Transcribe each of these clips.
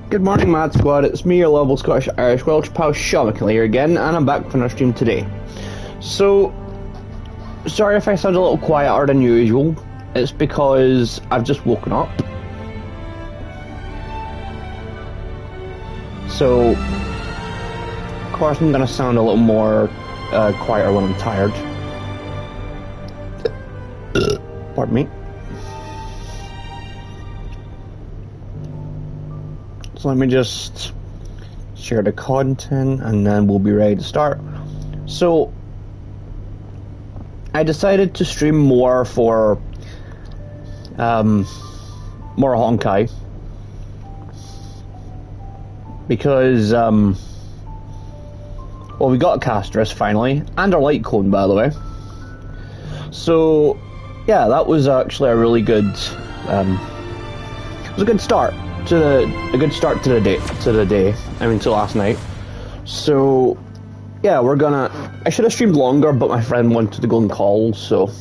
Good morning, Mad Squad. It's me, your lovable Scottish Irish Welsh pal Sean McKinley here again, and I'm back for another stream today. So, sorry if I sound a little quieter than usual. It's because I've just woken up. So, of course, I'm gonna sound a little more quieter when I'm tired. Pardon me. So let me just share the content and then we'll be ready to start. So I decided to stream more for more Honkai because well, we got Castorice finally, and our light cone, by the way. So yeah, that was actually a really good it was a good start to the day. I mean, to last night. So yeah, I should have streamed longer, but my friend wanted to go and call, so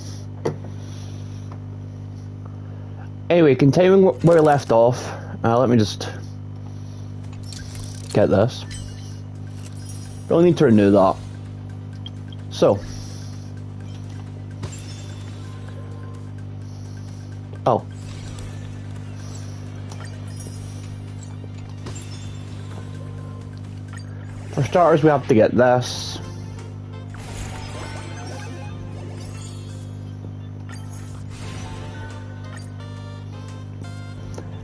anyway, continuing where we left off. Let me just get this. Really need to renew that. So for starters, we have to get this.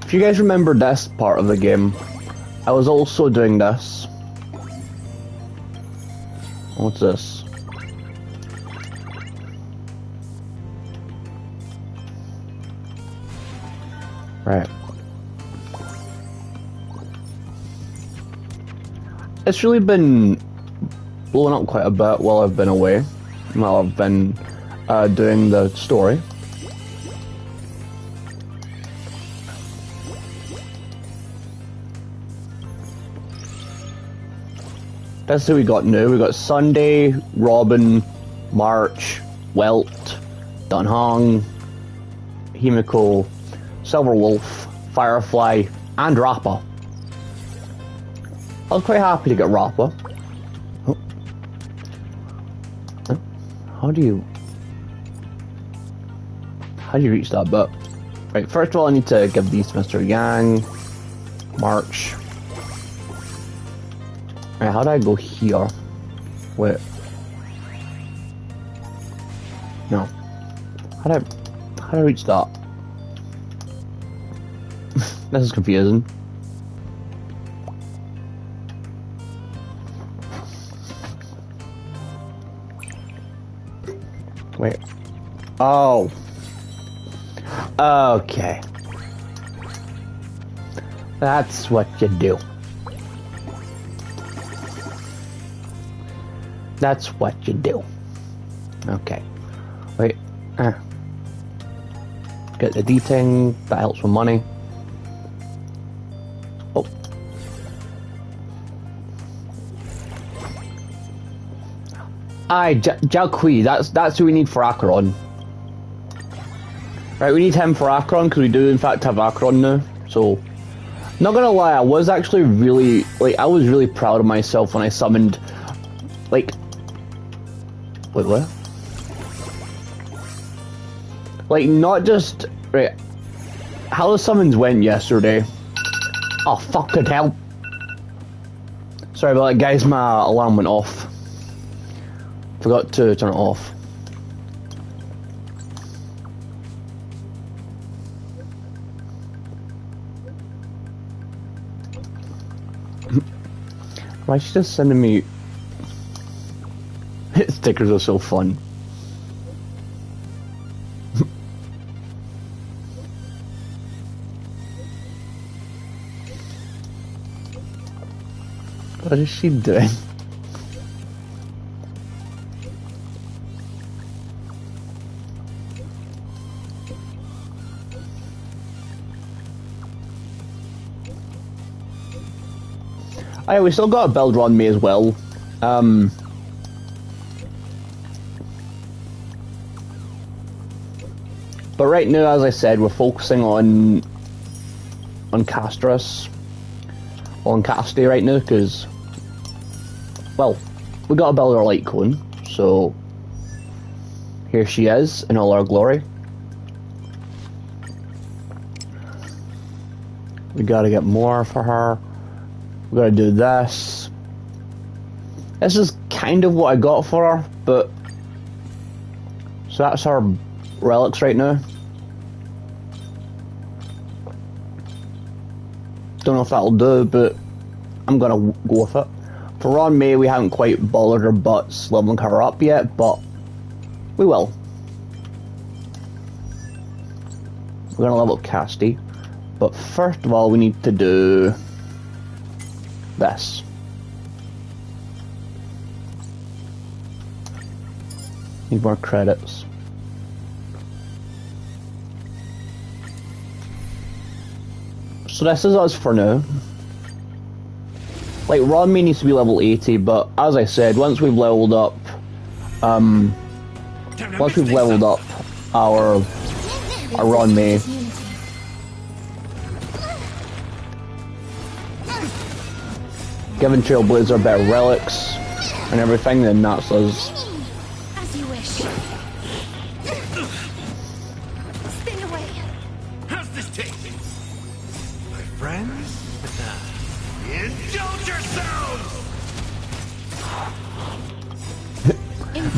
If you guys remember this part of the game, I was also doing this. What's this? Right. It's really been blowing up quite a bit while I've been away, while I've been doing the story. That's who we got new. We got Sunday, Robin, March, Welt, Dunhong, Himiko, Silverwolf, Firefly, and Rappa. I was quite happy to get Rappa. Oh. How do you reach that bit? Right, first of all I need to give these to Mr. Yang. March. Right, how do I go here? Wait. No. How do I reach that? This is confusing. Wait. Oh. Okay. That's what you do. That's what you do. Okay. Wait. Get the D thing. That helps with money. Oh. Aye, Jiao that's who we need for Acheron. Right, we need him for Acheron because we do in fact have Acheron now. So, not gonna lie, I was actually really, I was really proud of myself when I summoned, wait, what? Not just, right, how the summons went yesterday. Oh, fucking hell. Sorry about that, guys, my alarm went off. Forgot to turn it off. Why is she just sending me... Stickers are so fun. What is she doing? Alright, we still got a build on me as well. But right now, as I said, we're focusing on Castorice. on Castorice right now, because, well, we got to build our light cone, so here she is in all her glory. We gotta get more for her. We gotta do this. This is kind of what I got for her, but so that's our relics right now. Don't know if that'll do, but I'm gonna go with it. For Ron May, we haven't quite bothered our butts leveling her up yet, but we will. We're gonna level up Casty, but first of all, we need to do this. Need more credits. So this is us for now. Like, Ron May needs to be level 80, but as I said, once we've leveled up, our Ron May, giving Trailblazer better relics and everything, then that's us. As you wish. Stay away. How's this taste? My friends? Indulge yourselves!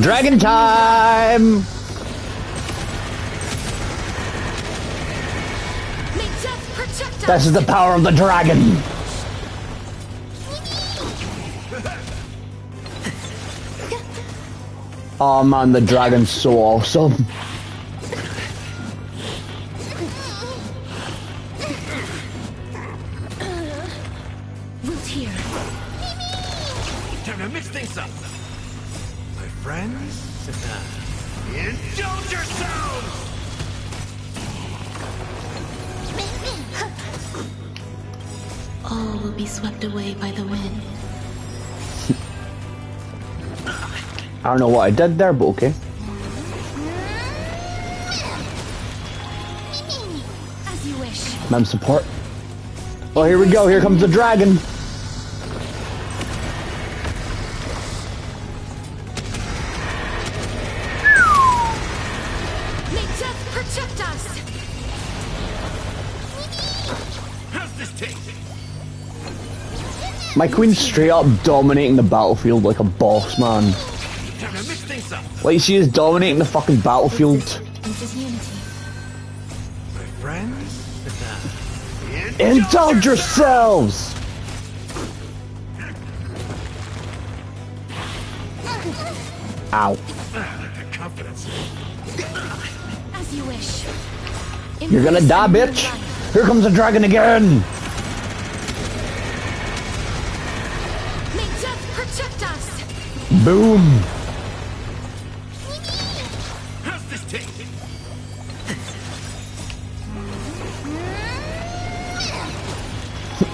Dragon time! May death protect us. This is the power of the dragon! Oh man, the dragon's so awesome. Root here. Time to mix things up. My friends? Indulge yourselves! All will be swept away by the wind. I don't know what I did there, but okay. As you wish. Mem support. Oh, here we go. Here comes the dragon. May death protect us. How's this taste? My queen's straight up dominating the battlefield like a boss, man. Time to mix things up. Like she is dominating the fucking battlefield. Into unity. My friends? Indulge yourselves! Ow. Confidence. As you wish. You're gonna die, bitch! Here comes the dragon again! May death protect us. Boom! How's this taste?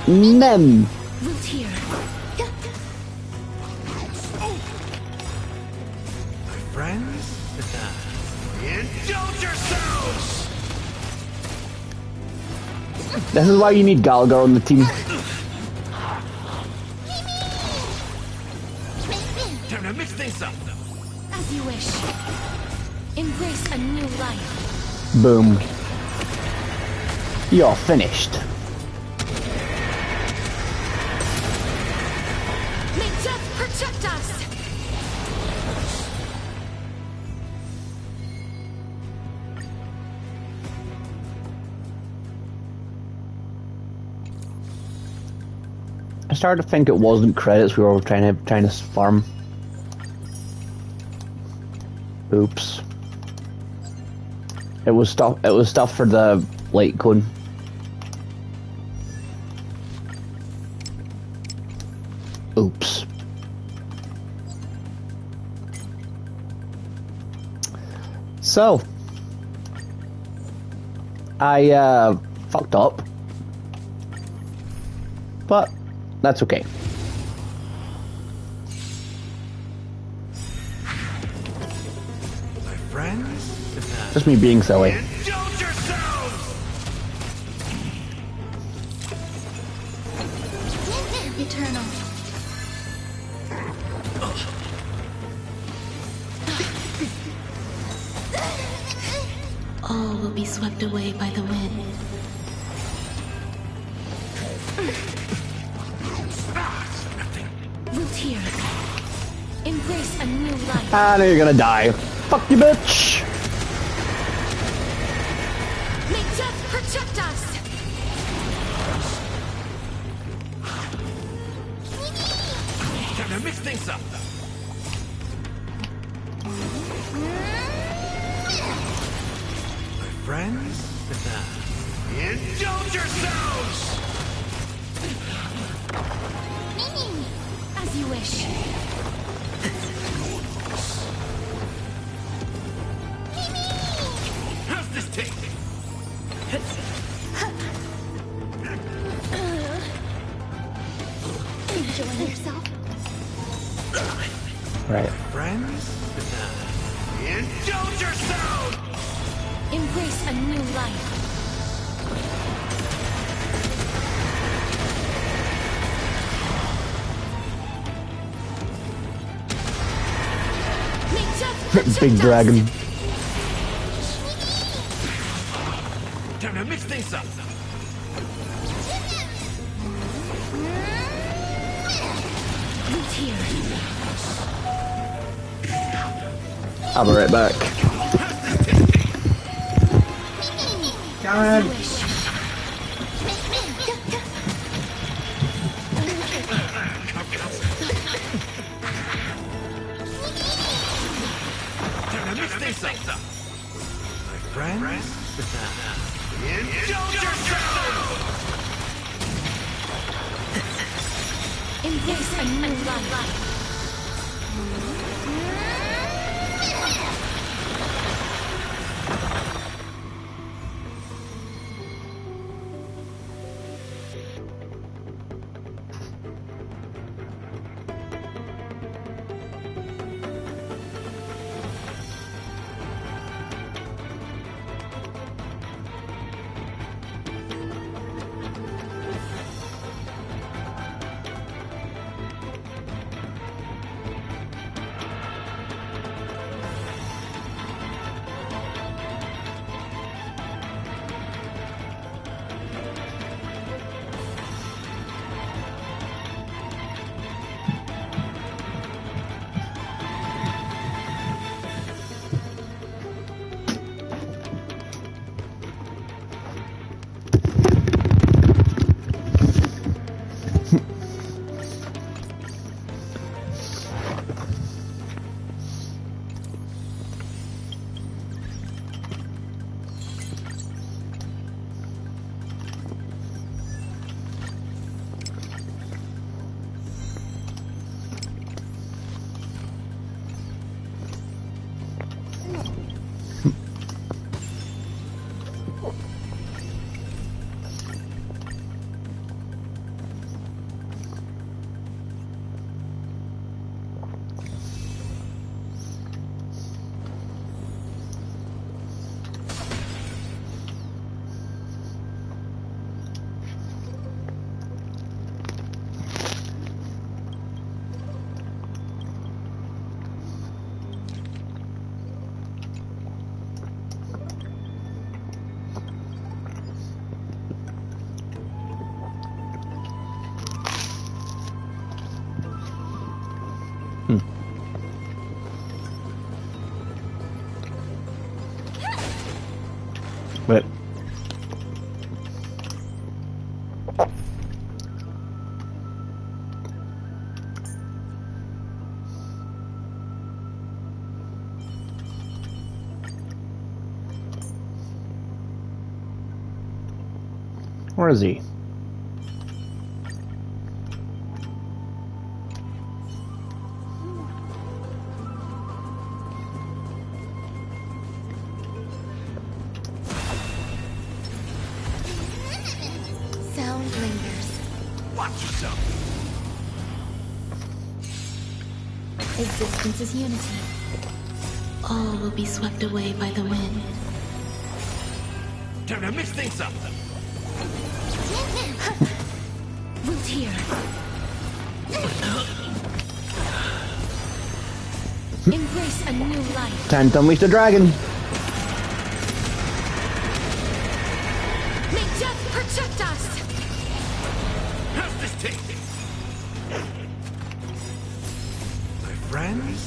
Nem! Root here. My friends? Indulge yourselves! This is why you need Gallagher on the team. Time to mix things up. As you wish. Embrace a new life. Boom. You're finished. May death protect us. I started to think it wasn't credits we were trying to farm. Oops. It was stuff for the light cone. Oops. So I fucked up. But that's okay. My friends? Just me being silly. Indulge yourselves! Eternal. All will be swept away by the wind. Root here. Embrace a new life. I know you're gonna die. Fuck you, bitch! May death protect us! Time to mix things up. My friends, indulge yourselves! As you wish. How's this take? Enjoying yourself? Right. Friends, indulge yourselves! Embrace a new life. May death protect Big us! dragon. Time to mix things up. Root here. I'll be right back. As you wish. Time to mix things up. My friends, indulge yourselves! Embrace a new life. But where is he? Sound lingers. Watch yourself. Existence is unity. All will be swept away by the wind. Time to mix things up. Root here. Embrace a new life. Time to unleash the dragon. May death protect us. How's this taste? My friends?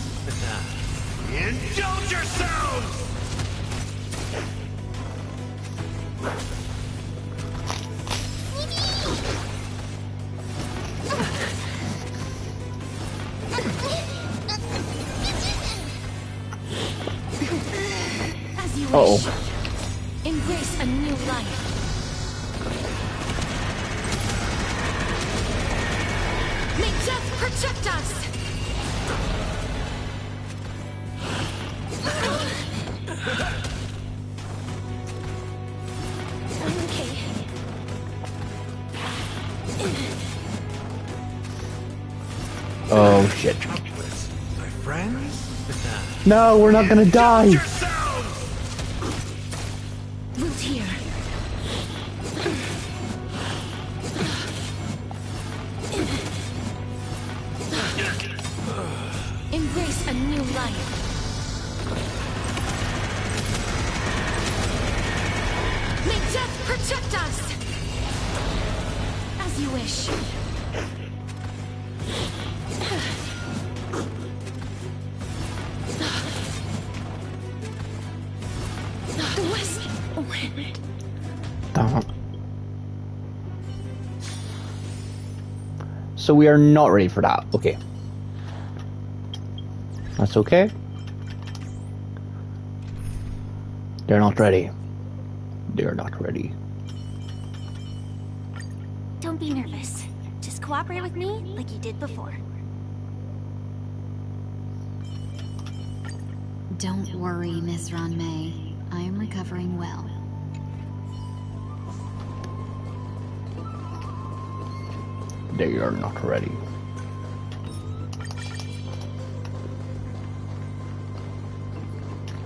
Indulge yourselves! As you Uh-oh. wish. Embrace a new life. May death protect us. Okay. Oh shit. Compass. My friends? No, we're not gonna die. Yourselves! Root here. Embrace a new life. May death protect us. As you wish. The west wind. Damn. So we are not ready for that. Okay. That's okay. They're not ready. They're not ready. Don't be nervous. Just cooperate with me like you did before. Don't worry, Miss Ranmei. I am recovering well. They are not ready.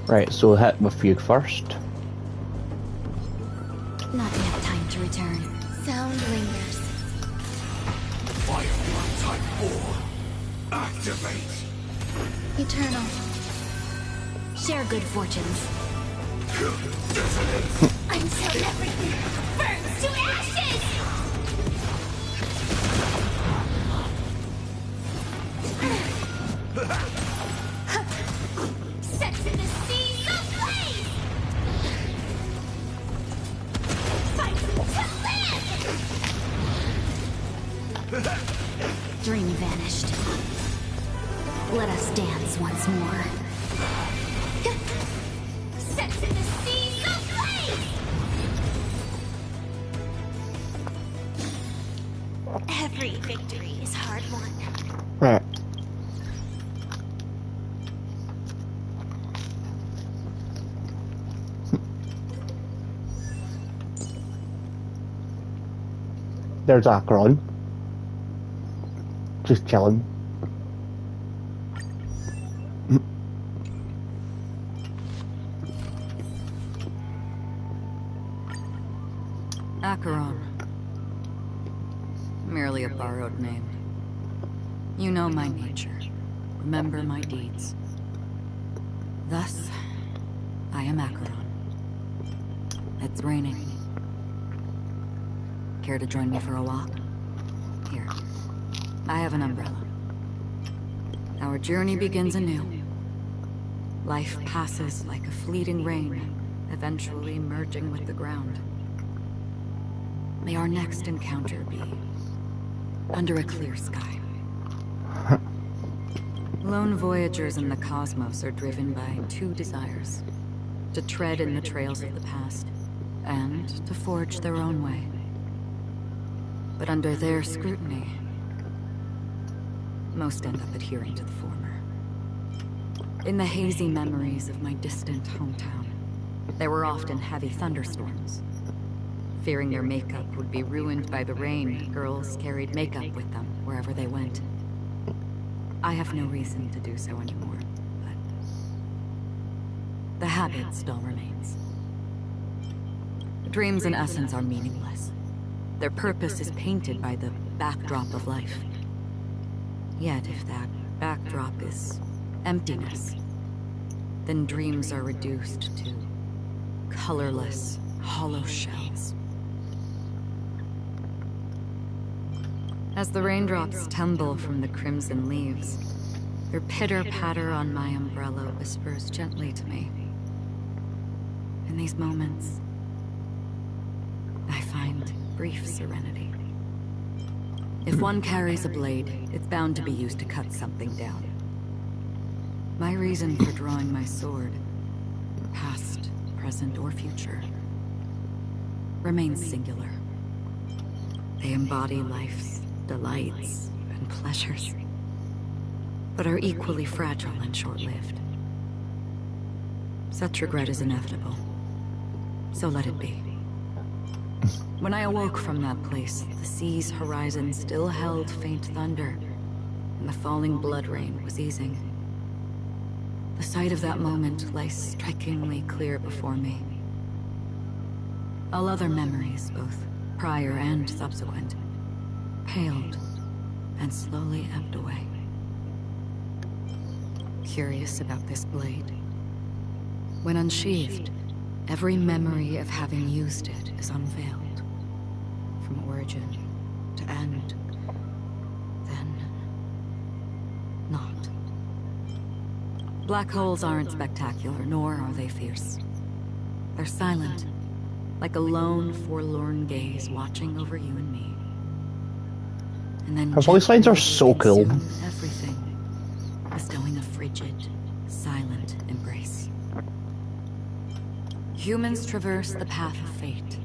Right, so we'll hit with you first. Not yet time to return. Sound lingers. Firefly Type 4. Activate! Eternal. Share good fortunes. Until everything burns to ashes! Set in the seas ablaze! Fight to live! Dream vanished. Let us dance once more. Set in the seas ablaze! Every victory is hard won. Right. There's Akron. Just chilling. Acheron. Merely a borrowed name. You know my nature. Remember my deeds. Thus, I am Acheron. It's raining. Care to join me for a walk? Here. I have an umbrella. Our journey begins anew. Life passes like a fleeting rain, eventually merging with the ground. May our next encounter be under a clear sky. Lone voyagers in the cosmos are driven by two desires: to tread in the trails of the past, and to forge their own way. But under their scrutiny, most end up adhering to the former. In the hazy memories of my distant hometown, there were often heavy thunderstorms. Fearing their makeup would be ruined by the rain, girls carried makeup with them wherever they went. I have no reason to do so anymore, but the habit still remains. Dreams in essence are meaningless. Their purpose is painted by the backdrop of life. Yet if that backdrop is emptiness, then dreams are reduced to colorless, hollow shells. As the raindrops tumble from the crimson leaves, their pitter-patter on my umbrella whispers gently to me. In these moments, I find brief serenity. If one carries a blade, it's bound to be used to cut something down. My reason for drawing my sword, past, present, or future, remains singular. They embody life's delights and pleasures, but are equally fragile and short-lived. Such regret is inevitable, so let it be. When I awoke from that place, the sea's horizon still held faint thunder, and the falling blood rain was easing. The sight of that moment lay strikingly clear before me. All other memories, both prior and subsequent, paled and slowly ebbed away. Curious about this blade. When unsheathed, every memory of having used it is unveiled. From origin to end, then not. Black holes aren't spectacular, nor are they fierce. They're silent, like a lone, forlorn gaze watching over you and me. And then Her voice lines are so cool. Everything, bestowing a frigid, silent embrace. Humans traverse the path of fate,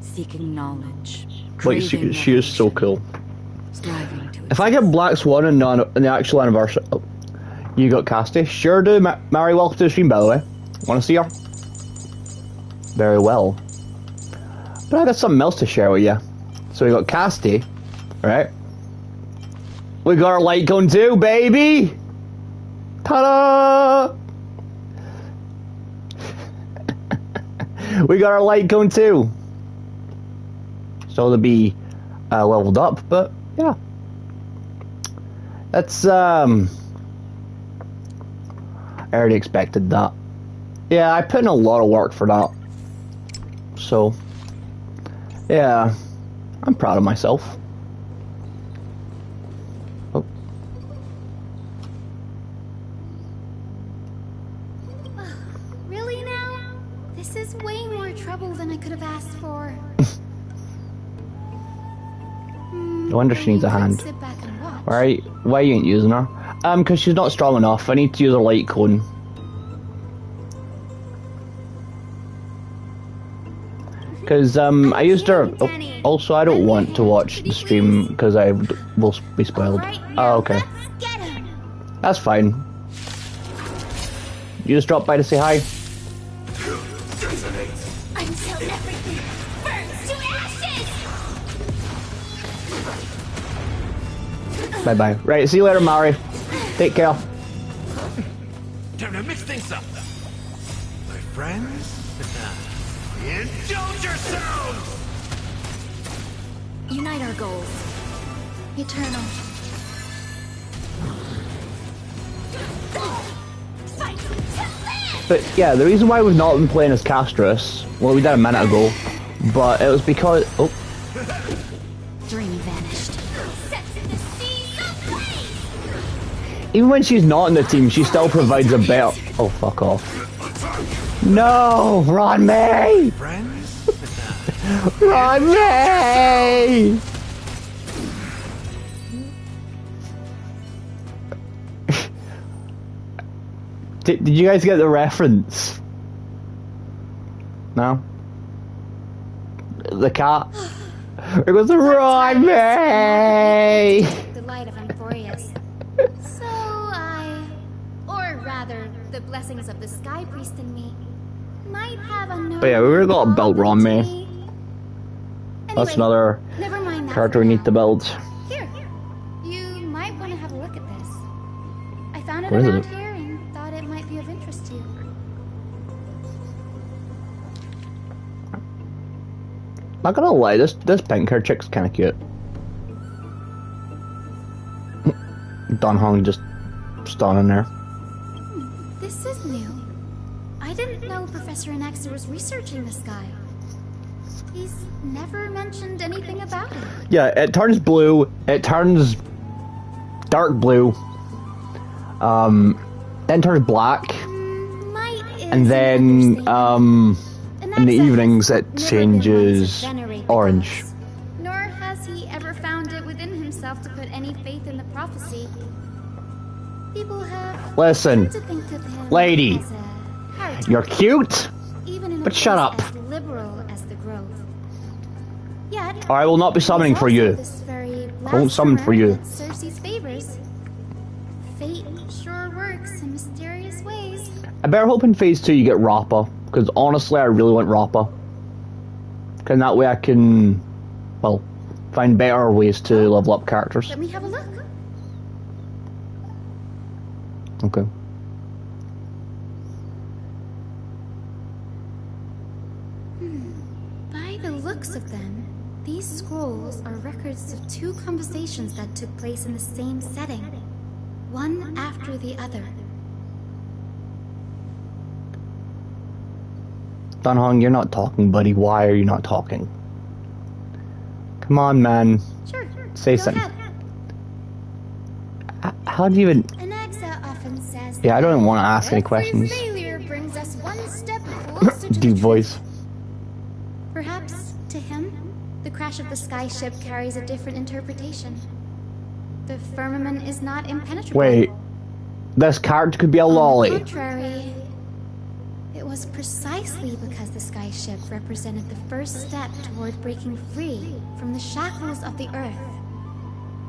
seeking knowledge. Like, she is so cool. Striving to If I get Black Swan in the actual anniversary... Oh, you got Casty? Sure do. Mary, welcome to the stream, by the way. Want to see her? Very well. But I got something else to share with you. So we got Casty, right? We got our light gun too, baby! Ta-da! We got our light cone too. So to be leveled up, but yeah. That's I already expected that. Yeah, I put in a lot of work for that. So yeah, I'm proud of myself. Oh. Really now? This is way more trouble than I could have asked for. No wonder she needs a hand. Sit back and watch. Why you ain't using her? Because she's not strong enough. I need to use her light cone. Because I used her. Oh, also, I don't want to watch the stream because I will be spoiled. Oh, okay. That's fine. You just dropped by to say hi. Until everything burns to ashes! Bye bye. Right, see you later, Mari. Take care. Time to mix things up. My friends? Indulge yourselves! Unite our goals. Eternal. Fight to live! But yeah, the reason why we've not been playing as Castorice, well, we did a minute ago, but it was because... Oh. Dream vanished. Sets in the seas ablaze! Even when she's not in the team, she still provides a better... Oh, fuck off. No! Run me! Friends? Run me! Did you guys get the reference? No? The cat? It goes, run me! The light of Emporius. So or rather, the blessings of the Sky Priest in me, might have a But yeah, we really got to build Ron me. That's another never mind that character for we now. need to build. Here, you might want to have a look at this. I found it What is around it? here and thought it might be of interest to you. Not gonna lie, this pink hair chick's kind of cute. Don Hong just standing there. This is new. I didn't know Professor Anaxa was researching the sky. He's never mentioned anything about it. Yeah, it turns blue, it turns dark blue, then turns black, Might is and then, in the evenings it changes orange. Nor has he ever found it within himself to put any faith in the prophecy. People have Listen, to think of him lady, as a heretic, you're cute, even in a but shut place up. as liberal as the Grove. Yet, Or I will not be summoning for you. this very I won't summon for you. Cersei's favors. Fate sure works in mysterious ways. I better hope in phase 2 you get Rappa, because honestly I really want Rappa. Because that way I can, well, find better ways to level up characters. Let me have a look. Okay. By the looks of them, these scrolls are records of 2 conversations that took place in the same setting, one after the other. Dunhong, you're not talking, buddy. Why are you not talking? Come on, man. Sure, Say go something. ahead. How do you even... Anaxa often says Yeah, I don't even want to that ask any every questions. failure brings us one step closer to the Deep truth. voice. Perhaps, to him, the crash of the skyship carries a different interpretation. The firmament is not impenetrable. Wait. This character could be a On the lolly. contrary, it was precisely because the skyship represented the first step toward breaking free from the shackles of the earth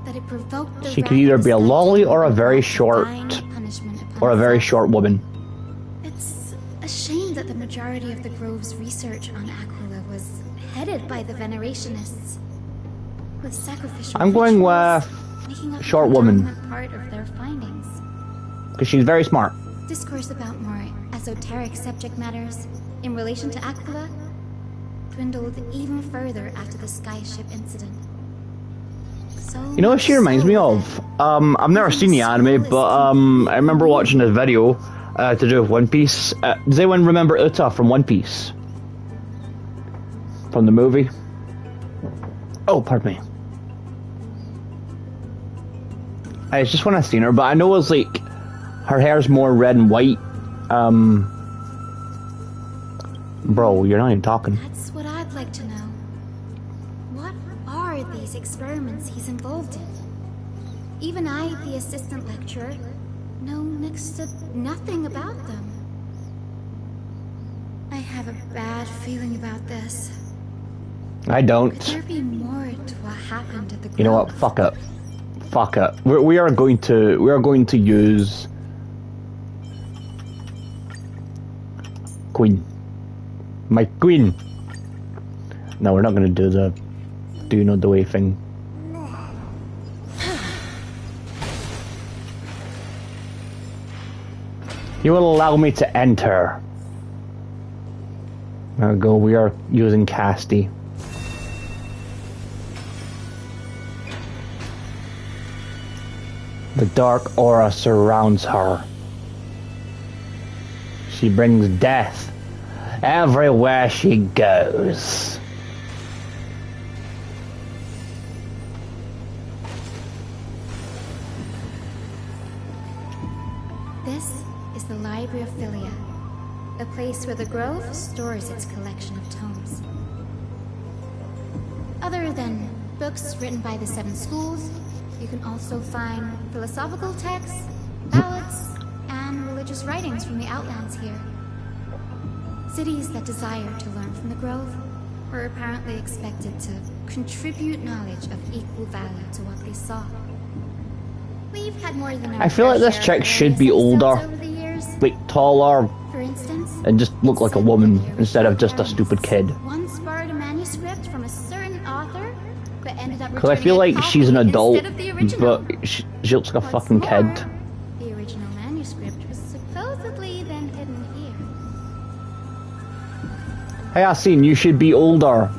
that it provoked the She could wrath either of be a the lolly statue or a and very brought short, divine punishment upon or a very itself. short woman. It's a shame that the majority of the Grove's research on Aquila was headed by the Venerationists, with sacrificial I'm going rituals with making up a short woman. predominant part of their findings. Because she's very smart. Discourse about more esoteric subject matters in relation to Aquila dwindled even further after the skyship incident. So You know what she reminds me of? I've never seen the anime, but I remember watching a video to do with One Piece. Does anyone remember Uta from One Piece? From the movie? Oh, pardon me. It's just when I've seen her, but I know it's like her hair's more red and white. Bro, you're not even talking. that's what I'd like to know. What are these experiments he's involved in? Even I, the assistant lecturer, know next to nothing about them. I have a bad feeling about this. I don't. Could there be more to what happened at the You know what? Grove? Fuck it. Fuck it. We are going to use Queen. My queen. No, we're not going to do the do you know the way thing. You will allow me to enter. There we go. We are using Casti. The dark aura surrounds her. She brings death everywhere she goes. This is the Library of Philia, a place where the Grove stores its collection of tomes. Other than books written by the 7 schools, you can also find philosophical texts, ballads, and religious writings from the Outlands here. Cities that desire to learn from the Grove were apparently expected to contribute knowledge of equal value to what they saw. We've had more than our I feel fair like this share of chick should be various older. episodes over the years. Like taller For instance, and just look like a woman instead of just a stupid kid. once borrowed a manuscript from a certain author, but ended up Because I feel returning like a she's an copy adult, instead of the original. but she looks like a What's fucking more, kid. the original manuscript was supposedly then hidden here. Hey, I seen you should be older.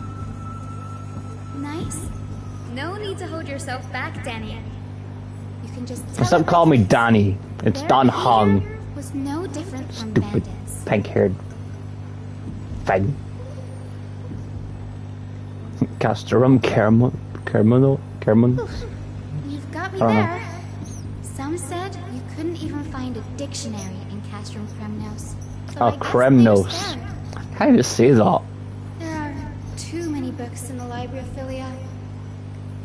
Nice. No need to hold yourself back, Danny. You can just tell Stop it calling me like it is. Danny. It's Their Don Hung. behavior was no different from Stupid bandits. pink-haired thing. Castorum Carmino. You've got me I don't know. there. Some said you couldn't even find a dictionary in Castrum Kremnos. So I Oh, guess they Kremnos. were spared. How do you say that? There are too many books in the Library of Philia.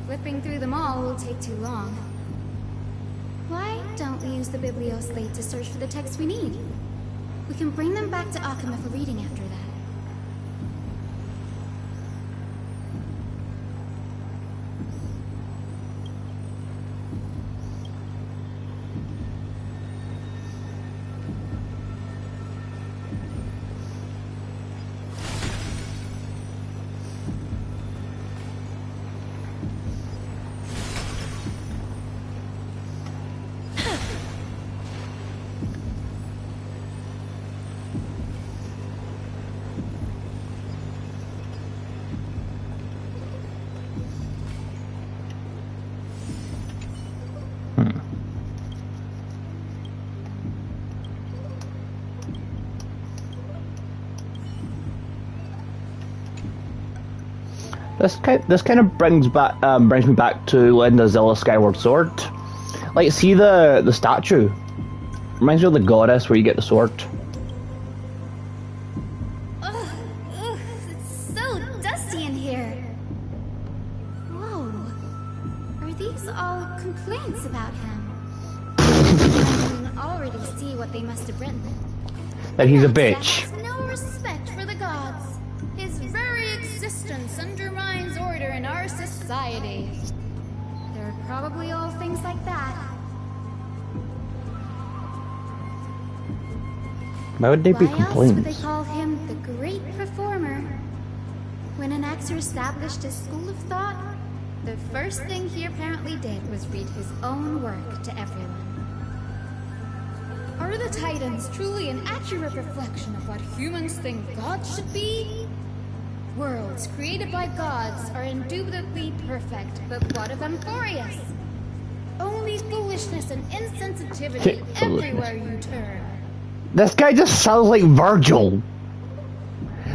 Flipping through them all will take too long. Why don't we use the Biblioslate to search for the texts we need? We can bring them back to Akama for reading after that. This kind of brings me back to Legend of Zelda Skyward Sword. Like, see the statue? Reminds me of the goddess where you get the sword. Ugh, it's so dusty in here. Whoa. Are these all complaints about him? I can already see what they must have written. That he's a That bitch. has no respect for the gods. His very existence undermines order in our society. They're probably all things like that. Why would they be Why else would they complaints? call him the great performer? When Anaxer established his school of thought, the first thing he apparently did was read his own work to everyone. Are the Titans truly an accurate reflection of what humans think gods should be? Worlds created by gods are indubitably perfect, but what of Amphorius? Only foolishness and insensitivity everywhere you turn. This guy just sounds like Virgil.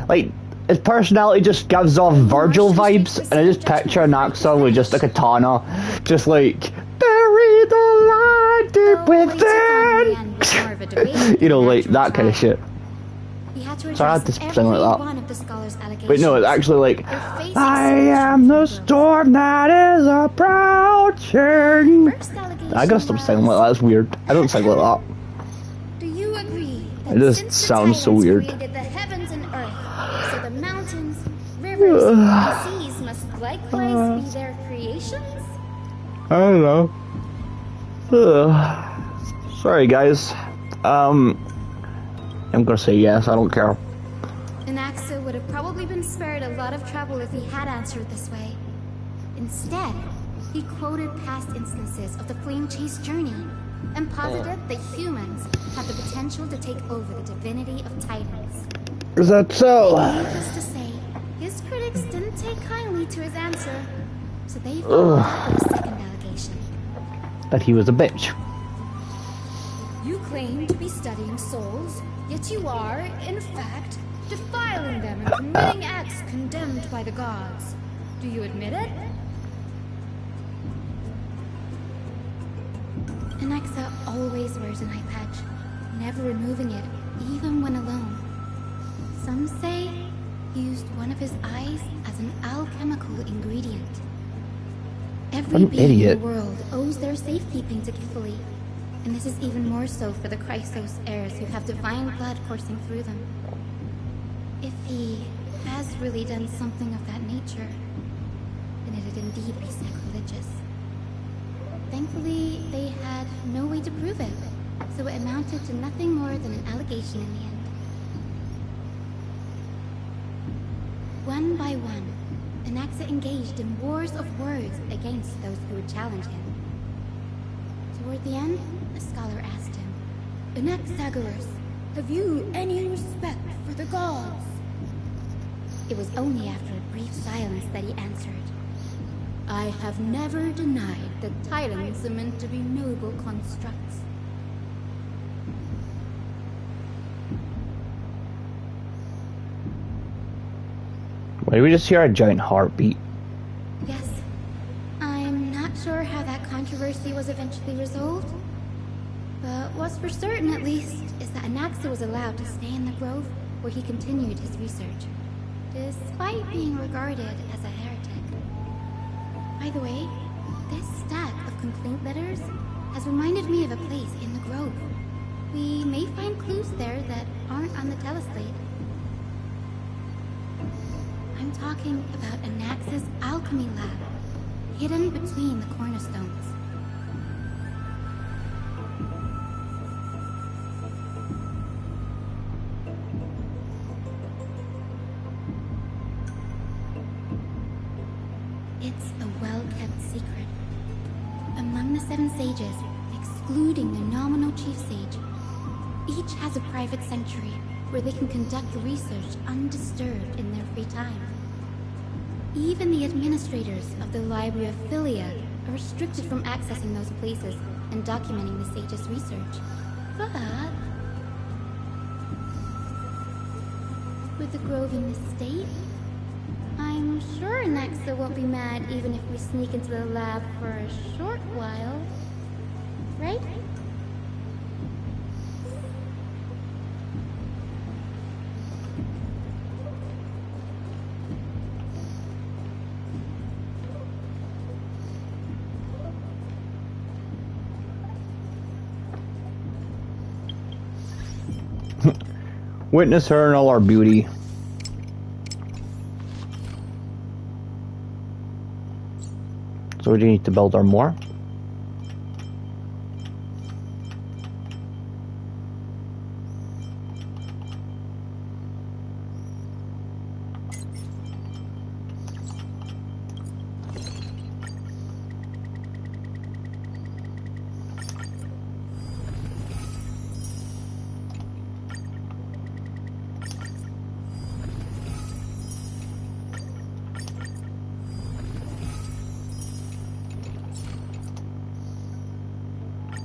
Like, his personality just gives off Virgil vibes, and I just picture Anaxa with just a katana, just like, bury the light deep within. You know, like, that kind of shit. So I had to sing like that. But no, it's actually like, I am the storm that is approaching. I gotta stop singing like that, it's weird. I don't sing like that. Do you agree It just sounds so weird. created the heavens and earth, so the mountains, rivers, and seas must likewise be their creations? I don't know. Sorry guys. I'm gonna say yes, I don't care. Anaxa would have probably been spared a lot of trouble if he had answered this way. Instead, he quoted past instances of the Flame Chase journey and posited that humans have the potential to take over the divinity of Titans. Is that so? Needless to say, his critics didn't take kindly to his answer, so they followed up with a second allegation. That he was a bitch. You claim to be studying souls, yet you are, in fact, defiling them and committing acts condemned by the gods. Do you admit it? Anaxa always wears an eye patch, never removing it, even when alone. Some say he used one of his eyes as an alchemical ingredient. Every being in the world owes their safekeeping to Kifili, and this is even more so for the Chrysos heirs who have divine blood coursing through them. If he has really done something of that nature, then it'd indeed be sacrilegious. Thankfully, they had no way to prove it, so it amounted to nothing more than an allegation in the end. One by one, Anaxa engaged in wars of words against those who would challenge him. Toward the end, a scholar asked him, Anaxagoras, have you any respect for the gods? It was only after a brief silence that he answered, I have never denied that Titans are meant to be noble constructs. Did we just hear a giant heartbeat? Yes. I'm not sure how that controversy was eventually resolved. But what's for certain, at least, is that Anaxa was allowed to stay in the grove where he continued his research, despite being regarded as a heretic. By the way, this stack of complaint letters has reminded me of a place in the grove. We may find clues there that aren't on the teleslate. I'm talking about Anaxa's alchemy lab, hidden between the cornerstones. It's a well-kept secret. Among the 7 sages, excluding the nominal chief sage, each has a private sanctuary where they can conduct research undisturbed in their free time. Even the administrators of the Library of Philia are restricted from accessing those places and documenting the sage's research. But with the grove in this state, I'm sure Anaxa won't be mad even if we sneak into the lab for a short while. Right? Witness her in all our beauty. So we need to build our more.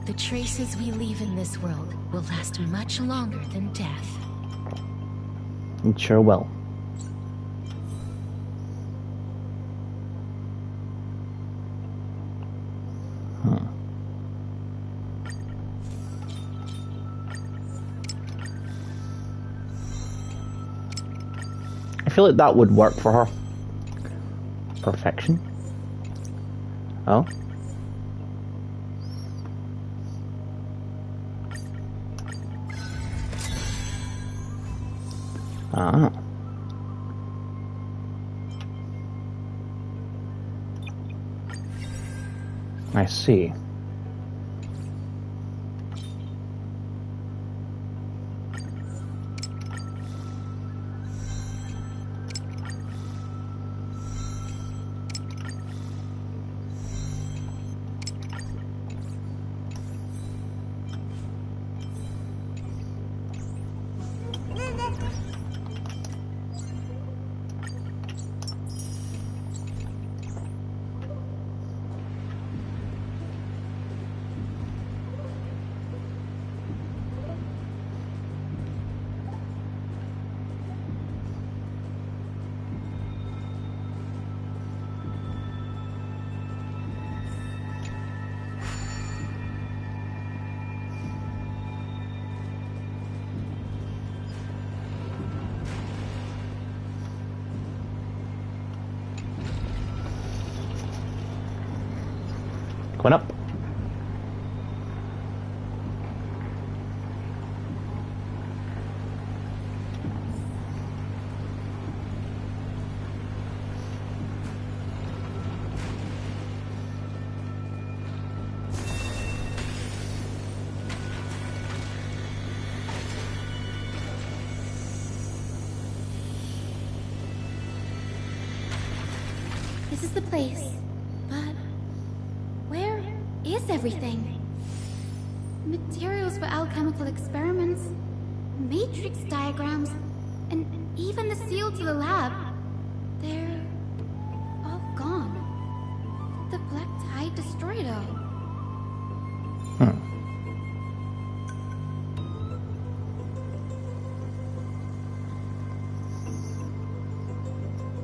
The traces we leave in this world will last much longer than death. It sure will. I feel like that would work for her. Perfection. Oh. Ah. I see. Going up. This is the place. But where is everything? Materials for alchemical experiments, matrix diagrams, and even the seal to the lab. They're all gone. The black tide destroyed it all.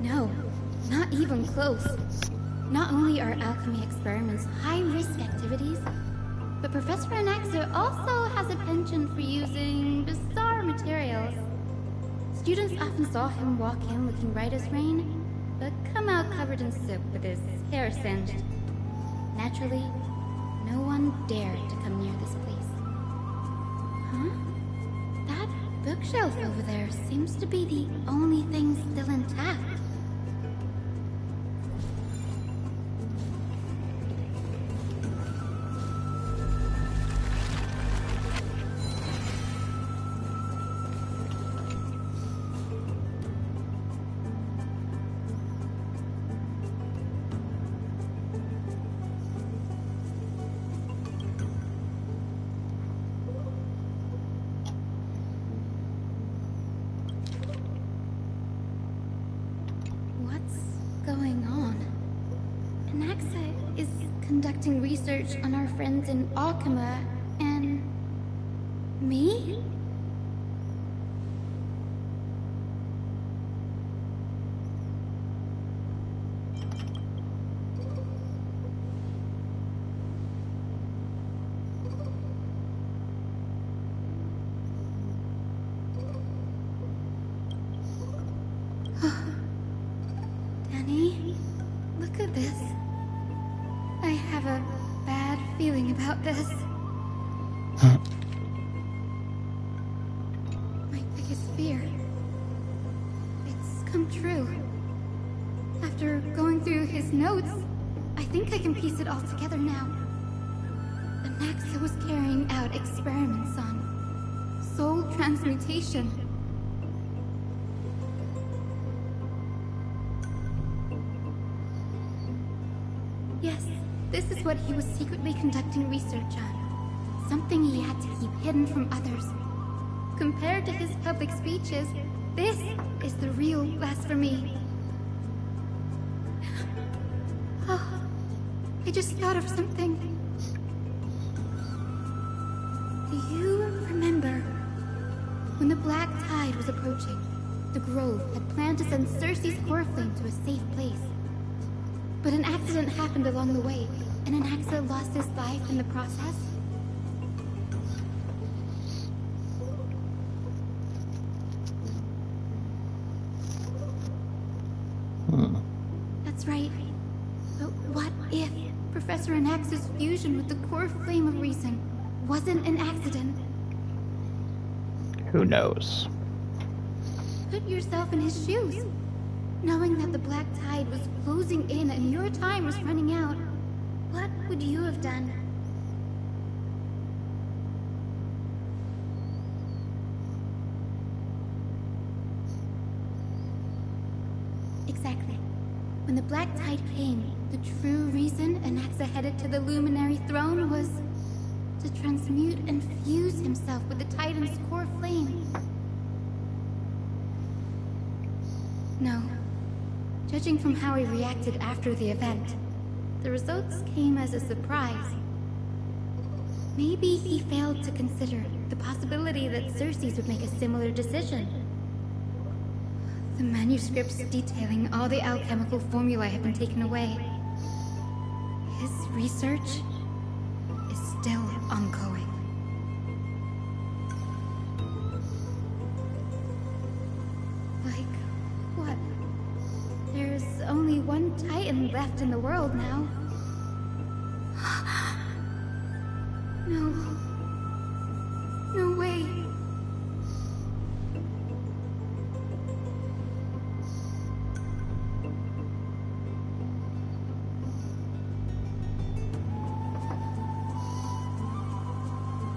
No. even close. Not only are alchemy experiments high-risk activities, but Professor Anaxa also has a penchant for using bizarre materials. Students often saw him walk in looking right as rain, but come out covered in soot with his hair singed. Naturally, no one dared to come near this place. Huh? That bookshelf over there seems to be the only thing still intact. Going on? Anaxa is conducting research on our friends in Alchema and me? Look at this. I have a bad feeling about this. My biggest fear. It's come true. After going through his notes, I think I can piece it all together now. Anaxa was carrying out experiments on soul transmutation. Yes, this is what he was secretly conducting research on. Something he had to keep hidden from others. Compared to his public speeches, this is the real blasphemy. Oh, I just thought of something. Do you remember when the Black Tide was approaching? The Grove had planned to send Circe's core flame to a safe place. But an accident happened along the way, and Anaxa lost his life in the process. That's right. But what if Professor Anaxa's fusion with the core flame of reason wasn't an accident? Who knows? Put yourself in his shoes. Knowing that the Black Tide was closing in and your time was running out, what would you have done? Exactly. When the Black Tide came, the true reason Anaxa headed to the Luminary Throne was to transmute and fuse himself with the Titan's core flame. No. Judging from how he reacted after the event, the results came as a surprise. Maybe he failed to consider the possibility that Circe's would make a similar decision. The manuscripts detailing all the alchemical formulae have been taken away. His research is still ongoing. Like what? There's only one Titan left in the world now. No. No way.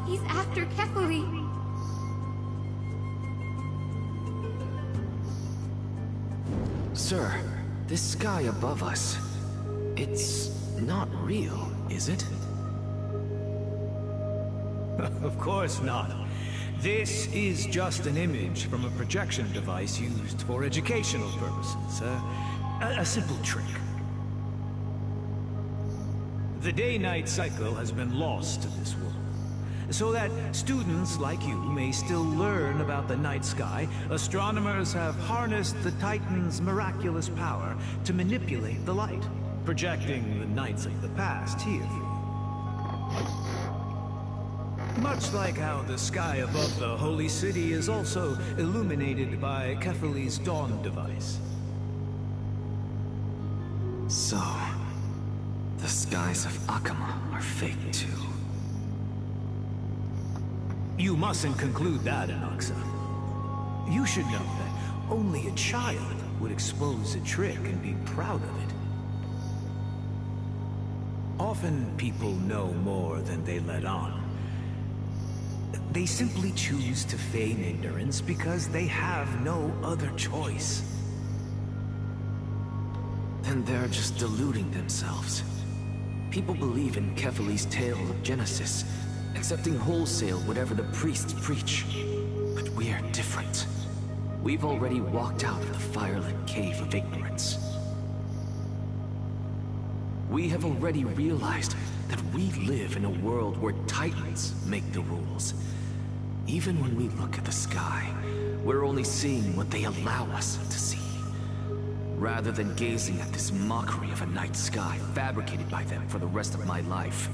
He's after Kefali. Sir, this sky above us, it's not real, is it? Of course not. This is just an image from a projection device used for educational purposes. A simple trick. The day-night cycle has been lost to this world. So that students like you may still learn about the night sky, astronomers have harnessed the Titan's miraculous power to manipulate the light, projecting the nights of the past here. Much like how the sky above the Holy City is also illuminated by Kefali's dawn device. So, the skies of Akama are fake too. You mustn't conclude that, Inoxa. You should know that only a child would expose a trick and be proud of it. Often people know more than they let on. They simply choose to feign ignorance because they have no other choice. Then they're just deluding themselves. People believe in Kefali's tale of Genesis, accepting wholesale whatever the priests preach. But we're different. We've already walked out of the firelit cave of ignorance. We have already realized that we live in a world where Titans make the rules. Even when we look at the sky, we're only seeing what they allow us to see. Rather than gazing at this mockery of a night sky fabricated by them for the rest of my life,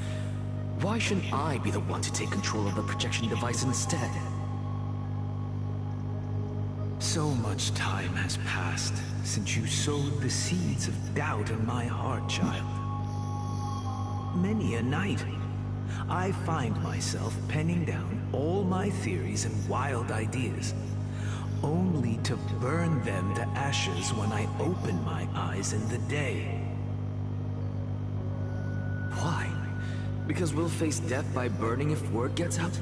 why shouldn't I be the one to take control of the projection device instead? So much time has passed since you sowed the seeds of doubt in my heart, child. Many a night, I find myself penning down all my theories and wild ideas, only to burn them to ashes when I open my eyes in the day. Why? Because we'll face death by burning if word gets out?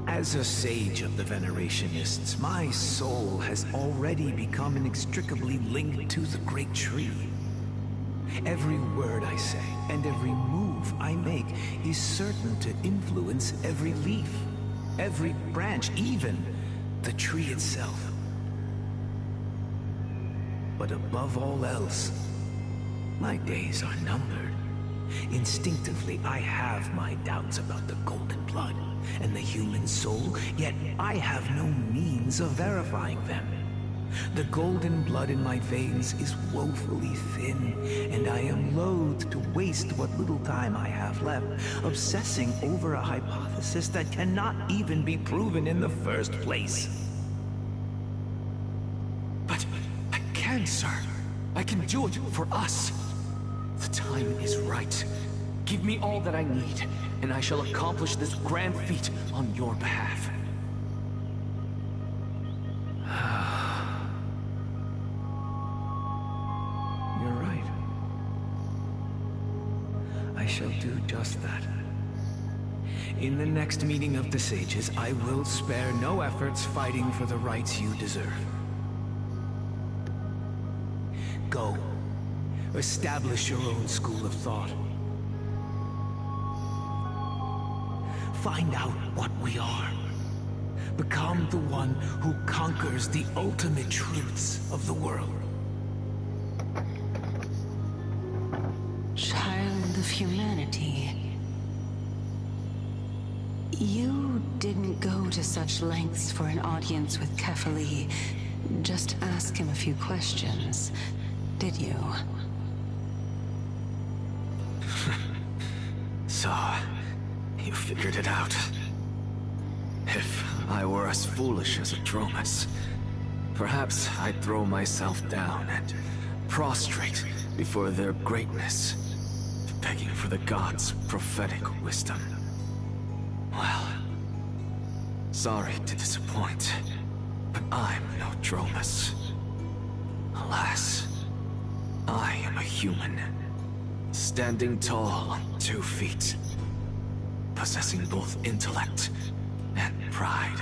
As a sage of the Venerationists, my soul has already become inextricably linked to the great tree. Every word I say and every move I make is certain to influence every leaf, every branch, even the tree itself. But above all else, my days are numbered. Instinctively, I have my doubts about the golden blood and the human soul, yet I have no means of verifying them. The golden blood in my veins is woefully thin, and I am loath to waste what little time I have left obsessing over a hypothesis that cannot even be proven in the first place. But I can, sir. I can do it for us. The time is right. Give me all that I need, and I shall accomplish this grand feat on your behalf. You're right. I shall do just that. In the next meeting of the sages, I will spare no efforts fighting for the rights you deserve. Go. Establish your own school of thought. Find out what we are. Become the one who conquers the ultimate truths of the world. Child of humanity. You didn't go to such lengths for an audience with Kefali. Just ask him a few questions, did you? So, you figured it out. If I were as foolish as a Dromus, perhaps I'd throw myself down and prostrate before their greatness, begging for the gods' prophetic wisdom. Well, sorry to disappoint, but I'm no Dromus. Alas, I am a human, standing tall on 2 feet, possessing both intellect and pride.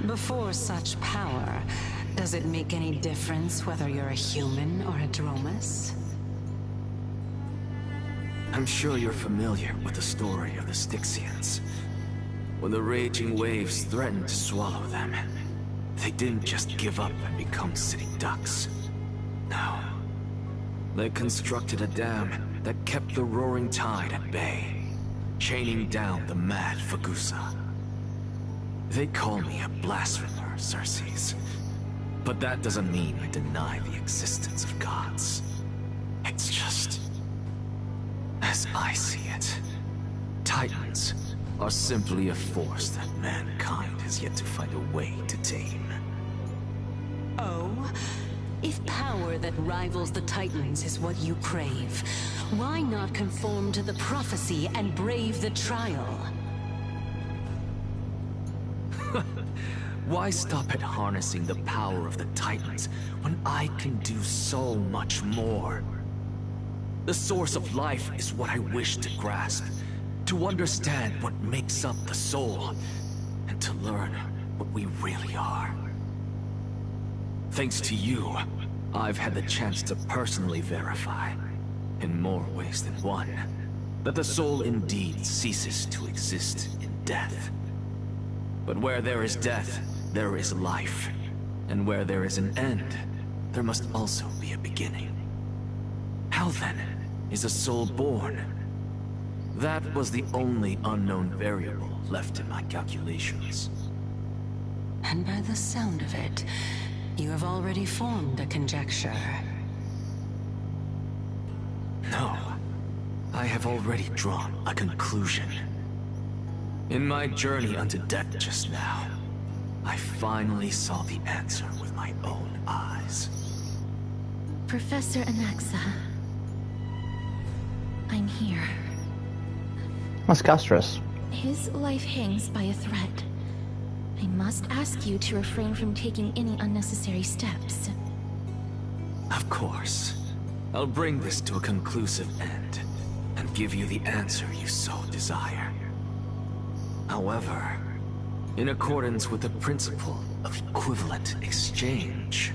Before such power, does it make any difference whether you're a human or a Dromus? I'm sure you're familiar with the story of the Styxians. When the raging waves threatened to swallow them, they didn't just give up and become sitting ducks. No. They constructed a dam that kept the roaring tide at bay, chaining down the mad Fagusa. They call me a blasphemer, Circes, but that doesn't mean I deny the existence of gods. It's just, as I see it, Titans are simply a force that mankind has yet to find a way to tame. Oh? If power that rivals the Titans is what you crave, why not conform to the prophecy and brave the trial? Why stop at harnessing the power of the Titans when I can do so much more? The source of life is what I wish to grasp, to understand what makes up the soul, and to learn what we really are. Thanks to you, I've had the chance to personally verify, in more ways than one, that the soul indeed ceases to exist in death. But where there is death, there is life. And where there is an end, there must also be a beginning. How then is a soul born? That was the only unknown variable left in my calculations. And by the sound of it, you have already formed a conjecture. No, I have already drawn a conclusion. In my journey unto death just now, I finally saw the answer with my own eyes. Professor Anaxa, I'm here. That's Castorice. His life hangs by a thread. I must ask you to refrain from taking any unnecessary steps. Of course. I'll bring this to a conclusive end, and give you the answer you so desire. However, in accordance with the principle of equivalent exchange,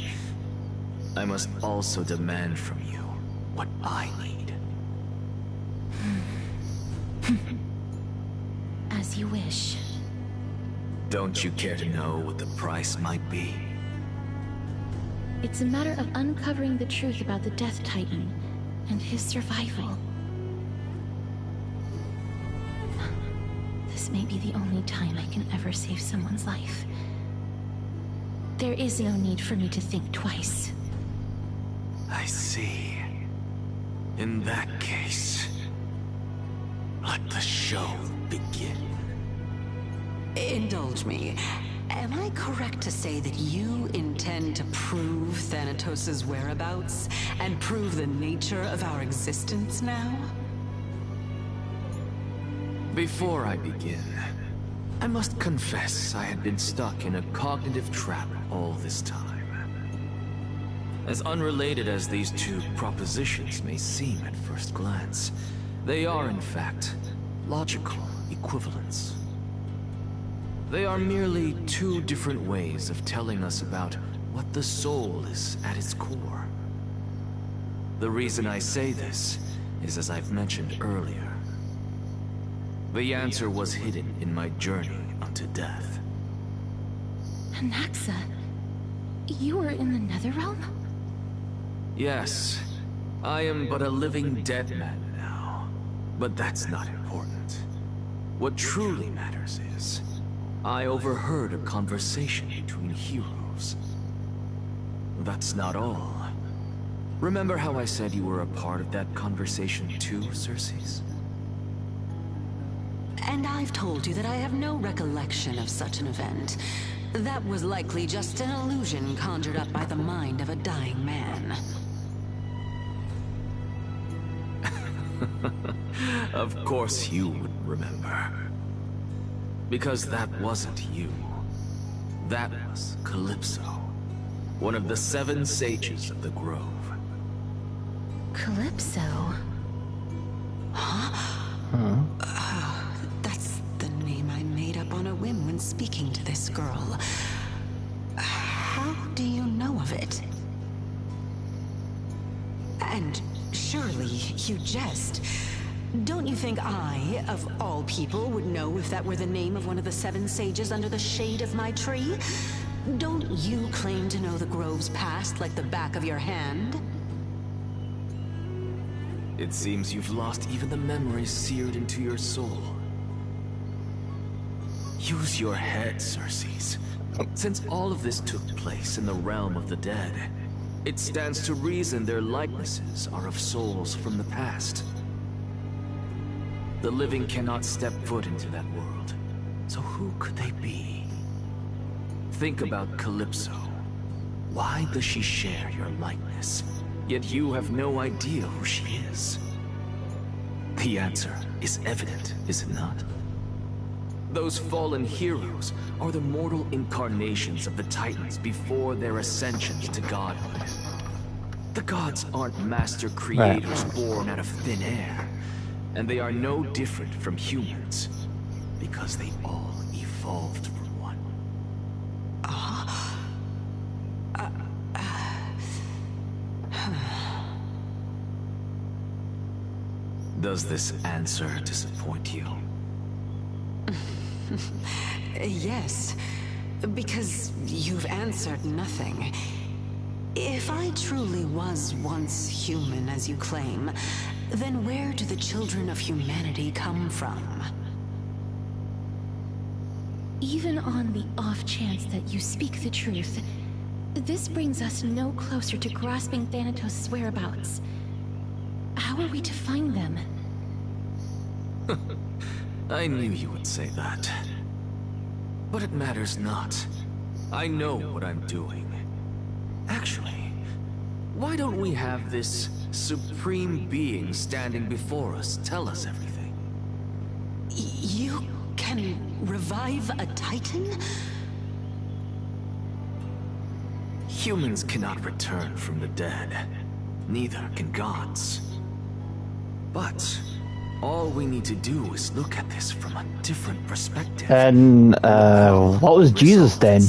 I must also demand from you what I need. As you wish. Don't you care to know what the price might be? It's a matter of uncovering the truth about the Death Titan and his survival. This may be the only time I can ever save someone's life. There is no need for me to think twice. I see. In that case, let the show begin. Indulge me. Am I correct to say that you intend to prove Thanatos' whereabouts and prove the nature of our existence now? Before I begin, I must confess I had been stuck in a cognitive trap all this time. As unrelated as these two propositions may seem at first glance, they are in fact logical equivalents. They are merely two different ways of telling us about what the soul is at its core. The reason I say this is, as I've mentioned earlier, the answer was hidden in my journey unto death. Anaxa, you were in the Netherrealm? Yes, I am but a living dead man now, but that's not important. What truly matters is, I overheard a conversation between heroes. That's not all. Remember how I said you were a part of that conversation too, Circes? And I've told you that I have no recollection of such an event. That was likely just an illusion conjured up by the mind of a dying man. Of course you would remember. Because that wasn't you. That was Calypso, one of the 7 sages of the Grove. Calypso? That's the name I made up on a whim when speaking to this girl. How do you know of it? And surely you jest. Don't you think I, of all people, would know if that were the name of one of the 7 sages under the shade of my tree? Don't you claim to know the Grove's past like the back of your hand? It seems you've lost even the memories seared into your soul. Use your head, Circes. Since all of this took place in the realm of the dead, it stands to reason their likenesses are of souls from the past. The living cannot step foot into that world, so who could they be? Think about Calypso. Why does she share your likeness, yet you have no idea who she is? The answer is evident, is it not? Those fallen heroes are the mortal incarnations of the Titans before their ascensions to godhood. The gods aren't master creators born out of thin air, and they are no different from humans, because they all evolved from one. Does this answer disappoint you? Yes, because you've answered nothing. If I truly was once human, as you claim, then where do the children of humanity come from? Even on the off chance that you speak the truth, this brings us no closer to grasping Thanatos' whereabouts. How are we to find them? I knew you would say that. But it matters not. I know what I'm doing. Actually, why don't we have this supreme being standing before us tell us everything? You can revive a Titan? Humans cannot return from the dead. Neither can gods. But all we need to do is look at this from a different perspective. And what was Jesus then?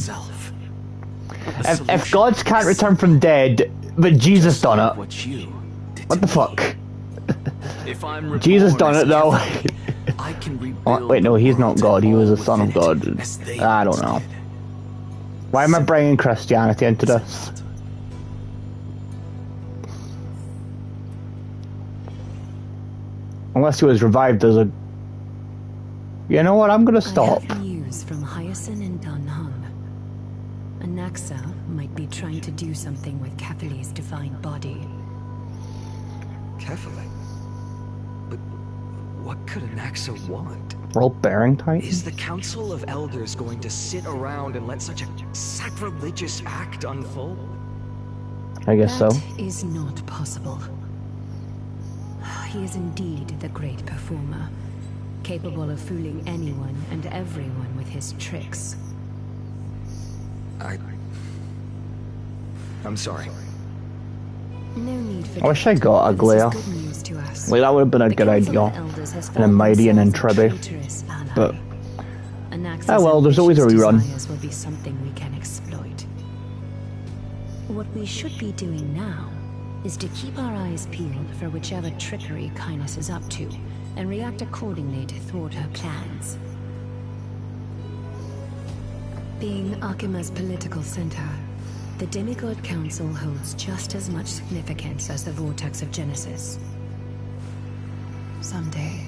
If gods can't return from dead, but Jesus done it. What the fuck? Jesus done it though. Oh, wait, no, he's not God. He was the son of God. I don't know. Why am I bringing Christianity into this? Unless he was revived as a... You know what? I'm gonna stop. I have news from Hyacinth and Dunham. Anaxa might be trying to do something with Kefali's divine body. Kefali? But what could Anaxa want? World bearing type? Is the Council of Elders going to sit around and let such a sacrilegious act unfold? I guess so. That is not possible. He is indeed the great performer, capable of fooling anyone and everyone with his tricks. I'm sorry. No need for I wish I got uglier. This is good news to us. Like, that would have been a good idea. And a mighty and in Tribby. But... oh well, there's always a rerun. Will be something we can exploit. What we should be doing now is to keep our eyes peeled for whichever trickery Kynus is up to, and react accordingly to thwart her plans. Being Akima's political center, the Demigod Council holds just as much significance as the Vortex of Genesis. Someday,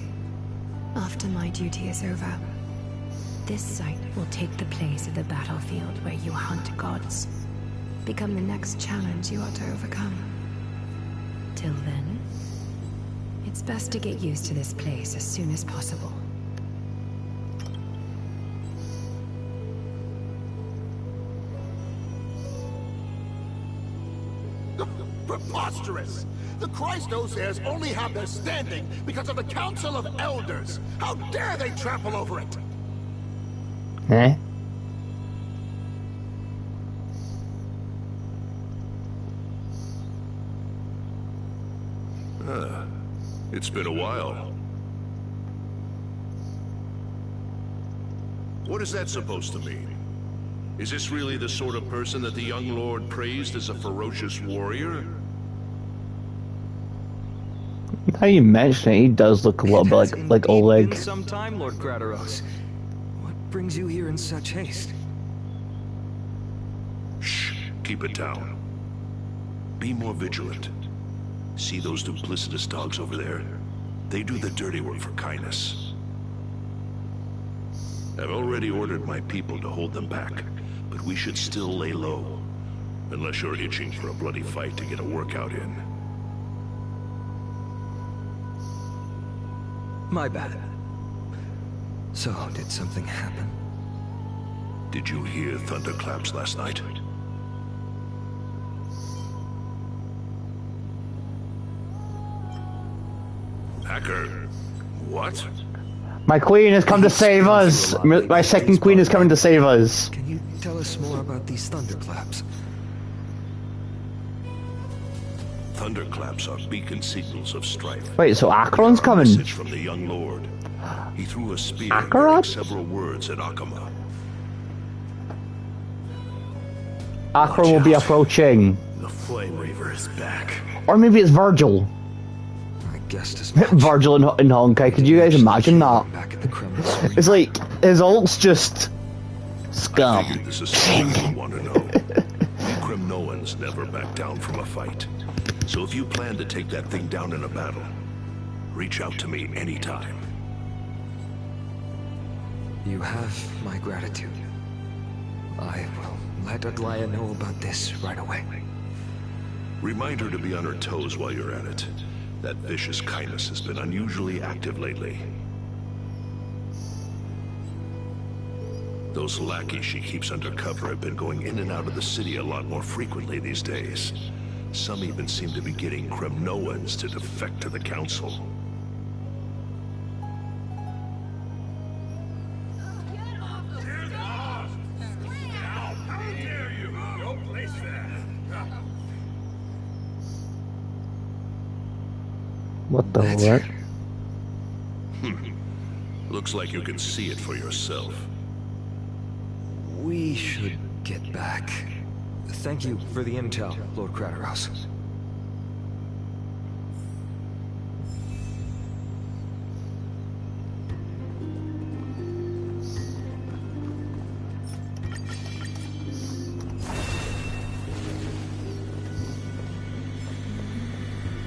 after my duty is over, this site will take the place of the battlefield where you hunt gods, become the next challenge you are to overcome. Till then, it's best to get used to this place as soon as possible. Preposterous! The Christos only have their standing because of the Council of Elders! How dare they trample over it! Eh? It's been a while. What is that supposed to mean? Is this really the sort of person that the young lord praised as a ferocious warrior? Now you mention it, he does look a little bit like Oleg. Been some time, Lord Gradaros. What brings you here in such haste? Shh, keep it down. Be more vigilant. See those duplicitous dogs over there? They do the dirty work for kindness. I've already ordered my people to hold them back, but we should still lay low. Unless you're itching for a bloody fight to get a workout in. My bad. So, did something happen? Did you hear thunderclaps last night? Hacker, what? My queen has come to save us! My second queen is coming to save us. Can you tell us more about these thunderclaps? Thunderclaps are beacon signals of strife. Wait, so Acheron's coming? Message from the young lord. He threw a spear bearing several words at Akama. Acheron will be approaching. The Flame Reaver is back. Or maybe it's Virgil. I guessed as much. Virgil in Honkai, could you guys imagine that? Back at the Kremlin. It's like, his ult's just... scum. I figured this is something you want to know. Kremnoans never back down from a fight. So if you plan to take that thing down in a battle, reach out to me anytime. You have my gratitude. I will let Aglaya know about this right away. Remind her to be on her toes while you're at it. That vicious kindness has been unusually active lately. Those lackeys she keeps under cover have been going in and out of the city a lot more frequently these days. Some even seem to be getting Kremnoans to defect to the Council. What the what? Looks like you can see it for yourself. We should get back. Thank you for the intel, Lord Crateros.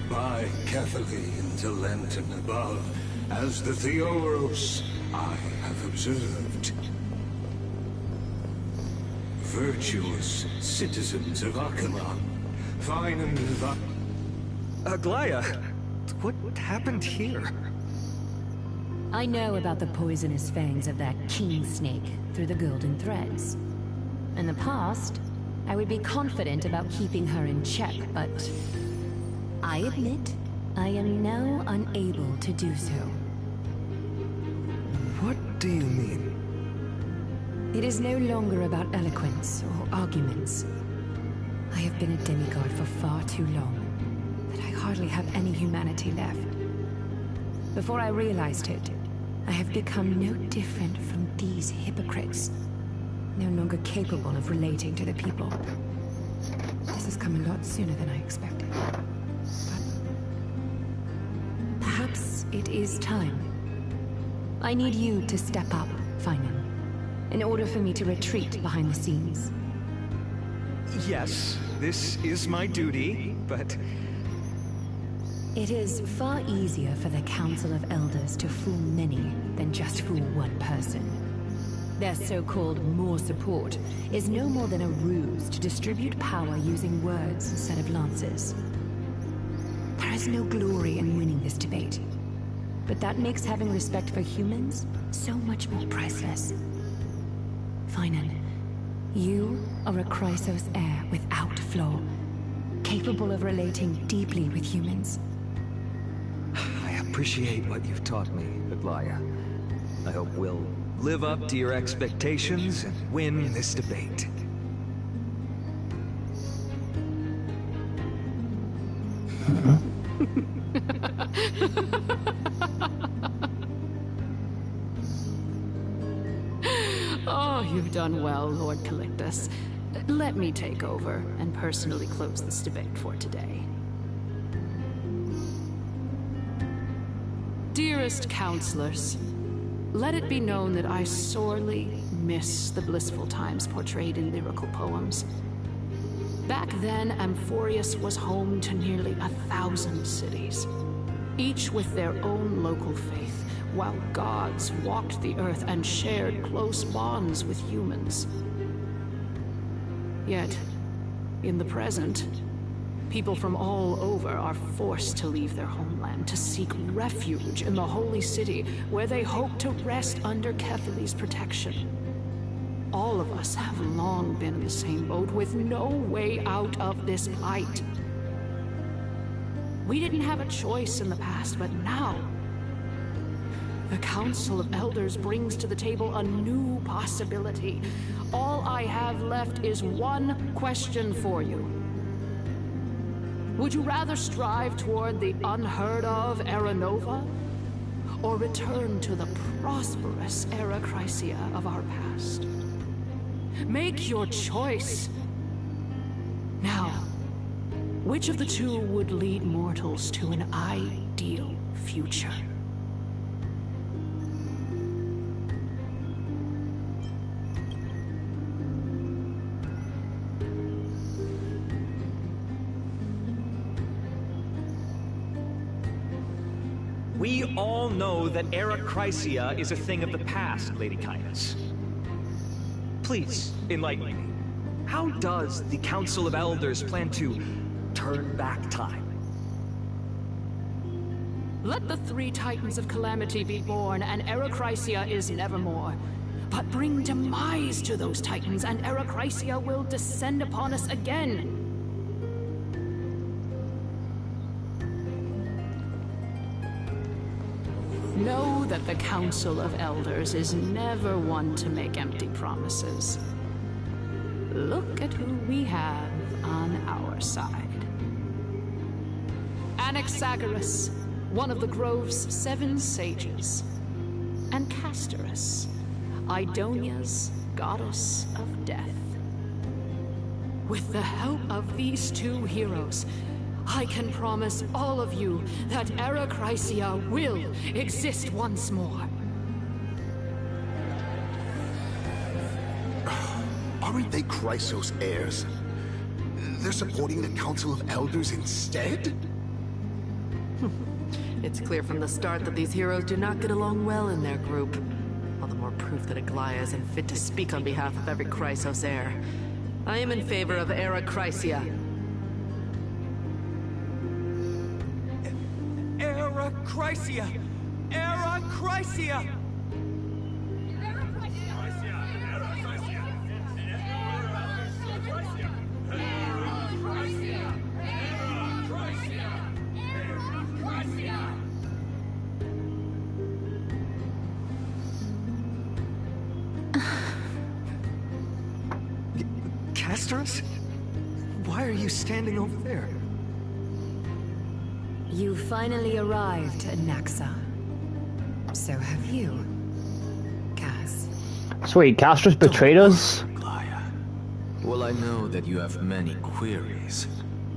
By carefully into lantern above, as the Theoros I have observed. Virtuous citizens of Akama, fine and Aglaya, what happened here? I know about the poisonous fangs of that king snake through the golden threads. In the past, I would be confident about keeping her in check, but I admit I am now unable to do so. What do you mean? It is no longer about eloquence or arguments. I have been a demigod for far too long, that I hardly have any humanity left. Before I realized it, I have become no different from these hypocrites, no longer capable of relating to the people. This has come a lot sooner than I expected. But perhaps it is time. I need you to step up, Finan, in order for me to retreat behind the scenes. Yes, this is my duty, but... It is far easier for the Council of Elders to fool many than just fool one person. Their so-called more support is no more than a ruse to distribute power using words instead of lances. There is no glory in winning this debate, but that makes having respect for humans so much more priceless. Finan, you are a Chrysos heir without flaw, capable of relating deeply with humans. I appreciate what you've taught me, Aglaya. I hope we'll live up to your expectations and win this debate. Oh, you've done well, Lord Calictus. Let me take over and personally close this debate for today. Dearest counselors, let it be known that I sorely miss the blissful times portrayed in lyrical poems. Back then, Amphorius was home to nearly 1,000 cities, each with their own local faith, while gods walked the earth and shared close bonds with humans. Yet, in the present, people from all over are forced to leave their homeland to seek refuge in the holy city, where they hope to rest under Kethely's protection. All of us have long been in the same boat, with no way out of this plight. We didn't have a choice in the past, but now the Council of Elders brings to the table a new possibility. All I have left is one question for you. Would you rather strive toward the unheard of Era Nova, or return to the prosperous Era Chrysia of our past? Make your choice. Now, which of the two would lead mortals to an ideal future? We all know that Era Chrysia is a thing of the past, Lady Kindness. Please, enlighten me. How does the Council of Elders plan to turn back time? Let the three Titans of Calamity be born, and Era Chrysia is nevermore. But bring demise to those Titans, and Era Chrysia will descend upon us again. Know that the Council of Elders is never one to make empty promises. Look at who we have on our side. Anaxagoras, one of the Grove's 7 sages, and Castorice, Idonia's goddess of death. With the help of these two heroes, I can promise all of you that Era Chrysia will exist once more. Aren't they Chrysos heirs? They're supporting the Council of Elders instead? It's clear from the start that these heroes do not get along well in their group. All the more proof that Aglaya isn't fit to speak on behalf of every Chrysos heir. I am in favor of Era Chrysia. Era Chrysia! Era Chrysia! Castorice? Why are you standing over there? You finally arrived, Naxa. So have you, Cass. Sweet, Castorice betrayed us? Well, I know that you have many queries.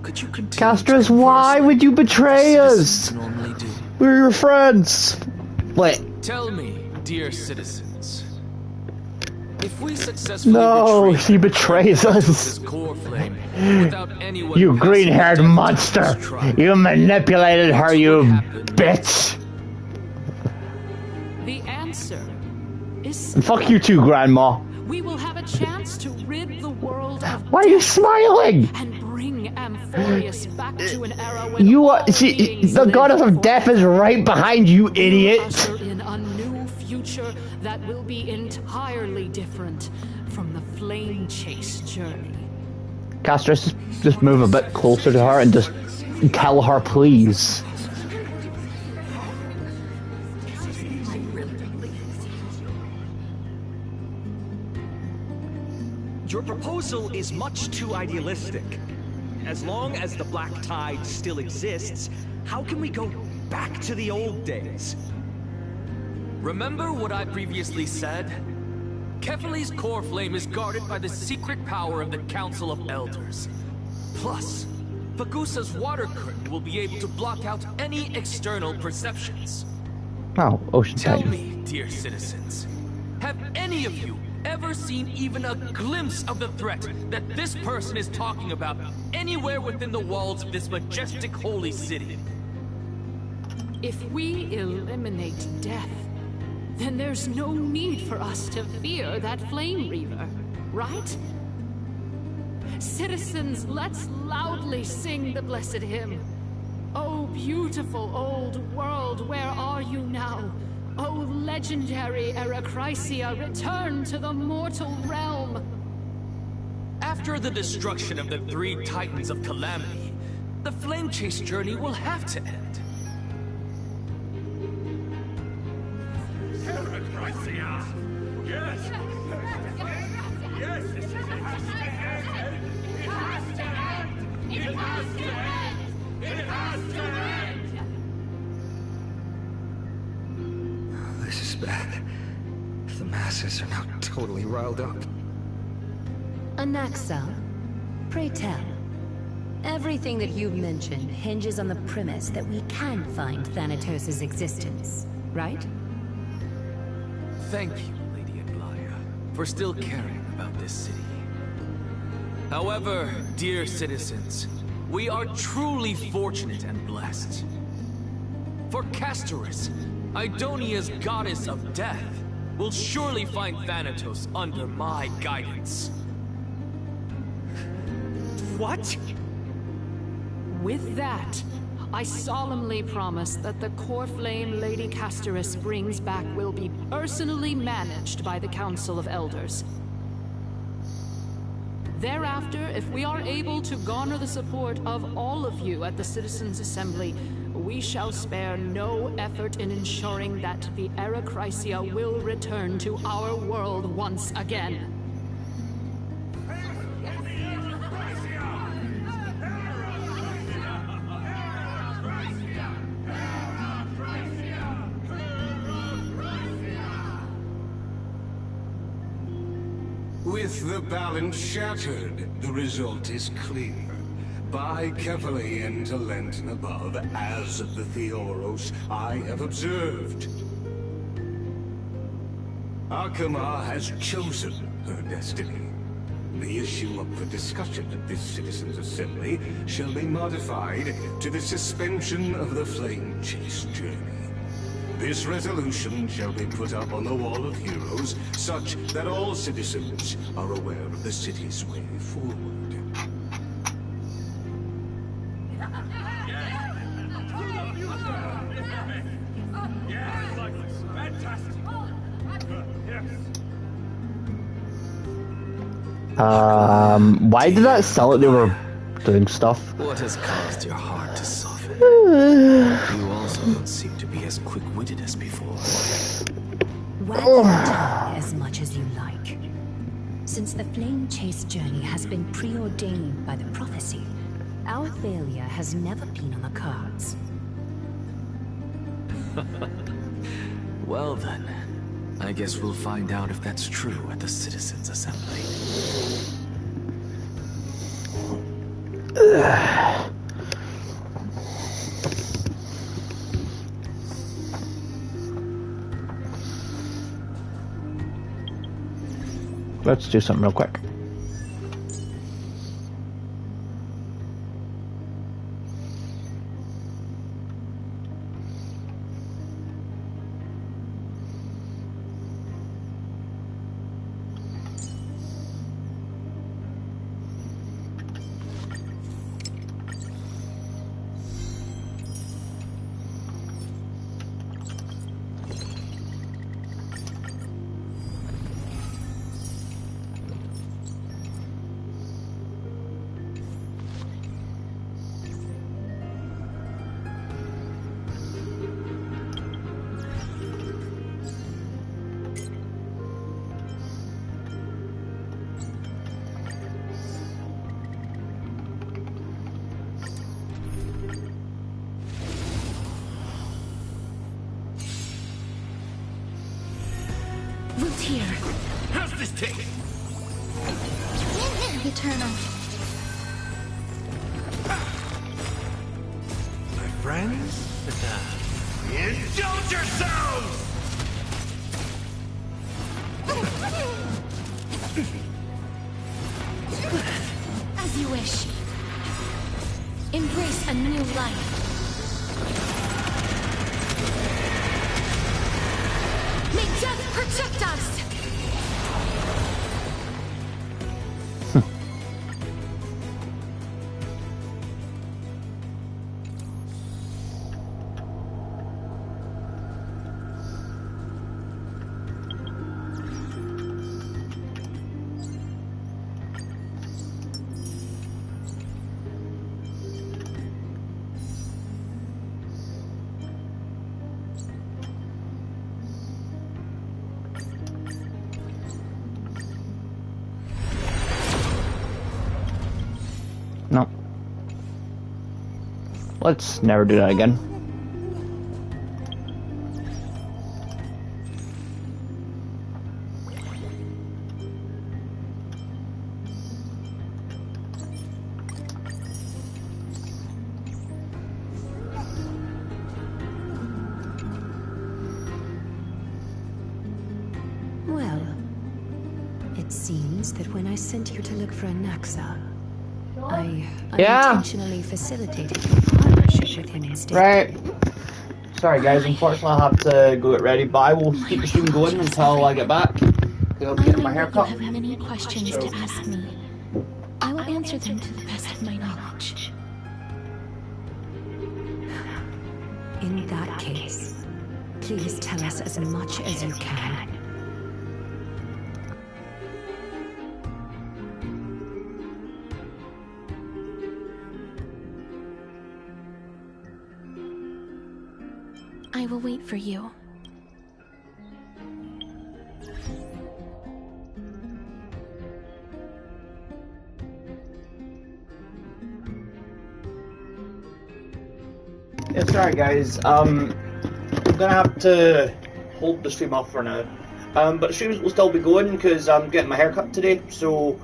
Could you continue? Castorice, why would you betray us? We're your friends. Wait. Tell me, dear citizens, if we successfully no, he betrays us. You green-haired monster! You manipulated her, you bitch! The answer is and fuck you too, Grandma. We will have a chance to rid the world of why are you smiling? And bring Amphorius back to an era when you are the goddess of death is right behind you, idiot. Usher in a new future that will be entirely different from the flame chase journey. Castorice, just move a bit closer to her and just kill her, please. Your proposal is much too idealistic. As long as the Black Tide still exists, how can we go back to the old days? Remember what I previously said? Kethely's core flame is guarded by the secret power of the Council of Elders. Plus, Fagusa's water curtain will be able to block out any external perceptions. Oh, Ocean Tell Titan. me, dear citizens, have any of you ever seen even a glimpse of the threat that this person is talking about anywhere within the walls of this majestic holy city. If we eliminate death, then there's no need for us to fear that Flame Reaver, right? Citizens, let's loudly sing the blessed hymn. Oh, beautiful old world, where are you now? Oh, legendary Eracrysia, return to the mortal realm! After the destruction of the 3 Titans of Calamity, the Flame Chase journey will have to end. Eracrysia! Yes! Yes! It has to end! It has to end! It has to end! It has to end! This is bad. The masses are now totally riled up. Anaxa, pray tell. Everything that you've mentioned hinges on the premise that we can find Thanatos' existence, right? Thank you, Lady Aglaya, for still caring about this city. However, dear citizens, we are truly fortunate and blessed. For Castorice, Idonia's goddess of death, will surely find Thanatos under my guidance. What? With that, I solemnly promise that the core flame Lady Castorice brings back will be personally managed by the Council of Elders. Thereafter, if we are able to garner the support of all of you at the Citizens' Assembly, we shall spare no effort in ensuring that the Eracrysia will return to our world once again. With the balance shattered, the result is clear. Buy carefully into Lenten above, as the Theoros I have observed. Akama has chosen her destiny. The issue up for discussion at this Citizens' Assembly shall be modified to the suspension of the Flame Chase journey. This resolution shall be put up on the Wall of Heroes, such that all citizens are aware of the city's way forward. Why did that sound like they were doing stuff? What has caused your heart to soften? You also don't seem to be as quick-witted as before. Wag your tongue as much as you like. Since the Flame Chase journey has been preordained by the prophecy, our failure has never been on the cards. Well then, I guess we'll find out if that's true at the Citizens' Assembly. Let's do something real quick. What's here? How's this take? Eternal. My friends? Indulge yourselves! As you wish. Embrace a new life. May death protect us! No. Let's never do that again. Well, it seems that when I sent you to look for a Naxa, I unintentionally facilitated your partnership with him instead. Right. Sorry guys, unfortunately I'll have to go get ready, but I will keep the stream going until I get back. I'll be getting my hair cut. You have many questions to ask me. I will answer them to the best of my knowledge. In that case, please tell us as much as you can. I will wait for you. Yeah, sorry guys, I'm gonna have to hold the stream off for now. But the streams will still be going because I'm getting my hair cut today, so...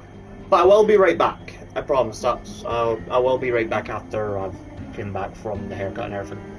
But I will be right back, I promise that. I will be right back after I've came back from the haircut and everything.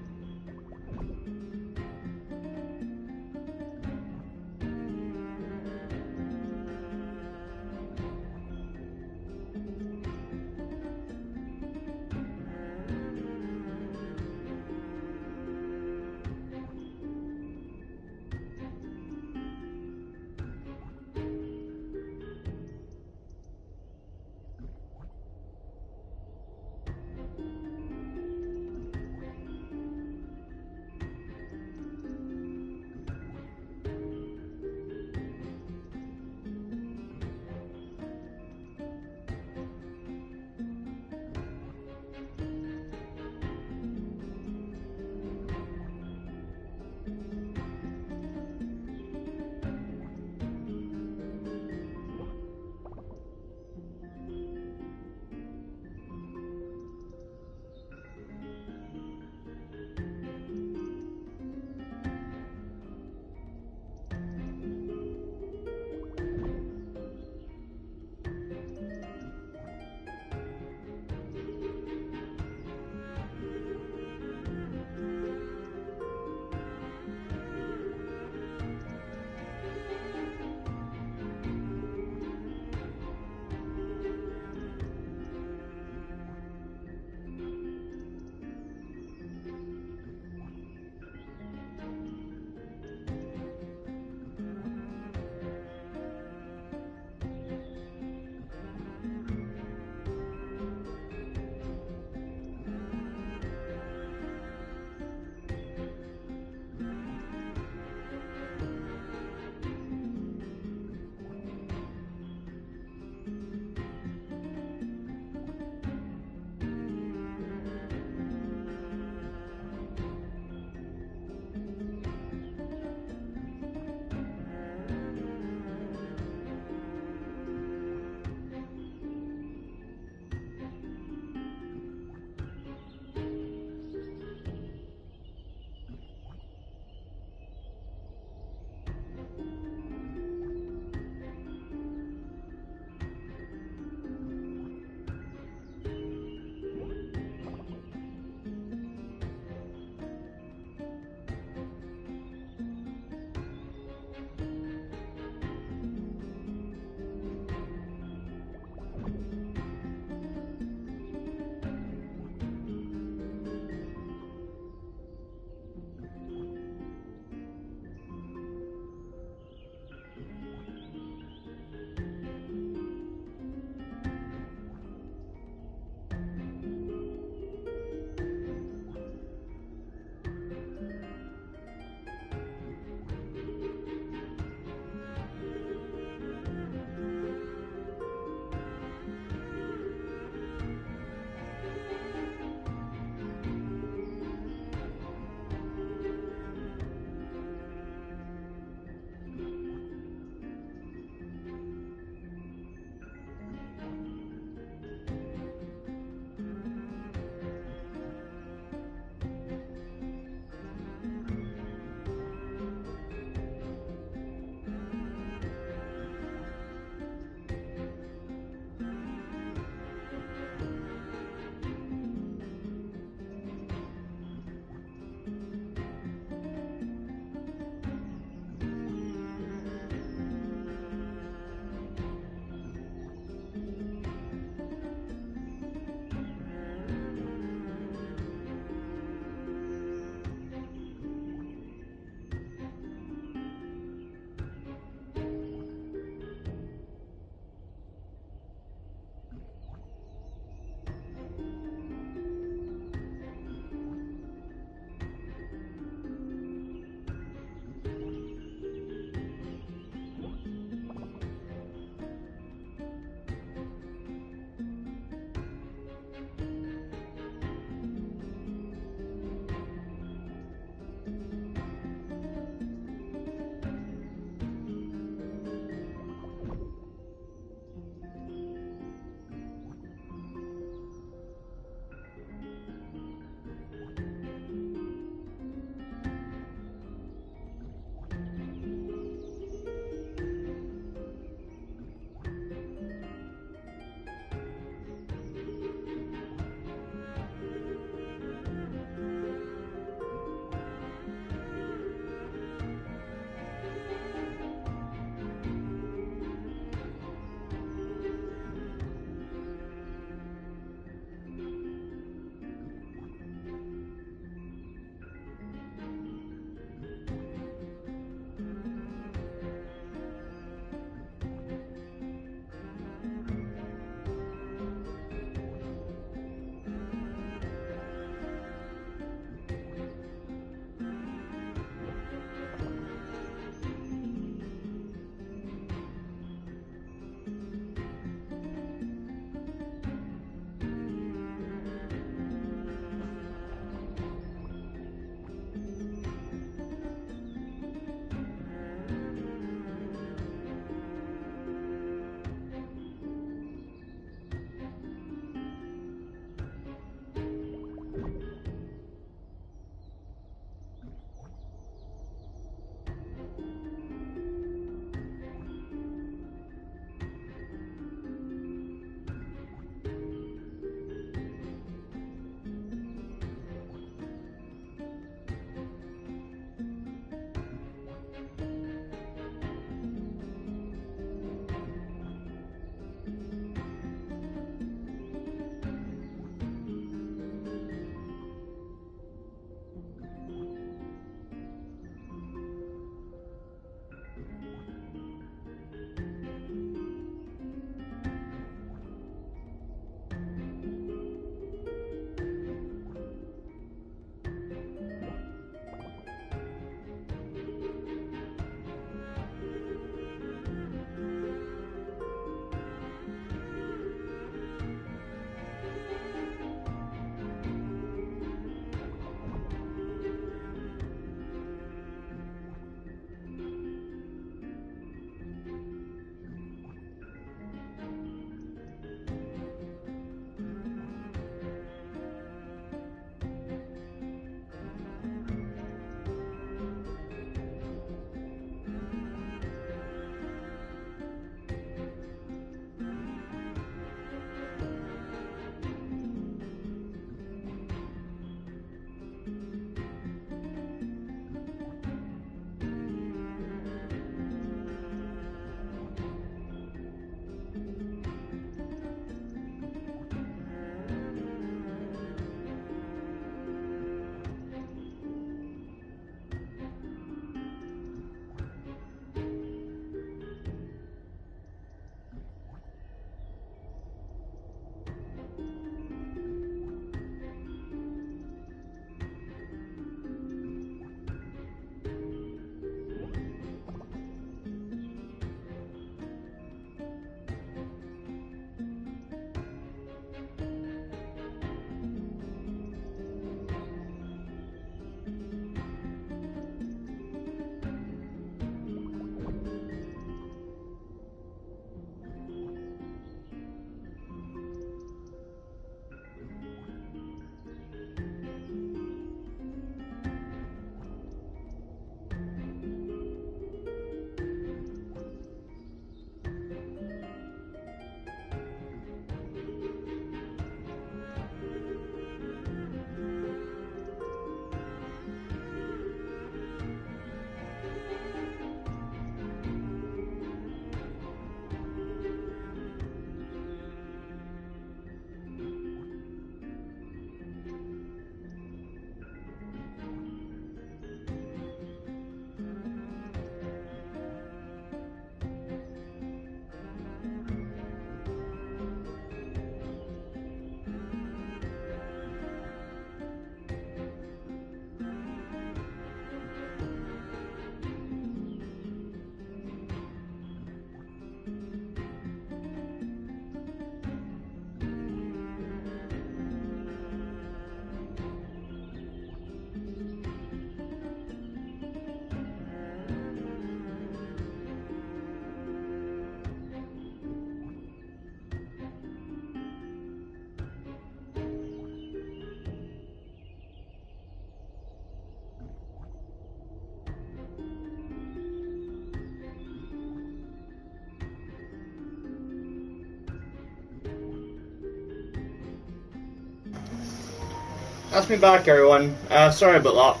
That's me back, everyone. Sorry about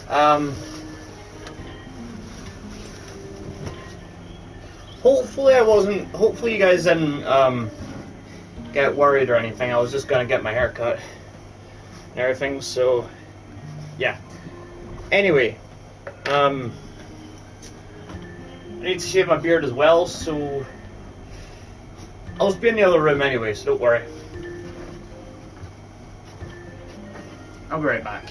that. Hopefully you guys didn't, get worried or anything. I was just gonna get my hair cut and everything, so, yeah. Anyway, I need to shave my beard as well, so I'll just be in the other room anyway, so don't worry. I'll be right back.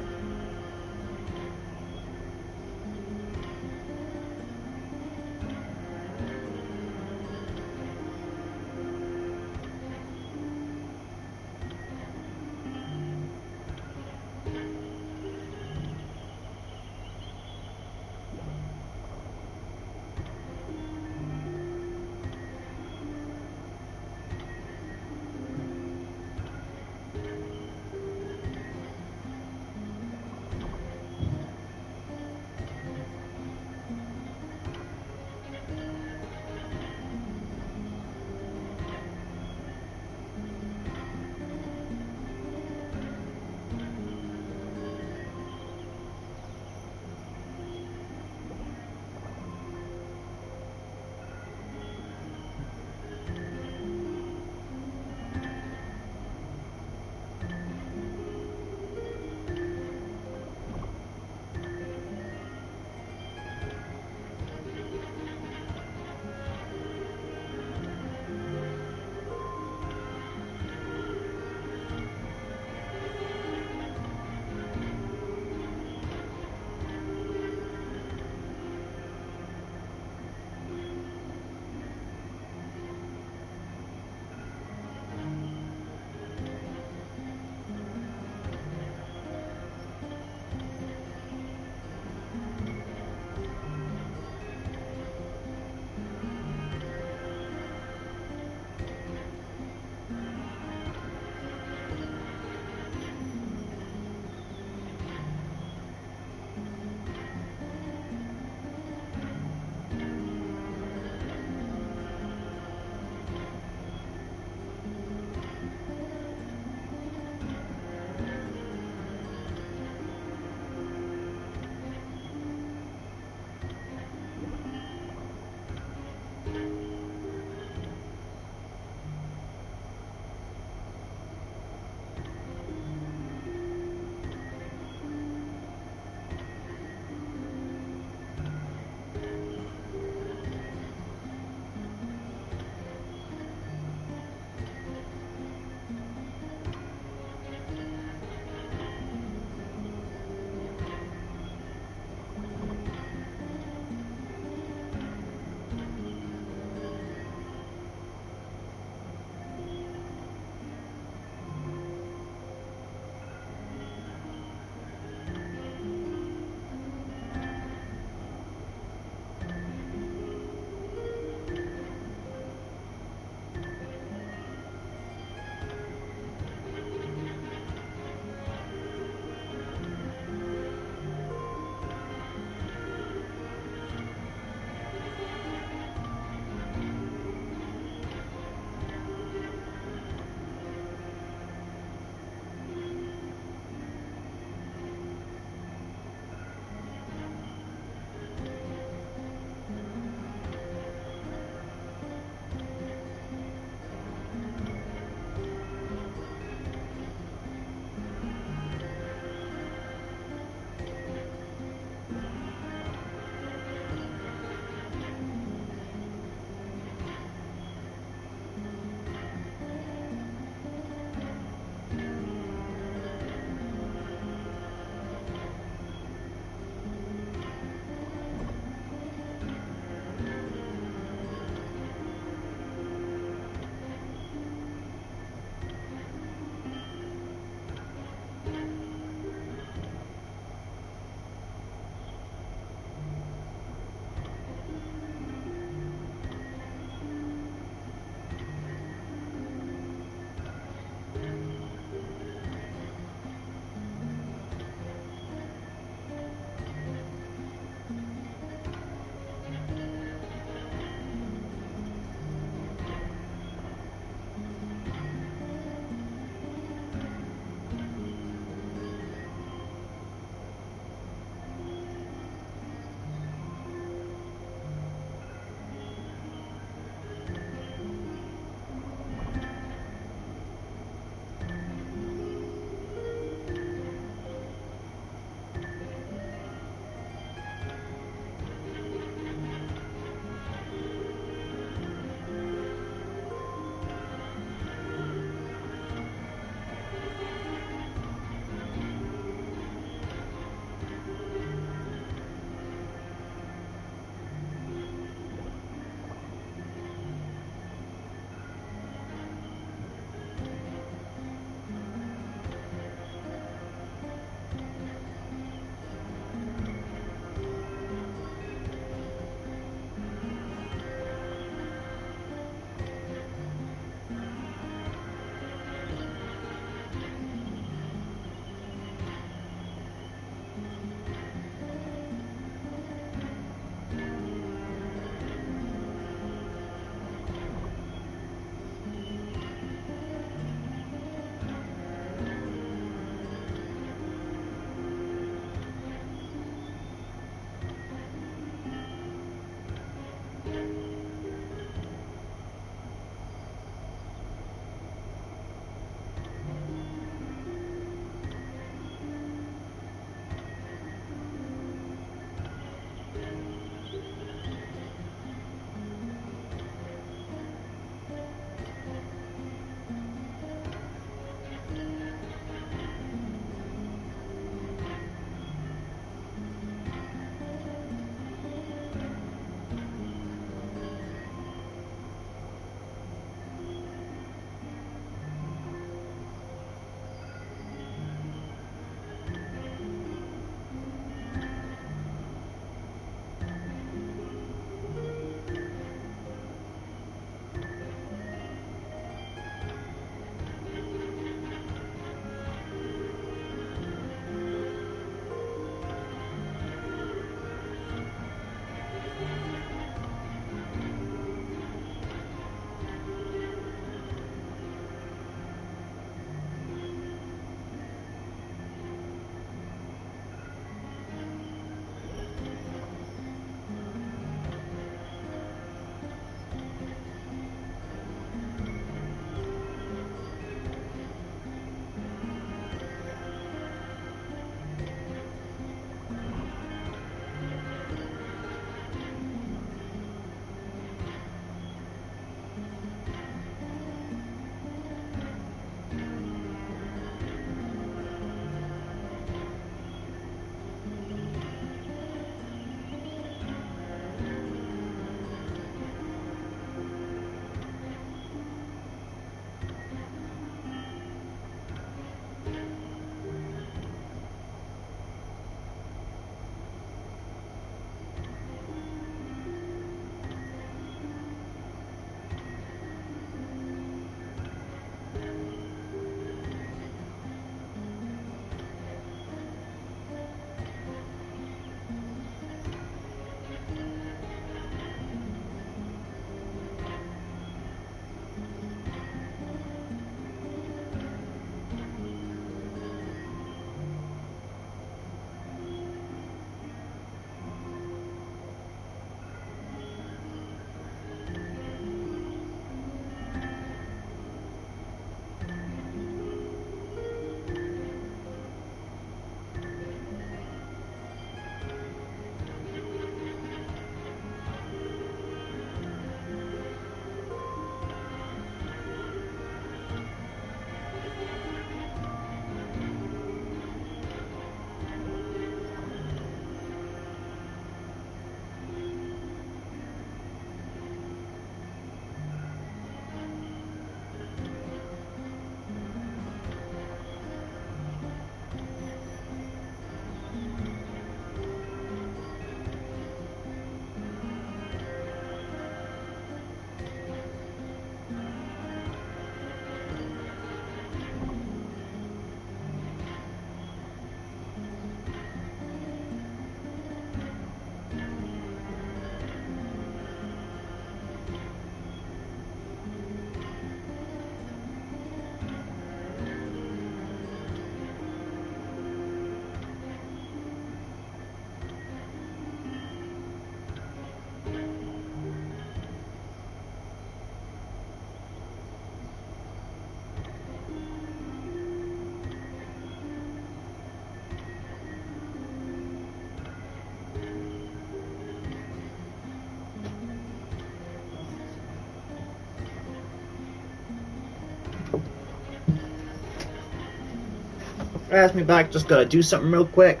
Ask me back, just gotta do something real quick.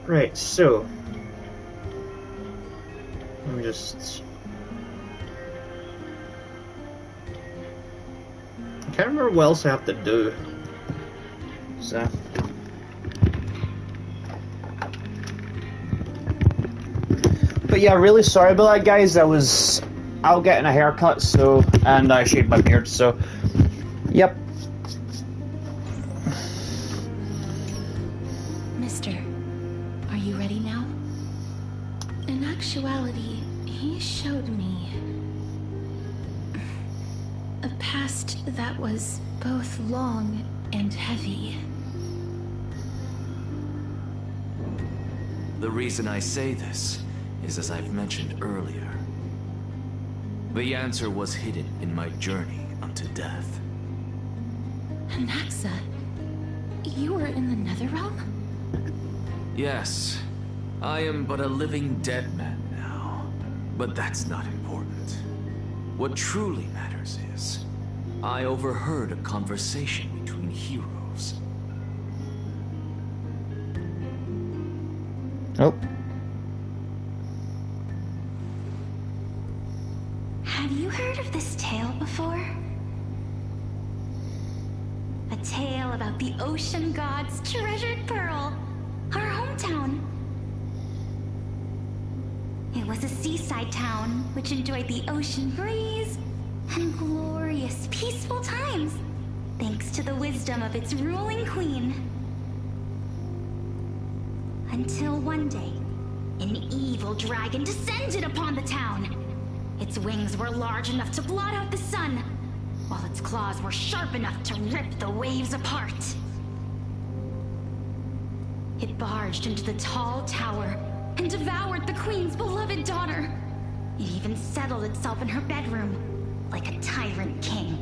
Right, so let me just... I can't remember what else I have to do. So... But yeah, really sorry about that, guys. I was out getting a haircut, so... and I shaved my beard, so... Yep. Mister, are you ready now? In actuality, he showed me a past that was both long and heavy. The reason I say this is as I've mentioned earlier. The answer was hidden in my journey unto death. Naxa, you were in the Netherrealm? Yes, I am but a living dead man now. But that's not important. What truly matters is, I overheard a conversation between heroes. Oh. Have you heard of this tale before? A tale about the ocean god's treasured pearl, our hometown. It was a seaside town which enjoyed the ocean breeze and glorious, peaceful times, thanks to the wisdom of its ruling queen. Until one day, an evil dragon descended upon the town. Its wings were large enough to blot out the sun, while its claws were sharp enough to rip the waves apart. It barged into the tall tower and devoured the queen's beloved daughter. It even settled itself in her bedroom, like a tyrant king.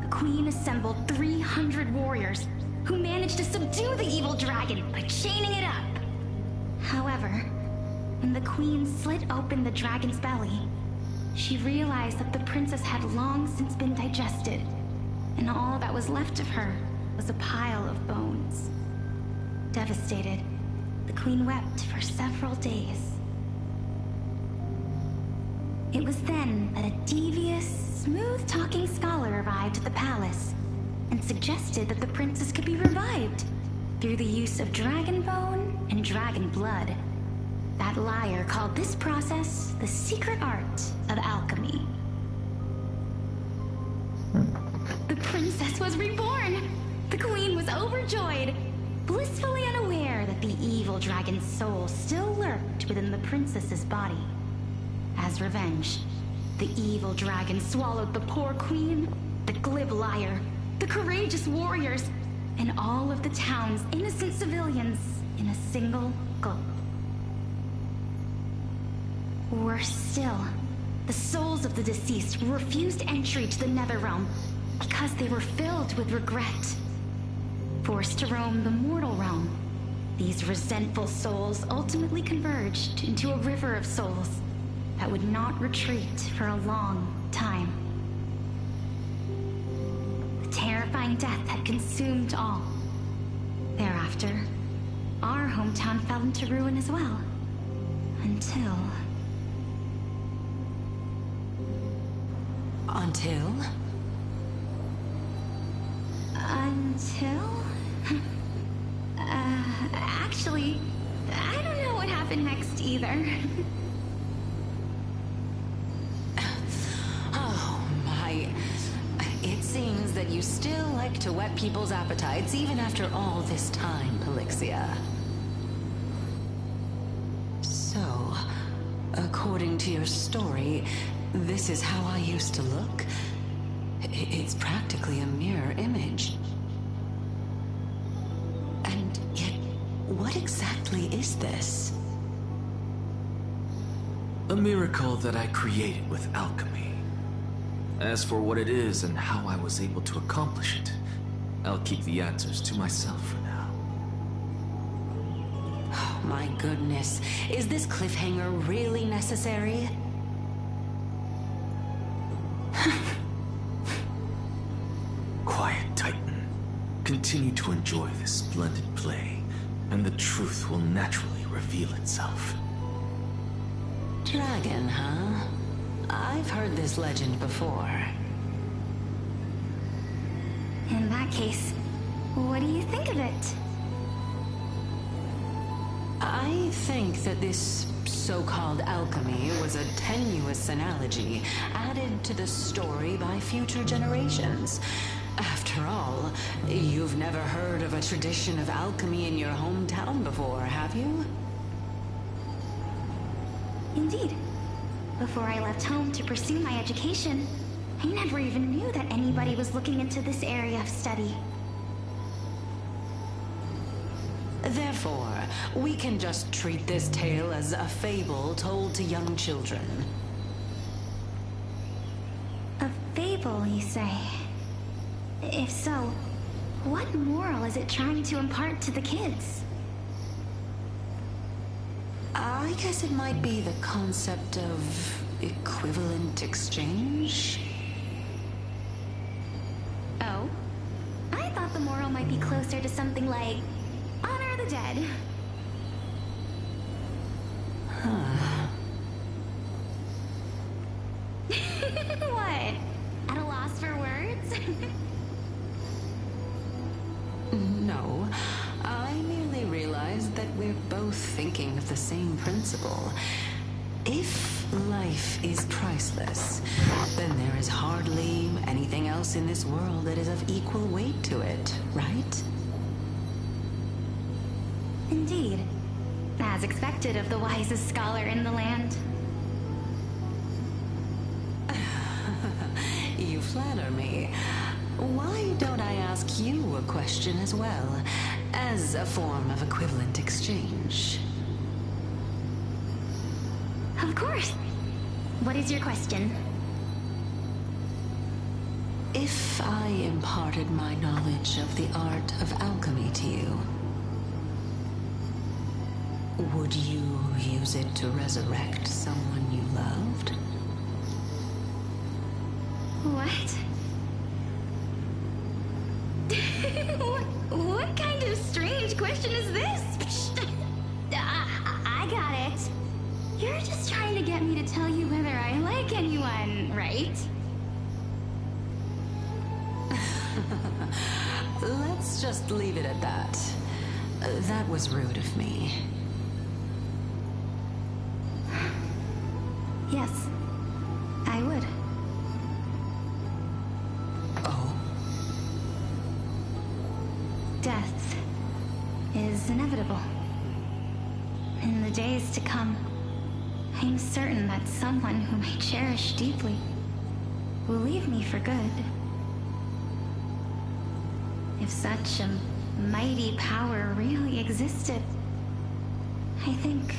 The queen assembled 300 warriors who managed to subdue the evil dragon by chaining it up. However, when the queen slit open the dragon's belly, she realized that the princess had long since been digested, and all that was left of her was a pile of bones. Devastated, the queen wept for several days. It was then that a devious, smooth-talking scholar arrived at the palace and suggested that the princess could be revived through the use of dragon bone and dragon blood. That liar called this process the secret art of alchemy. The princess was reborn! The queen was overjoyed, blissfully unaware that the evil dragon's soul still lurked within the princess's body. As revenge, the evil dragon swallowed the poor queen, the glib liar, the courageous warriors, and all of the town's innocent civilians in a single gulp. Worse still, the souls of the deceased refused entry to the Netherrealm because they were filled with regret. Forced to roam the mortal realm, these resentful souls ultimately converged into a river of souls that would not retreat for a long time. The terrifying death had consumed all. Thereafter, our hometown fell into ruin as well. Until... Until? Actually, I don't know what happened next either. Oh, my. It seems that you still like to whet people's appetites even after all this time, Pelixia. So, according to your story, this is how I used to look? It's practically a mirror image. And yet, what exactly is this? A miracle that I created with alchemy. As for what it is and how I was able to accomplish it, I'll keep the answers to myself for now. Oh, my goodness. Is this cliffhanger really necessary? Quiet, Titan. Continue to enjoy this splendid play, and the truth will naturally reveal itself. Dragon, huh? I've heard this legend before. In that case, what do you think of it? I think that this so-called alchemy was a tenuous analogy added to the story by future generations. After all, you've never heard of a tradition of alchemy in your hometown before, have you? Indeed. Before I left home to pursue my education, I never even knew that anybody was looking into this area of study. Therefore, we can just treat this tale as a fable told to young children. A fable, you say? If so, what moral is it trying to impart to the kids? I guess it might be the concept of equivalent exchange. Oh? I thought the moral might be closer to something like honor the dead. Huh. What? At a loss for words? No, I merely realized that we're both thinking of the same principle. If life is priceless, then there is hardly anything else in this world that is of equal weight to it, right? Indeed. As expected of the wisest scholar in the land. You flatter me. Why don't I ask you a question as well, as a form of equivalent exchange? Of course. What is your question? If I imparted my knowledge of the art of alchemy to you, would you use it to resurrect someone you loved? What? What kind of strange question is this? I got it. You're just trying to get me to tell you whether I like anyone, right? Let's just leave it at that. That was rude of me. Yes, I would. Oh? Death is inevitable. In the days to come, I'm certain that someone whom I cherish deeply will leave me for good. If such a mighty power really existed, I think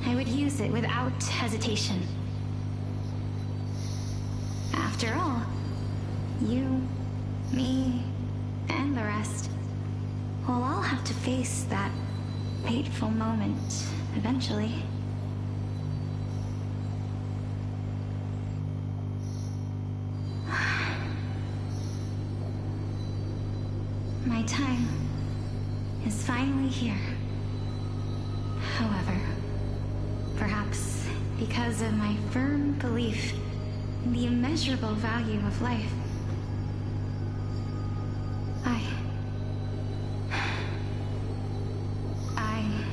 I would use it without hesitation. After all, you, me, and the rest will all have to face that fateful moment eventually. My time is finally here. However, perhaps because of my firm belief in the immeasurable value of life, I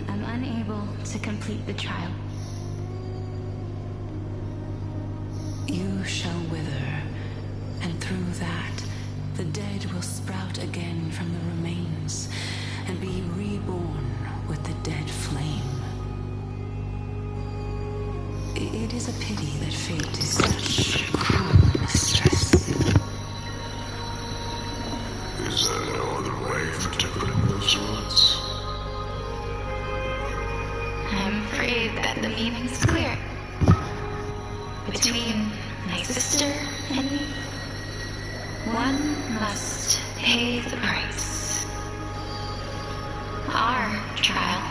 am complete the trial. You shall wither, and through that, the dead will sprout again from the remains, and be reborn with the dead flame. It is a pity that fate is such cruel mistress. Is there no other way of interpreting those words? I'm afraid that the meaning's clear. Between my sister and me, one must pay the price. Our trial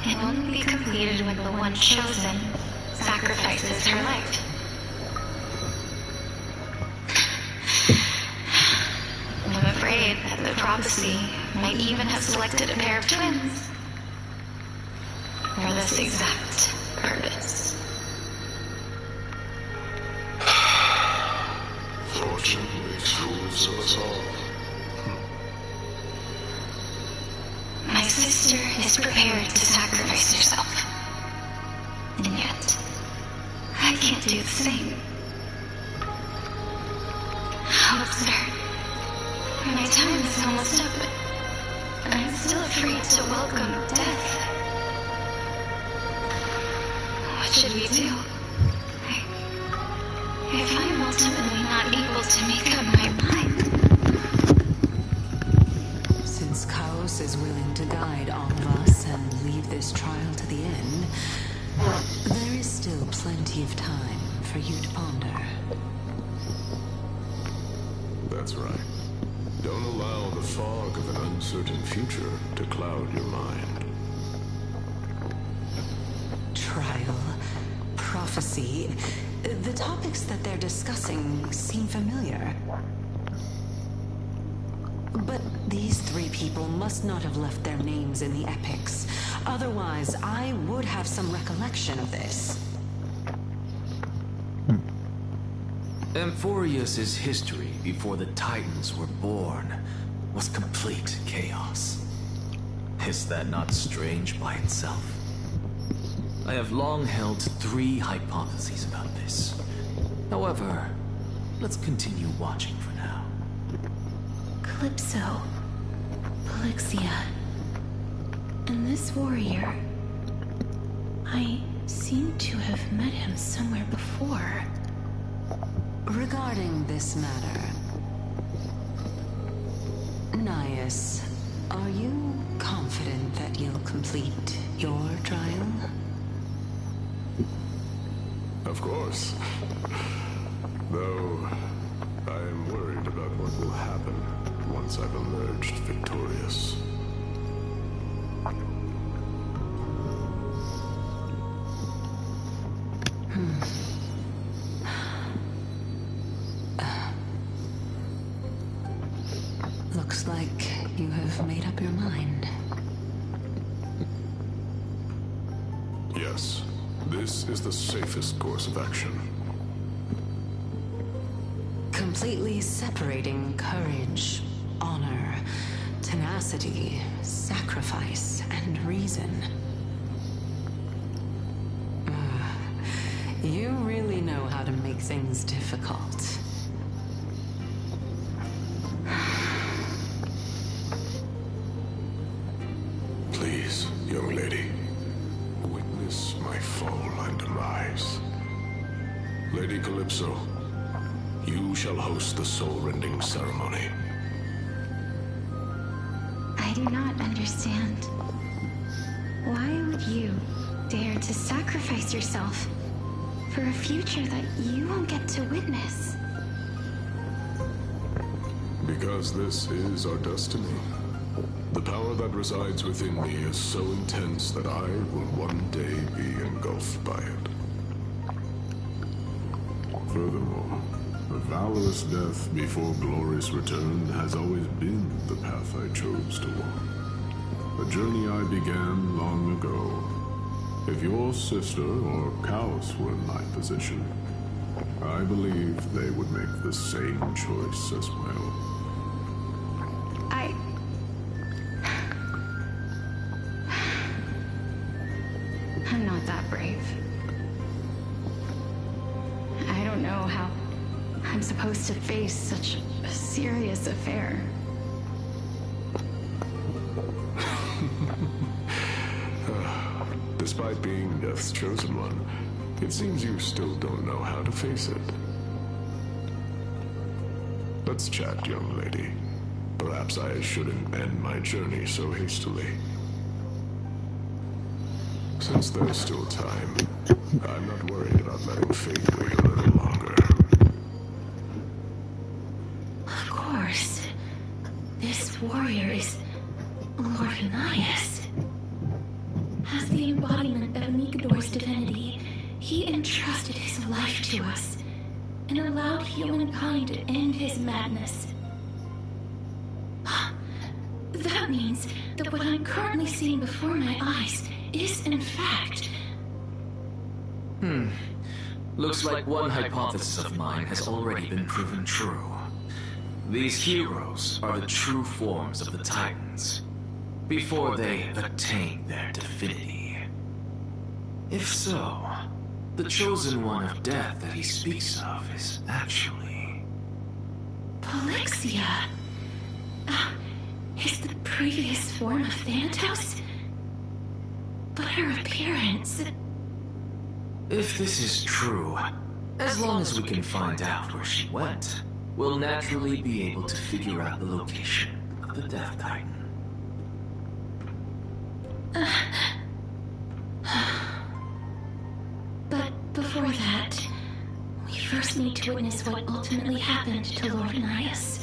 can only be completed when the one chosen sacrifices her life. I'm afraid that the prophecy might even have selected a pair of twins for this exact purpose. Fortune makes fools of us all. My sister is prepared to sacrifice herself. And yet, I can't do the same. How absurd. My time is almost up, but I'm still afraid to welcome death. What should we do? If I'm ultimately not able to make up my mind. Since Chaos is willing to guide all of us and leave this trial to the end, there is still plenty of time for you to ponder. That's right. Don't allow the fog of an uncertain future to cloud your mind. Trial, prophecy, the topics that they're discussing seem familiar. But these three people must not have left their names in the epics. Otherwise, I would have some recollection of this. Amphorius's history before the Titans were born was complete chaos. Is that not strange by itself? I have long held 3 hypotheses about this. However, let's continue watching for now. Calypso, Polixia, and this warrior. I seem to have met him somewhere before. Regarding this matter, Nias, are you confident that you'll complete your trial? Of course. Though, I am worried about what will happen once I've emerged victorious. Looks like you have made up your mind. Yes, this is the safest course of action. Completely separating courage, honor, tenacity, sacrifice, and reason. You really know how to make things difficult. Please, young lady, witness my fall and demise. Lady Calypso, you shall host the soul-rending ceremony. I do not understand. Why would you dare to sacrifice yourself for a future that you won't get to witness? Because this is our destiny. The power that resides within me is so intense that I will one day be engulfed by it. Furthermore, a valorous death before glorious return has always been the path I chose to walk. A journey I began long ago. If your sister or Chaos were in my position, I believe they would make the same choice as well. I'm not that brave. I don't know how I'm supposed to face such a serious affair. Despite being Death's chosen one, it seems you still don't know how to face it. Let's chat, young lady. Perhaps I shouldn't end my journey so hastily. Since there's still time, I'm not worried about letting fate wait a little longer. Of course. This warrior is Lord Anias. As the embodiment of Mikador's divinity, he entrusted his life to us and allowed humankind to end his madness. That means that what I'm currently seeing before my eyes is, in fact... Looks like one hypothesis of mine has already been proven true. These heroes are the true forms of the Titans, before they attain their divinity. If so, the chosen one of death that he speaks of is actually... Polixia? Is the previous form of Thanatos? But her appearance... If this is true, as long as we can find out where she went, we'll naturally be able to figure out the location of the Death Titan. But before that, we first need to witness what ultimately happened to Lord Anias.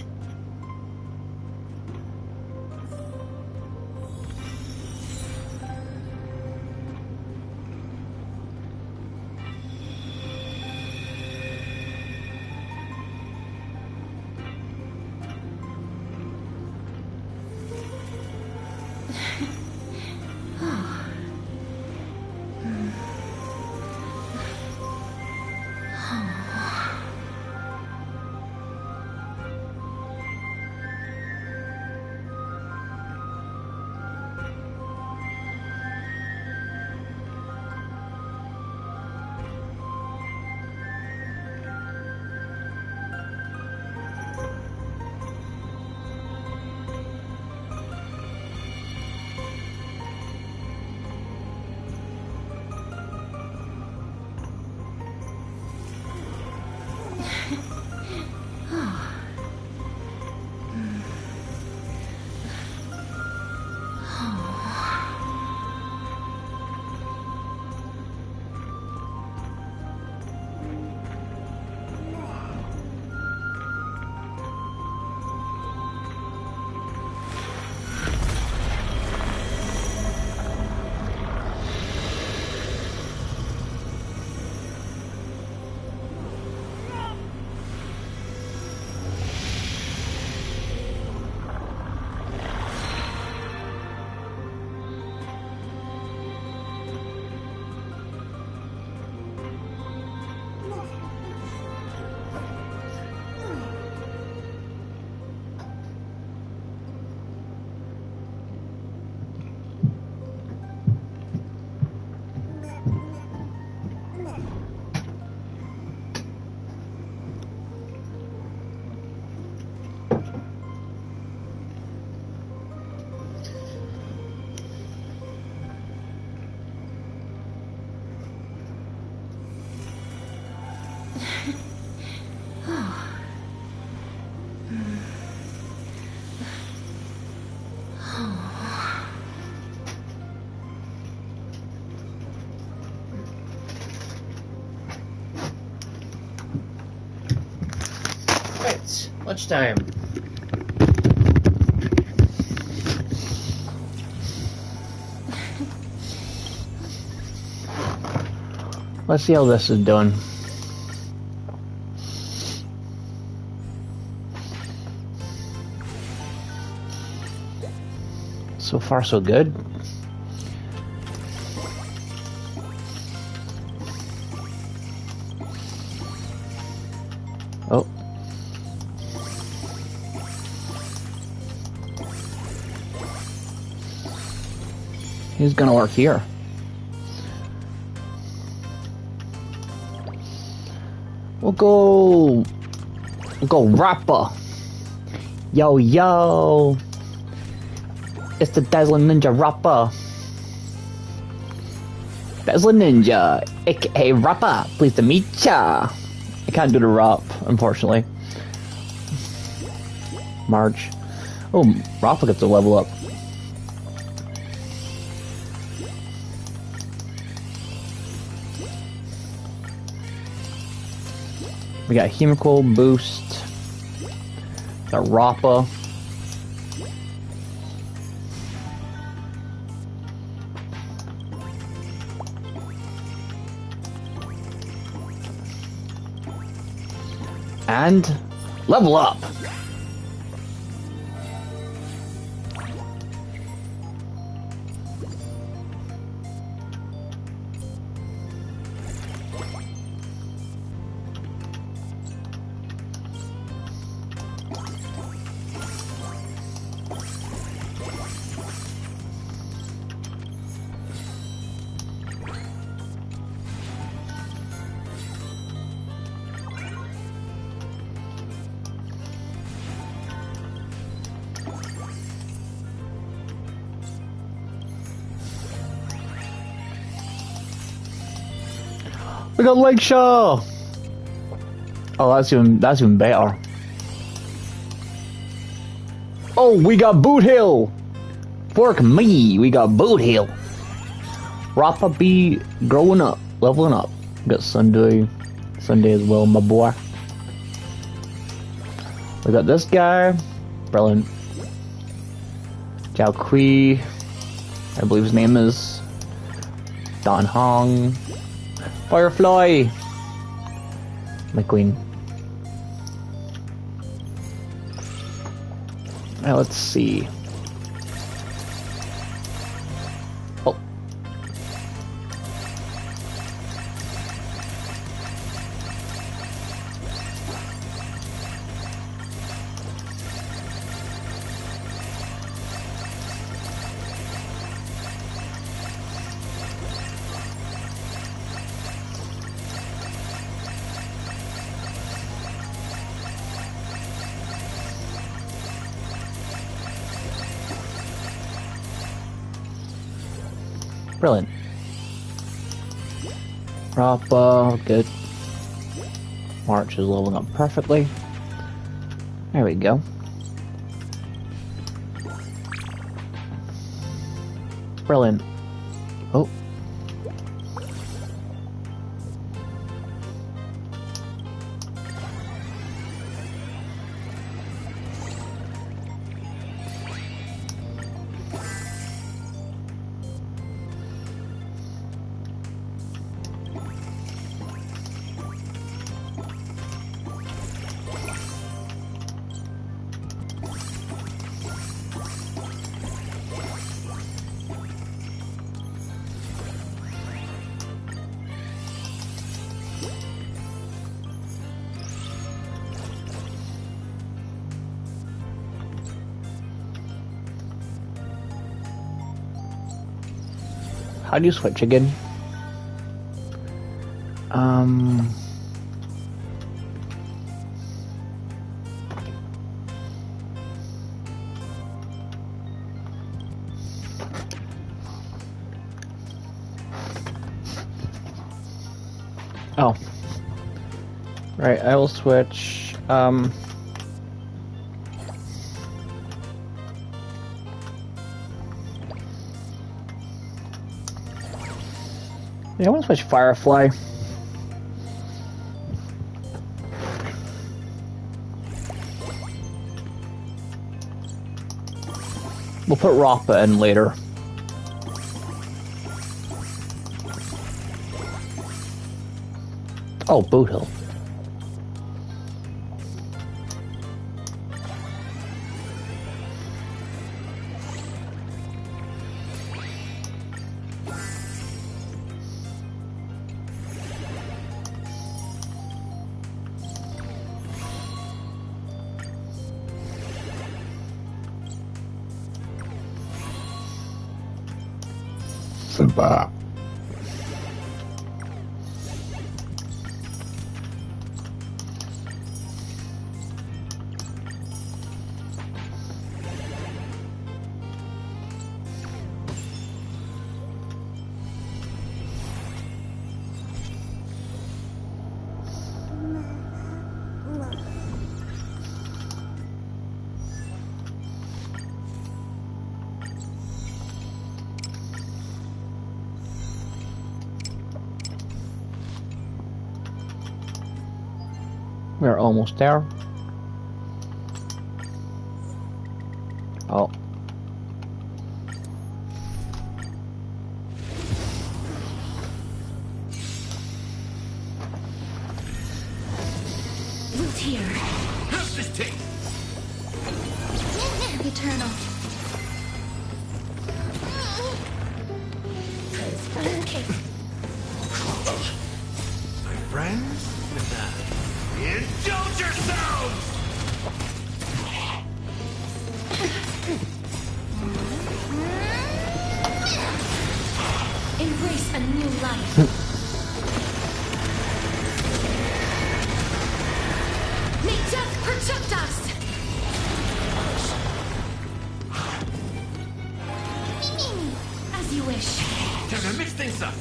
Right, lunchtime. Let's see how this is done. So far, so good. Oh. He's gonna work here. We'll go Rappa. Yo, yo. It's the Dazzling Ninja Rappa. Dazzling Ninja, aka Rappa. Pleased to meet ya. I can't do the rap, unfortunately. March. Oh, Rappa gets a level up. We got Chemical Boost. Got Rappa. And level up. We got Lakeshore! Oh, that's even better. Oh, we got Boot Hill! Fork me, we got Boot Hill. Rappa B growing up, leveling up. We got Sunday as well, my boy. We got this guy, brilliant. Jiao Kui, I believe his name is Dan Hong. Firefly! My queen. Now let's see. Oh. Brilliant. Rappa, good. March is leveling up perfectly. There we go. Brilliant. Oh. How do you switch again? Oh. Right, I will switch, yeah, I want to switch Firefly. We'll put Rappa in later. Oh, Boot Hill. We're almost there. Oh. Loot here. Have this tape. Eternal. Okay. My friends? Indulge yourselves! Embrace a new life. May death protect us! As you wish. Time to mix things up.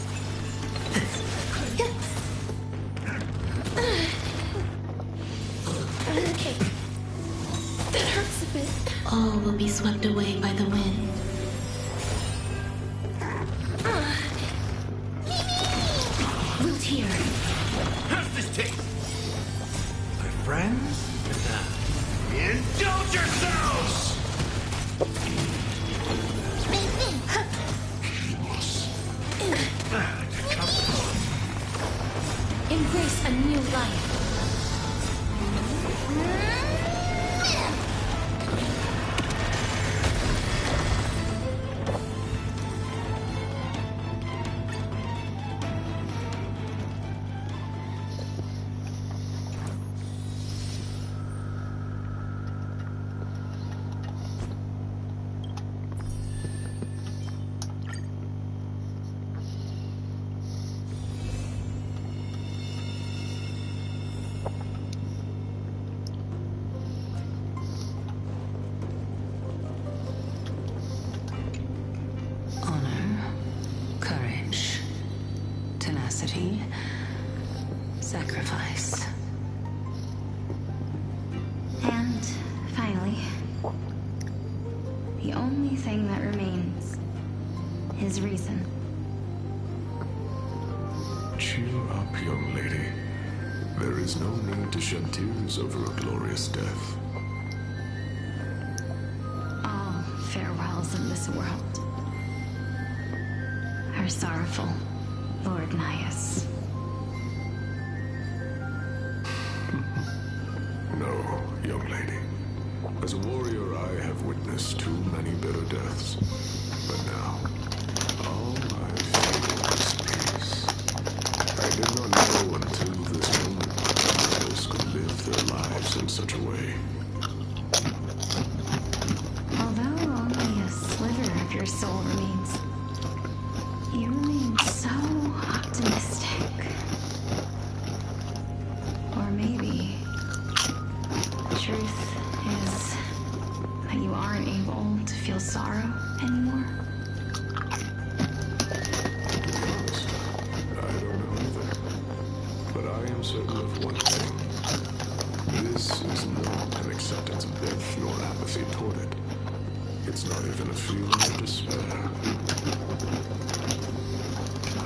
Okay. That hurts a bit. All will be swept away by the wind. Loot here. Have this tape. My friends? Indulge yourselves! Embrace a new life. Tenacity, sacrifice. And finally, the only thing that remains is reason. Cheer up, young lady. There is no need to shed tears over a glorious death. All farewells in this world are sorrowful, Lord Nias. No, young lady. As a warrior, I have witnessed too many bitter deaths. But now, all I feel is peace. I did not know until this moment that mortals could live their lives in such a way. Although only a sliver of your soul remains, you remain so optimistic. Or maybe the truth is that you aren't able to feel sorrow anymore. To be honest, I don't know either. But I am certain of one thing. This is not an acceptance of death nor apathy toward it. It's not even a feeling of despair.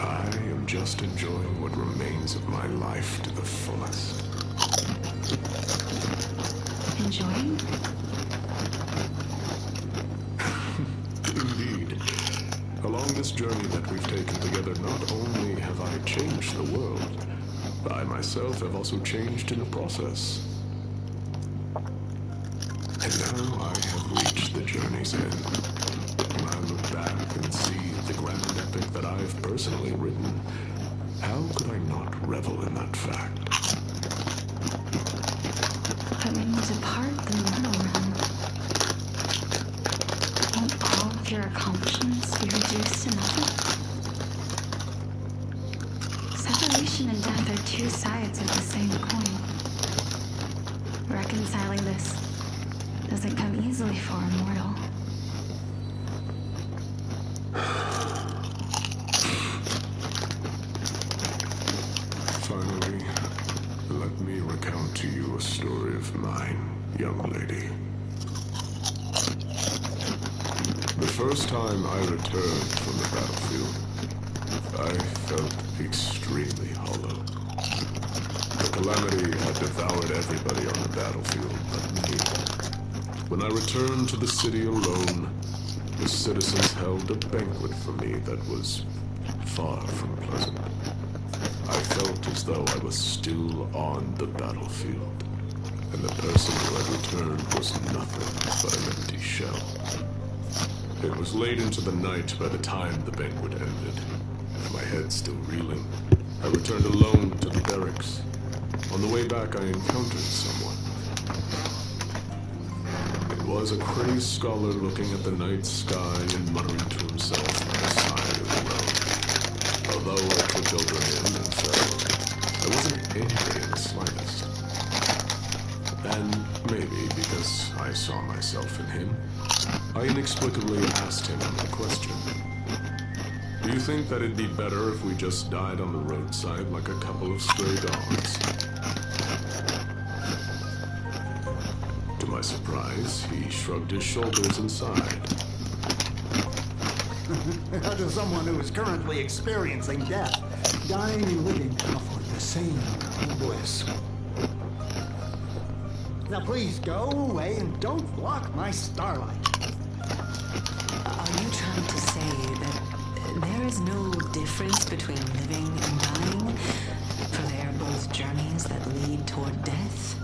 I am just enjoying what remains of my life to the fullest. Enjoying? Indeed. Along this journey that we've taken together, not only have I changed the world, I myself have also changed in the process. And now I have reached the journey's end. When I look back and see the grand epic that I've personally written, how could I not revel in that fact? But when you depart the mortal realm, won't all of your accomplishments be reduced to nothing? Separation and death are two sides of the same coin. Reconciling this doesn't come easily for a mortal. Finally, let me recount to you a story of mine, young lady. The first time I returned from the battlefield, I felt extremely hollow. The calamity had devoured everybody on the battlefield but me. When I returned to the city alone, the citizens held a banquet for me that was far from pleasant. I felt as though I was still on the battlefield, and the person who had returned was nothing but an empty shell. It was late into the night by the time the banquet ended, my head still reeling. I returned alone to the barracks. On the way back, I encountered someone. It was a crazed scholar looking at the night sky and muttering to himself by the side of the road. Although I tripped over him and fell, I wasn't angry in the slightest. And maybe because I saw myself in him, I inexplicably asked him a question. Do you think that it'd be better if we just died on the roadside like a couple of stray dogs? To my surprise, he shrugged his shoulders and sighed. How does someone who is currently experiencing death, dying and living, afford the same bliss? Now please go away and don't block my starlight. Are you trying to say that there is no difference between living and dying? For they are both journeys that lead toward death?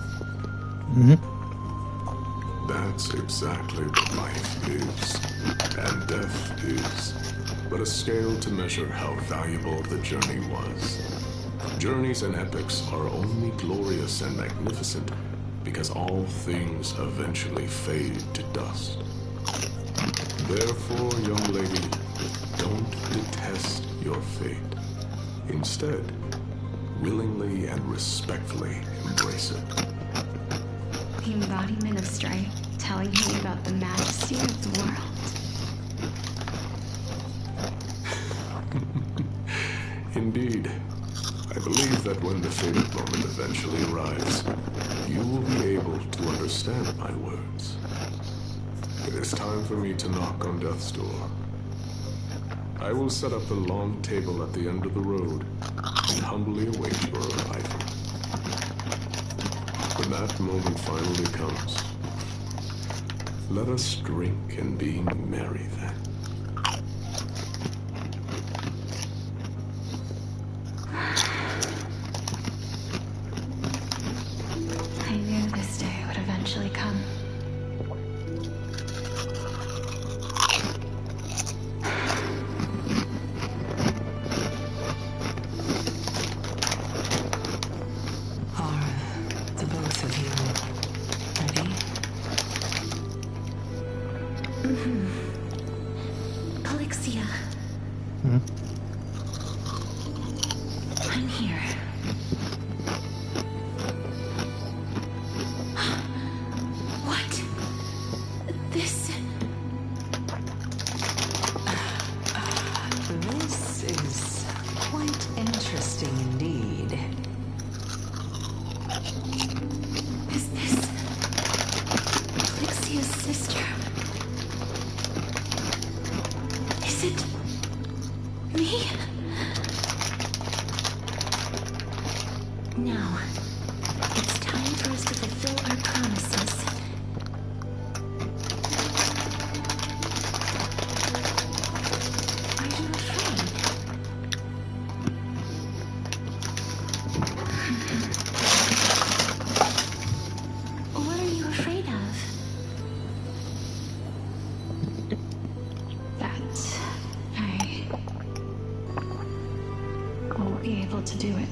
That's exactly what life is, and death is, but a scale to measure how valuable the journey was. Journeys and epics are only glorious and magnificent because all things eventually fade to dust. Therefore, young lady, don't detest your fate. Instead, willingly and respectfully embrace it. The embodiment of strife, telling me about the majesty of the world. Indeed. I believe that when the fated moment eventually arrives, you will be able to understand my words. It is time for me to knock on death's door. I will set up the long table at the end of the road and humbly await your arrival. When that moment finally comes, let us drink and be merry then. I knew this day would eventually come. Alexia. I'm here. What? This... This is quite interesting indeed. Is this... Alexia's sister? Is it... me? Now, it's time for us to fulfill our promises. Are you afraid? What are you afraid of? That I won't be able to do it.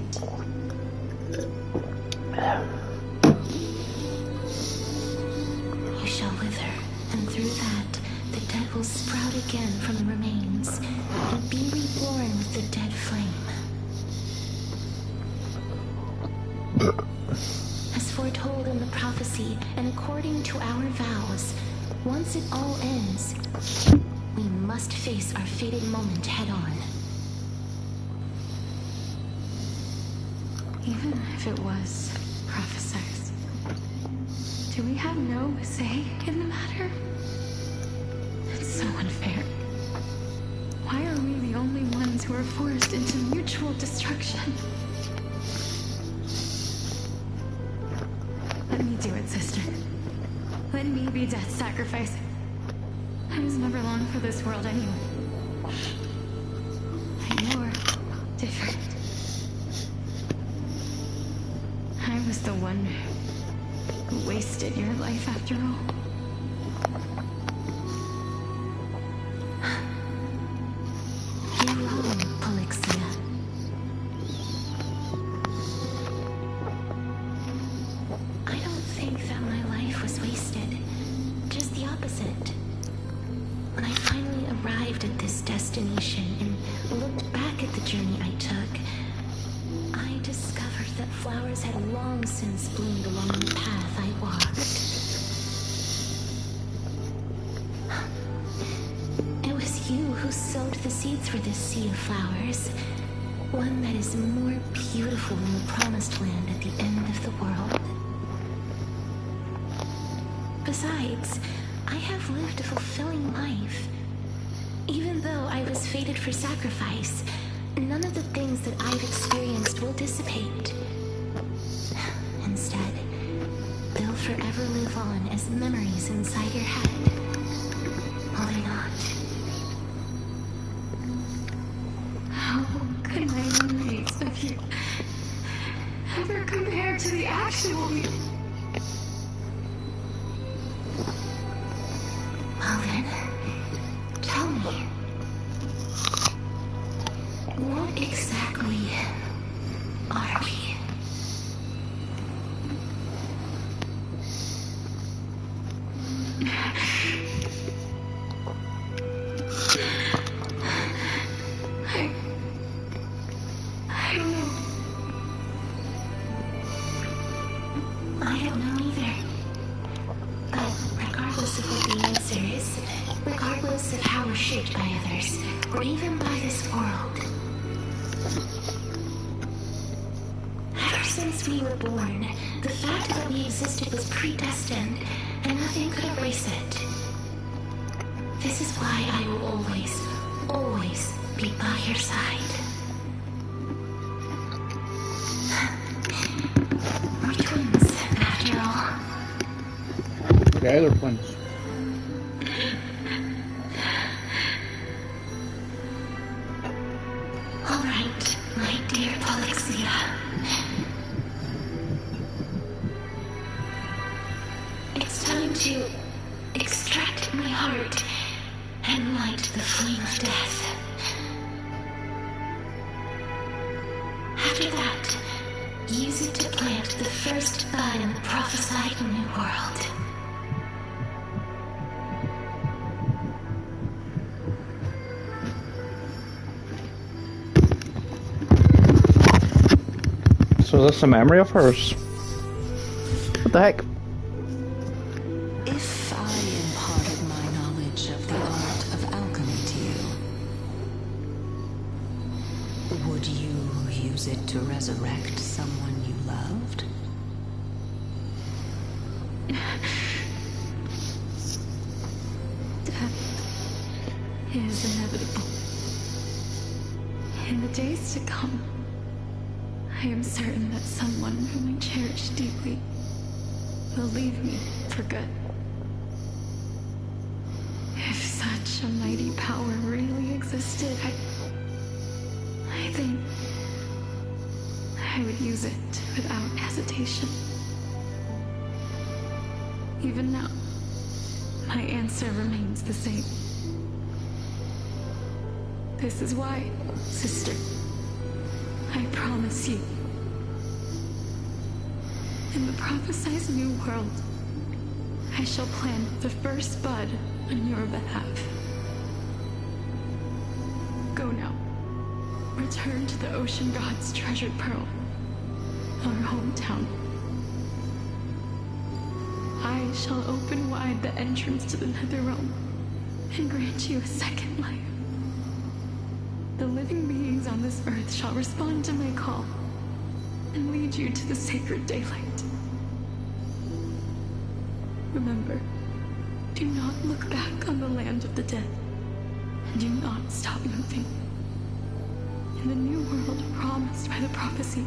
You shall wither, and through that, the dead will sprout again from the remains, and be reborn with the dead flame. As foretold in the prophecy, and according to our vows, once it all ends, we must face our fated moment head-on. Even if it was prophesized, do we have no say in the matter? It's so unfair. Why are we the only ones who are forced into mutual destruction? death sacrifice. I was never long for this world anyway. And you're different. I was the one who wasted your life after all. You're wrong, Polixia. I don't think that my life was wasted. Just the opposite. When I finally arrived at this destination and looked back at the journey I took, I discovered that flowers had long since bloomed along the path I walked. It was you who sowed the seeds for this sea of flowers, one that is more beautiful than the promised land at the end of the world. Besides, I have lived a fulfilling life. Even though I was fated for sacrifice, none of the things that I've experienced will dissipate. Instead, they'll forever live on as memories inside your head. Will they not? How could my memories of you ever compare to the actual you? Well then, tell me, what exactly are we? I don't know. I don't know either. But regardless of what the answer is, regardless of how we're shaped by others, or even by this world, ever since we were born, the fact that we existed was predestined, and nothing could erase it. This is why I will always, always be by your side. We're twins, after all. Yeah, they're twins. All right, my dear Polixia. It's time to extract my heart and light the flame of death. After that, use it to plant the first bud in the prophesied new world. So is this a memory of hers? What the heck? If I imparted my knowledge of the art of alchemy to you, would you use it to resurrect someone you loved? Death is inevitable. In the days to come, I am certain that someone whom I cherish deeply will leave me for good. If such a mighty power really existed, I think I would use it without hesitation. Even now, my answer remains the same. This is why, sister, I promise you, in the prophesied new world, I shall plant the first bud on your behalf. Go now. Return to the ocean god's treasured pearl, our hometown. I shall open wide the entrance to the netherrealm and grant you a second life. The living beings on this earth shall respond to my call and lead you to the sacred daylight. Remember, do not look back on the land of the dead, and do not stop moving. In the new world promised by the prophecy,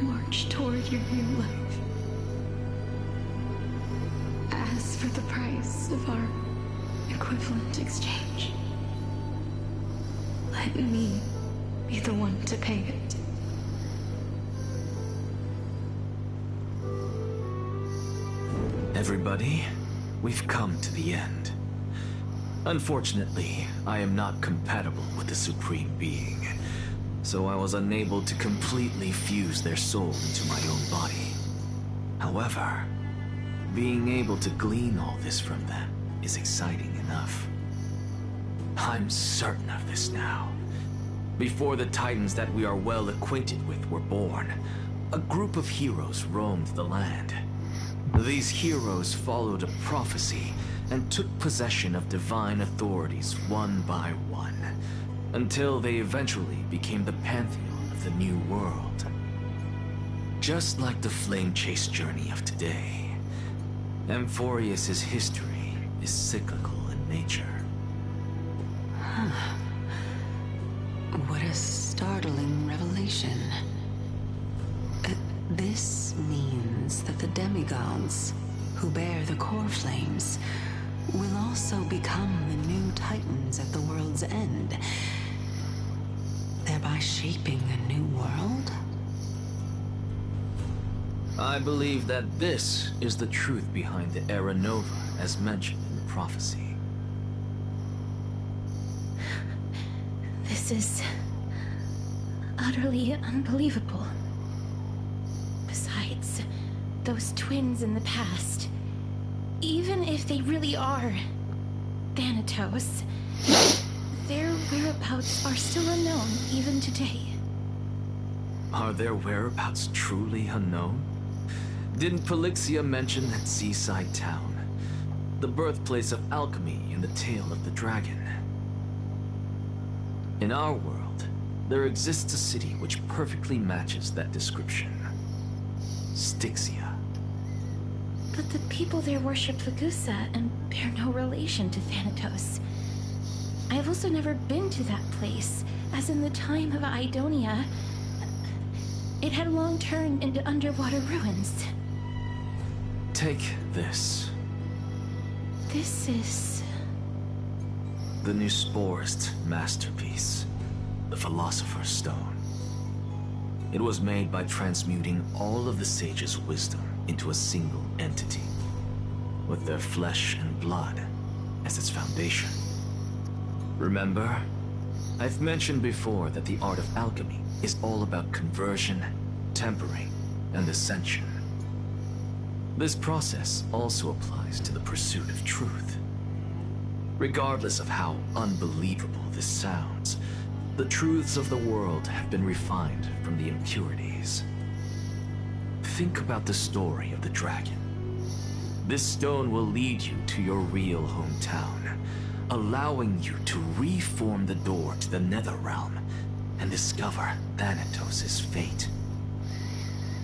march toward your new life. As for the price of our equivalent exchange, let me be the one to pay it. Everybody, we've come to the end. Unfortunately, I am not compatible with the Supreme Being, so I was unable to completely fuse their soul into my own body. However, being able to glean all this from them is exciting enough. I'm certain of this now. Before the Titans that we are well acquainted with were born, a group of heroes roamed the land. These heroes followed a prophecy and took possession of divine authorities one by one, until they eventually became the pantheon of the New World. Just like the flame chase journey of today, Amphorius's history is cyclical in nature. What a startling revelation. This means that the demigods, who bear the core flames, will also become the new Titans at the world's end, thereby shaping a new world? I believe that this is the truth behind the Era Nova, as mentioned in the prophecy. This is utterly unbelievable. Besides, those twins in the past, even if they really are Thanatos, their whereabouts are still unknown even today. Are their whereabouts truly unknown? Didn't Polixia mention that seaside town, the birthplace of alchemy in the Tale of the Dragon? In our world, there exists a city which perfectly matches that description. Styxia. But the people there worship Lagusa and bear no relation to Thanatos. I have also never been to that place, as in the time of Idonia, it had long turned into underwater ruins. Take this. This is... the new Sporist masterpiece, the Philosopher's Stone. It was made by transmuting all of the sages' wisdom into a single entity, with their flesh and blood as its foundation. Remember, I've mentioned before that the art of alchemy is all about conversion, tempering, and ascension. This process also applies to the pursuit of truth. Regardless of how unbelievable this sounds, the truths of the world have been refined from the impurities. Think about the story of the dragon. This stone will lead you to your real hometown, allowing you to reform the door to the Nether Realm and discover Thanatos' fate.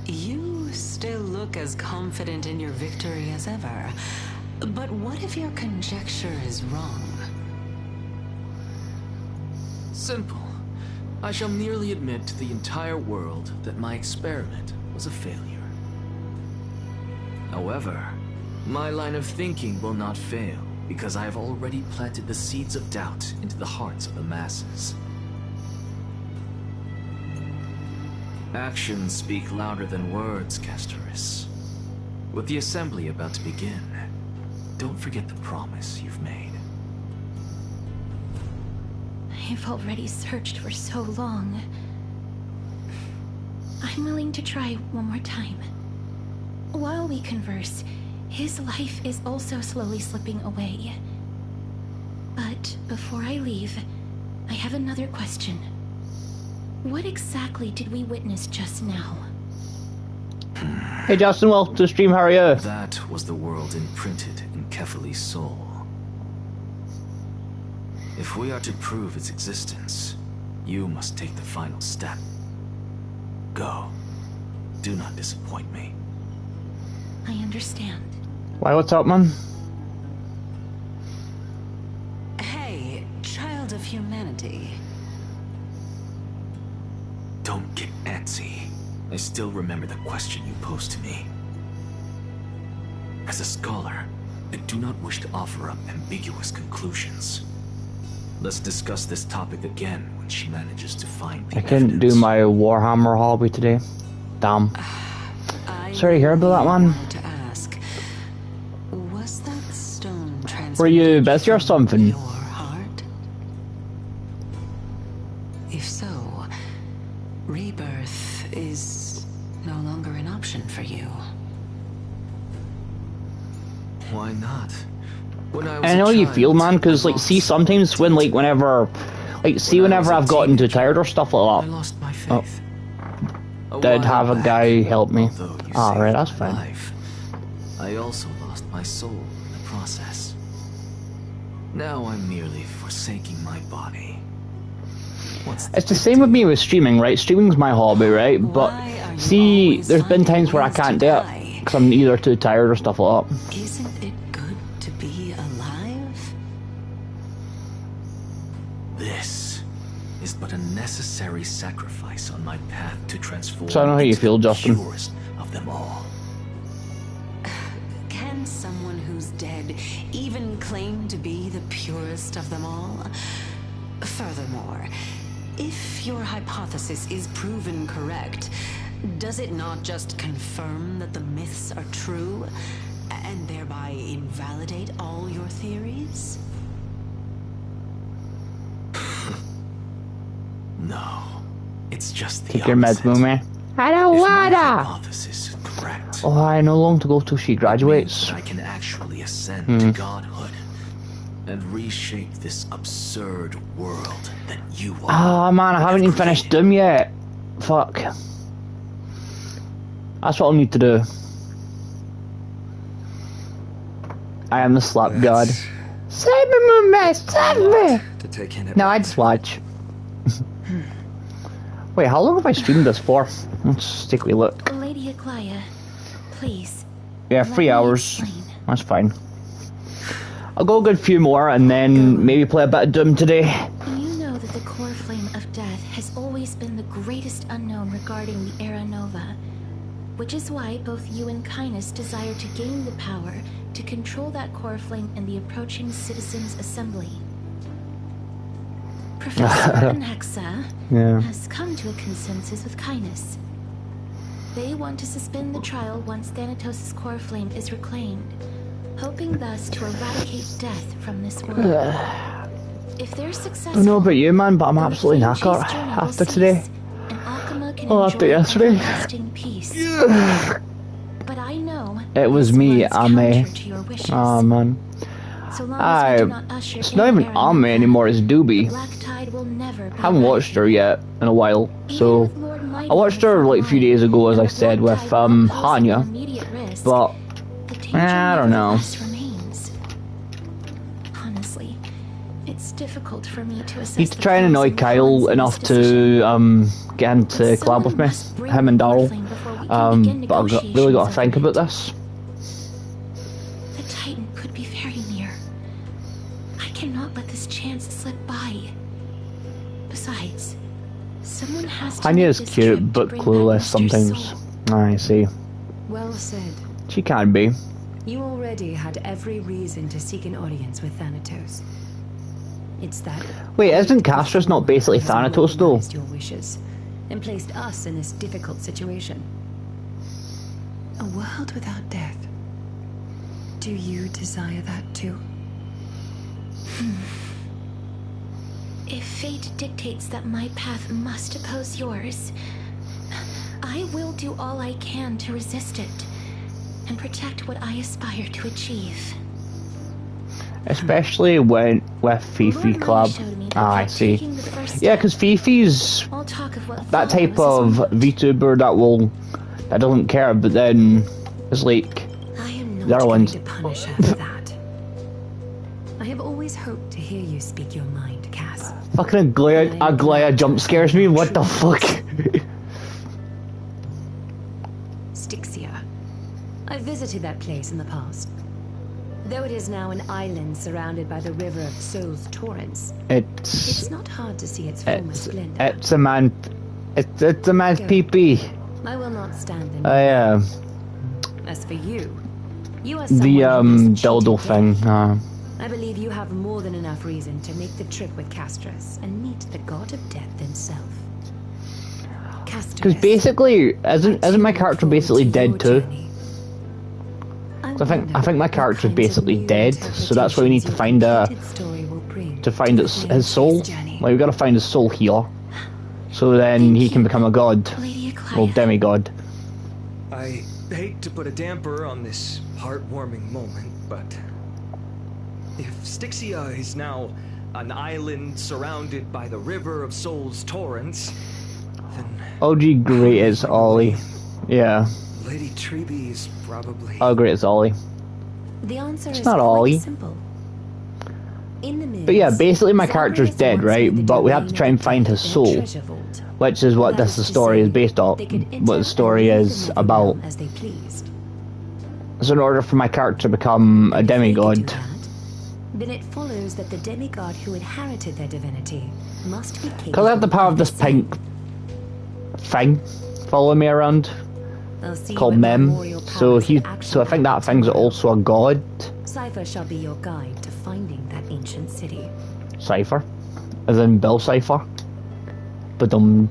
You still look as confident in your victory as ever. But what if your conjecture is wrong? Simple. I shall merely admit to the entire world that my experiment was a failure. However, my line of thinking will not fail because I have already planted the seeds of doubt into the hearts of the masses. Actions speak louder than words, Castorice. With the assembly about to begin, don't forget the promise you've made. I've already searched for so long. I'm willing to try one more time. While we converse, his life is also slowly slipping away. But before I leave, I have another question. What exactly did we witness just now? Hey Justin, welcome to the stream, how are you? That was the world imprinted in Kefali's soul. If we are to prove its existence, you must take the final step. Go. Do not disappoint me. I understand. Why, what's up, man? Hey, child of humanity. Don't get antsy. I still remember the question you posed to me. As a scholar, I do not wish to offer up ambiguous conclusions. Let's discuss this topic again when she manages to find the I couldn't do my Warhammer hobby today. Damn. Sorry to hear about that, man. To ask, was that stone Were you busy or something? your heart? If so, rebirth is no longer an option for you. Why not? When I I know you feel, man, because, like, see, sometimes when, like, whenever I've gotten too tired or stuff like that. I lost my faith. Did have a guy help me. Alright, that's fine. Life, I also lost my soul in the process. Now I'm merely forsaking my body. It's the same with me with streaming, right? Streaming's my hobby, right? But see, there's been times where I can't do it because I'm either too tired or stuff like that. Isn't it good to be alive? This is but a necessary sacrifice on my path to transform. So I don't know how you feel, Justin. The purest of them all. Can someone who's dead even claim to be the purest of them all? Furthermore, if your hypothesis is proven correct, does it not just confirm that the myths are true, and thereby invalidate all your theories? No, it's just the Take your meds, Moomy. I don't wanna. hypothesis is correct. Oh, I know long to go till she graduates. I can actually ascend to godhood and reshape this absurd world that you are. Ah, man, I haven't even finished Doom yet. Fuck. That's what I'll need to do. I am the slap god. Save me, Moomy, save me! To take in No, I just watch. Wait, how long have I streamed this for? Let's take a wee look. Lady Aglaya, please. Yeah, 3 hours. That's fine. I'll go a good few more and then maybe play a bit of Doom today. You know that the core flame of death has always been the greatest unknown regarding the Era Nova, which is why both you and Kindness desire to gain the power to control that core flame in the approaching Citizens' Assembly. Professor Anhexa has come to a consensus with Kindness. They want to suspend the trial once Thanatos' core flame is reclaimed, hoping thus to eradicate death from this world. If they're I successful, don't know about you, man, but I'm absolutely knackered after today. Oh, after yesterday. Peace. But I know It was me, Ame. to your wishes. Oh, man. So long as we do not usher It's in not even Era Ame anymore, it's Doobie. Black Tide will never be I haven't watched her yet in a while, so I watched her like a few days ago, as I said, with Hanya, but I don't know. remains. Honestly, it's difficult for me to assess. Need to try and annoy Kyle enough to get him to collab with me, him and Daryl. But I've really got to think about this. The Titan could be very near. I cannot let this chance slip by. Besides, someone has to Hanya make is this cute, trip but to bring clueless back Mr. sometimes. Soul. I see. Well said. She can be. You already had every reason to seek an audience with Thanatos. It's that. Wait, isn't Castorice not basically has Thanatos though? recognized your wishes and placed us in this difficult situation. A world without death. Do you desire that too? If fate dictates that my path must oppose yours, I will do all I can to resist it and protect what I aspire to achieve. Especially when with Fifi Club. Ah, I see. Yeah, because Fifi's that type of VTuber that doesn't care, but then it's like the other ones. To punish her for that. I have always hoped to hear you speak your mind, Cass. Fucking Aglaya jump scares me. What the fuck? Styxia. I visited that place in the past. Though it is now an island surrounded by the river of Soul's torrents, it's not hard to see its former splendor. It's a man. It's a man's pee-pee. I will not stand in. Yeah. As for you, You are the someone who has dildo cheated thing. death. I believe you have more than enough reason to make the trip with Castorice and meet the god of death himself. Because basically, isn't my character basically dead too? I think my character's basically dead, so that's why we need to find his soul. Like we gotta find his soul here, so then he can become a god, well, demigod. I hate to put a damper on this heartwarming moment, but if Styxia is now an island surrounded by the river of Soul's torrents, then OG great as Ollie, yeah. Lady Treby is probably. Oh, great as Ollie. The answer It's is not quite Ollie. simple. In the mirrors, But yeah, basically my character's dead, right? But we have to try and find his soul, which is what this story is based on. What the story is about. As they pleased. So in order for my character to become a demigod, Then it follows that the demigod who inherited their divinity must be capable. because I have the power of this pink thing following me around, called Mem. So I think that thing's also a god. Cypher shall be your guide to finding that ancient city. Cypher, as in Bill Cypher. But okay.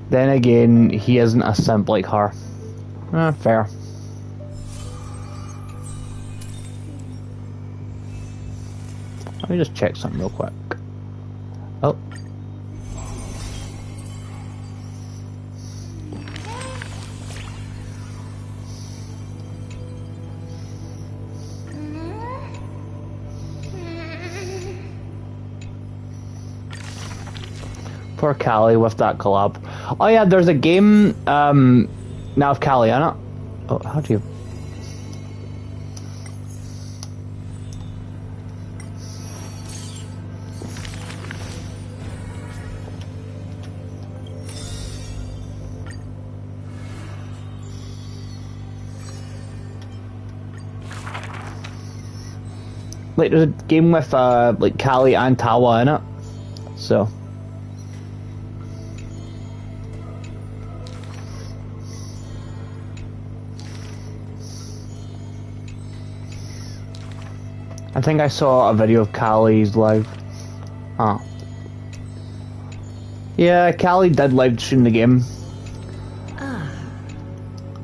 Then again, he isn't a simp like her. Fair. Let me just check something real quick. Oh. Poor Callie with that collab. Oh yeah, there's a game now of Callie in it. Oh, how do you? Like there's a game with like Callie and Tawa in it. So I think I saw a video of Callie's live. Huh. Yeah, Callie did live stream the game.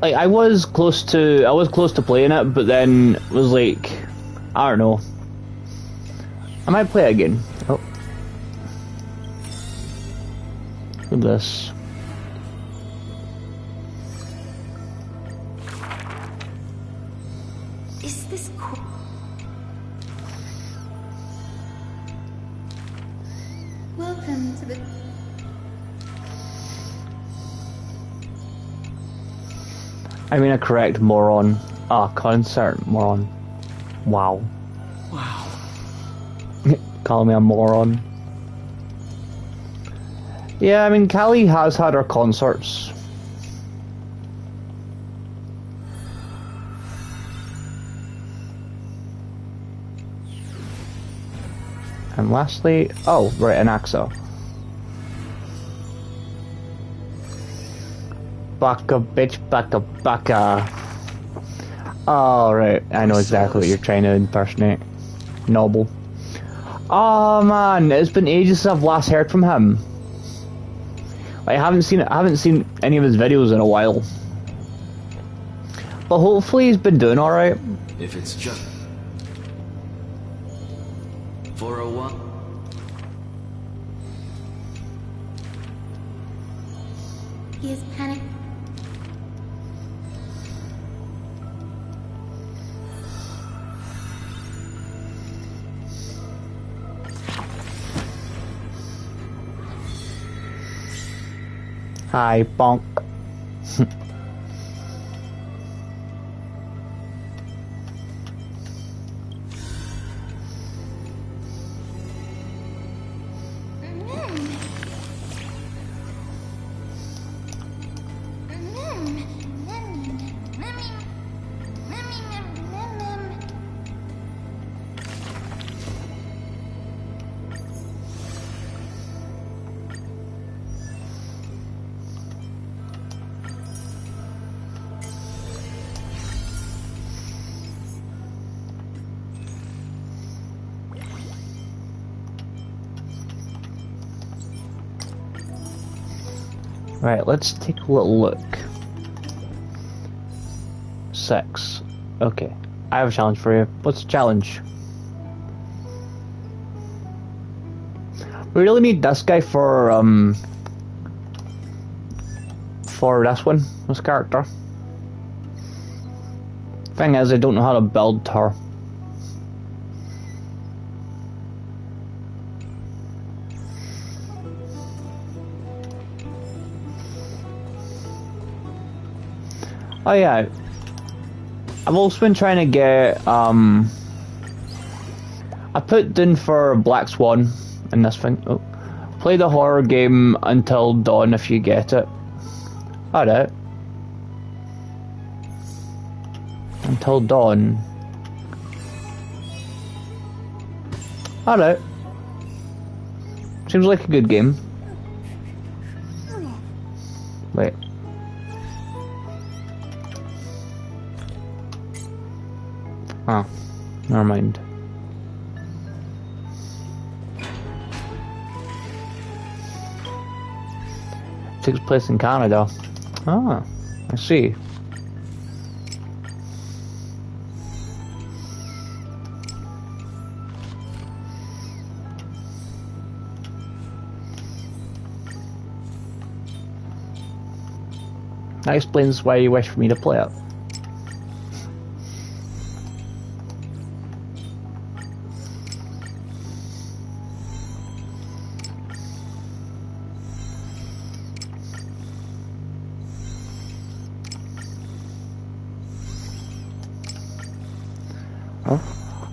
Like I was close to playing it, but then was like, I don't know. I might play it again. Oh. Look at this. Is this cool? Welcome to the... I mean a correct moron. Concert moron. Wow. Wow. Call me a moron. Yeah, I mean Callie has had her concerts. And lastly, oh, right, an Axa. Baka, bitch, baka, baka. Oh, right, I know exactly what you're trying to impersonate. Noble. Oh man, it's been ages since I've last heard from him. I haven't seen any of his videos in a while. But hopefully he's been doing alright. If it's just for a while. He is panicked. Hi, bonk. Right, let's take a little look. 6. Okay, I have a challenge for you. What's the challenge? We really need this guy for this character. Thing is, I don't know how to build her. Oh yeah, I've also been trying to get I put down for Black Swan in this thing. Oh, play the horror game until dawn if you get it. Alright. Until dawn. Alright. Seems like a good game. Wait. Oh, never mind. Takes place in Canada. Ah, I see. That explains why you wish for me to play it.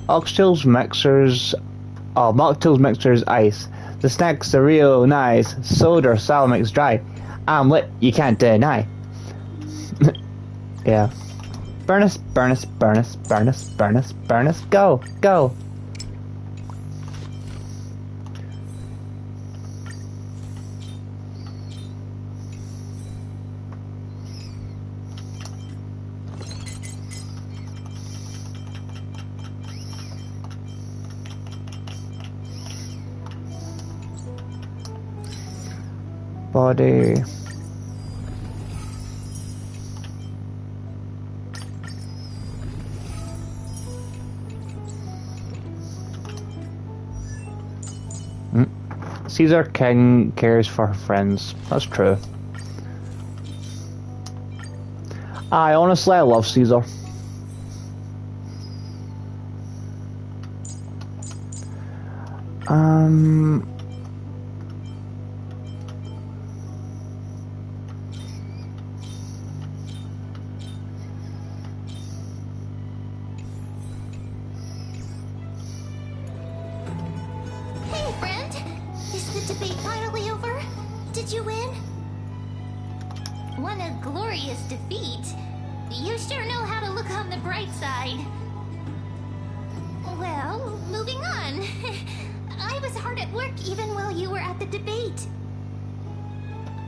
Oxtails mixers, mocktails mixers ice. The snacks are real nice. Soda, sour mix dry. I'm lit, you can't deny. Yeah. Burnus, burnus, burnus, burnus, burnus, burnus, go, go. Body. Caesar King cares for her friends. That's true. I honestly love Caesar.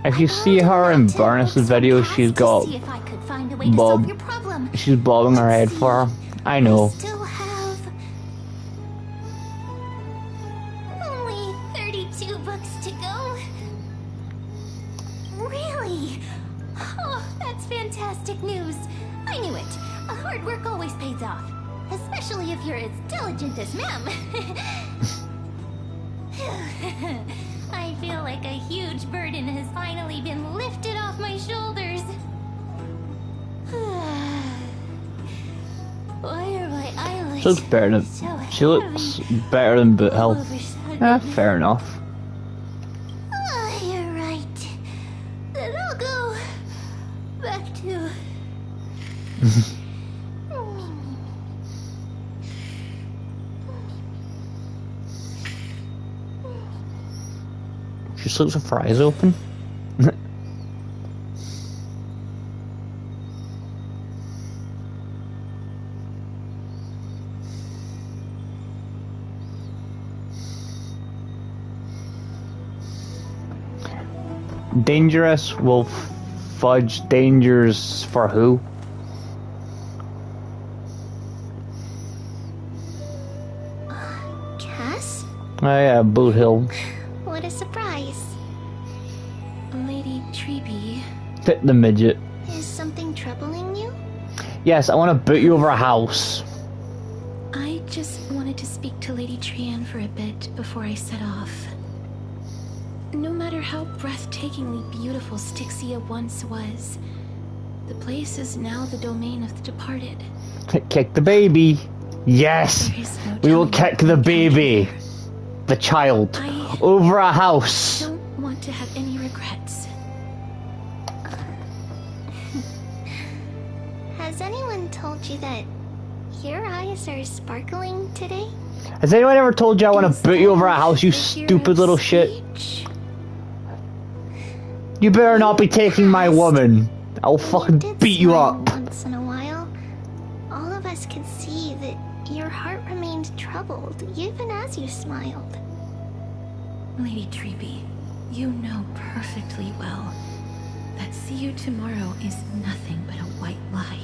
If you see her in Burnus' video, she's got bob. She's bobbing her head for her. I know. Still have only 32 books to go. Really? Oh, that's fantastic news. I knew it. Hard work always pays off, especially if you're as diligent as ma'am. I feel like a huge burden has finally been lifted off my shoulders. Why are my eyelids She looks better than she looks better than Boot Hill. Yeah, fair enough. Oh, you're right. Then I'll go back to. She sleeps with her eyes open. Dangerous will fudge dangers for who? Cass? Oh yeah, Boot Hill. What a surprise. My Lady Treeby. Fit the midget. Is something troubling you? Yes, I want to boot you over a house. I just wanted to speak to Lady Trian for a bit before I set off. No matter how breathtakingly beautiful Styxia once was, the place is now the domain of the departed. Kick the baby. Yes! We will kick the baby. The child. Over a house. I don't want to have any regrets. Has anyone told you that your eyes are sparkling today? Has anyone ever told you I want to boot you over a house, you stupid little shit? You better not be taking my woman. I'll fucking beat you up. Once in a while, all of us could see that your heart remained troubled, even as you smiled. Lady Treeby, you know perfectly well that see you tomorrow is nothing but a white lie.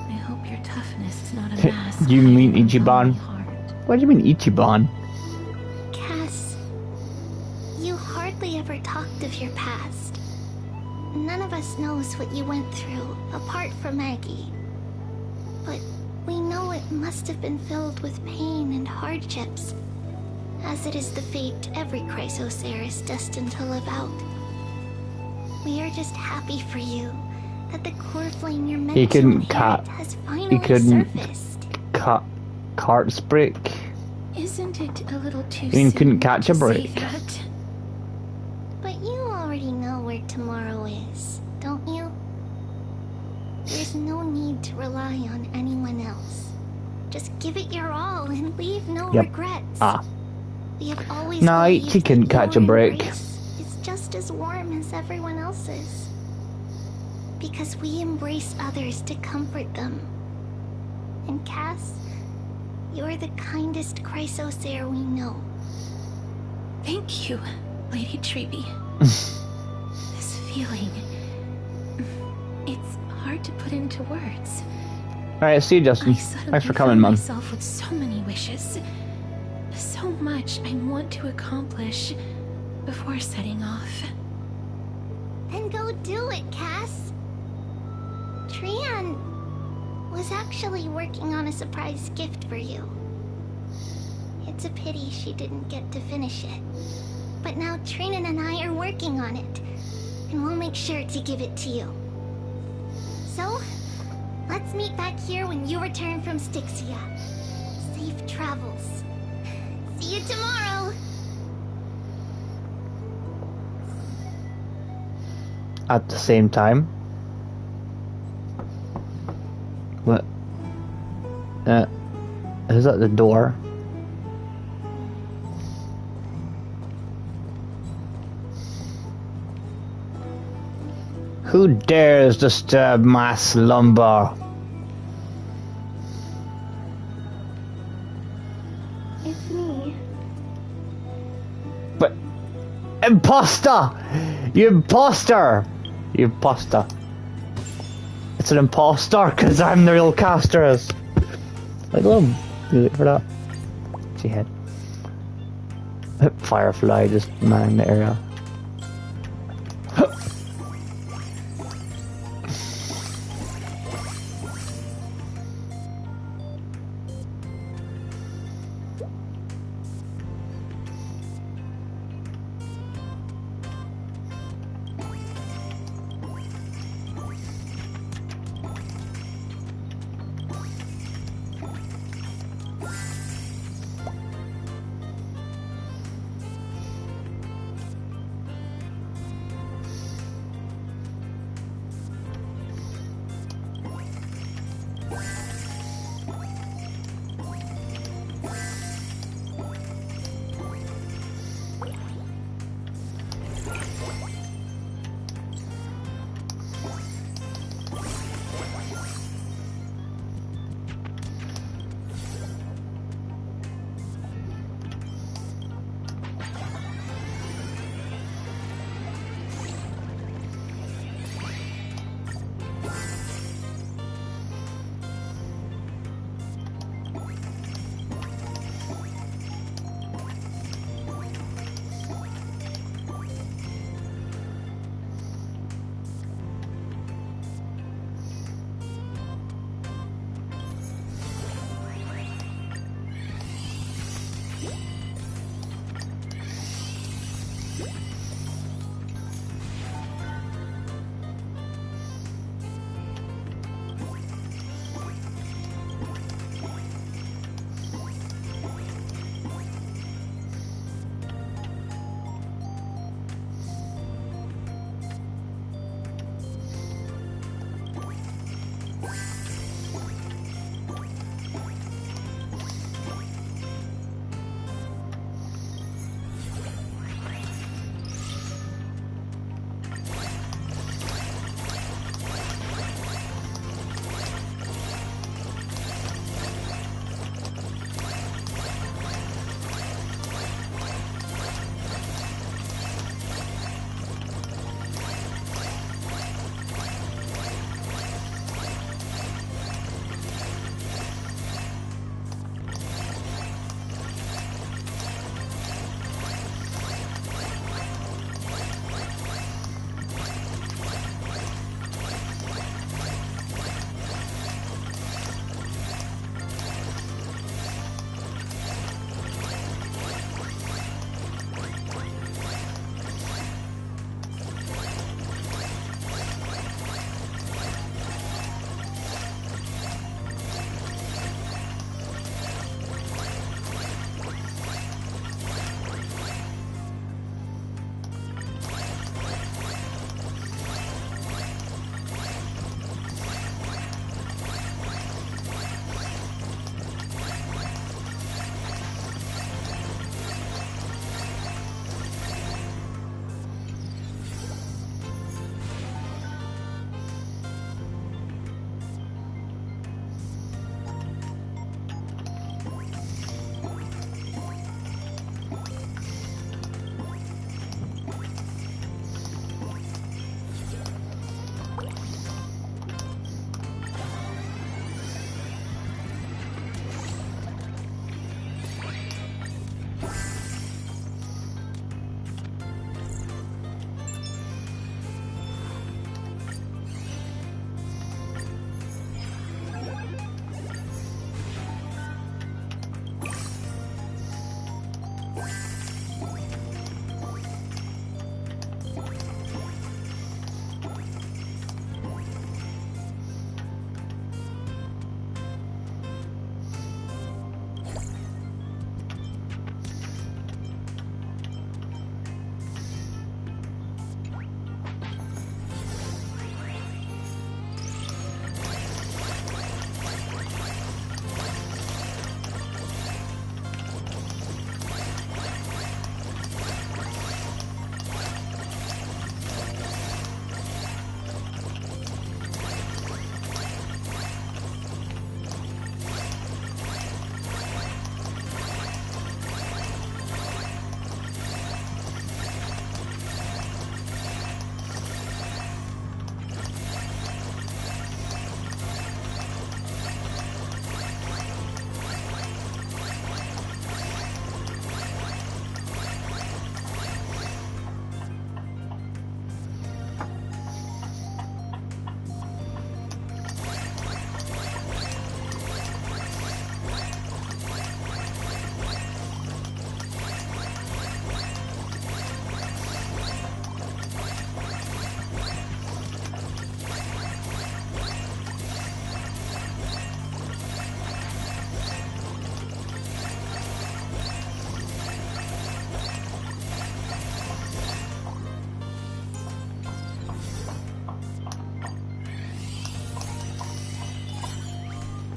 I hope your toughness is not a mask. You mean Ichiban? What do you mean Ichiban? Cass, you hardly ever talked of your past. None of us knows what you went through, apart from Maggie. But we know it must have been filled with pain and hardships, as it is the fate every Chrysosaur is destined to live out. We are just happy for you that the core flame you're meant to inherit has finally surfaced. Cut carts break. Isn't it a little too You mean couldn't catch a break? But you already know where tomorrow is, don't you? There's no need to rely on anyone else. Just give it your all and leave no regrets. We have always he couldn't catch a break. It's just as warm as everyone else's. Because we embrace others to comfort them. And Cass, you're the kindest Chrysosaur we know. Thank you, Lady Treeby. This feeling... it's hard to put into words. Alright, see you, Justin. Thanks for coming, man. Myself with so many wishes. So much I want to accomplish before setting off. Then go do it, Cass. Trian was actually working on a surprise gift for you. It's a pity she didn't get to finish it. But now Trinan and I are working on it, and we'll make sure to give it to you. So, let's meet back here when you return from Styxia. Safe travels. See you tomorrow! At the same time. What? Who's at the door? Who dares disturb my slumber? It's me. But... Imposter! You imposter! You imposter. It's an imposter because I'm the real Castorice. Like, little music for that. See head. Firefly just manning the area.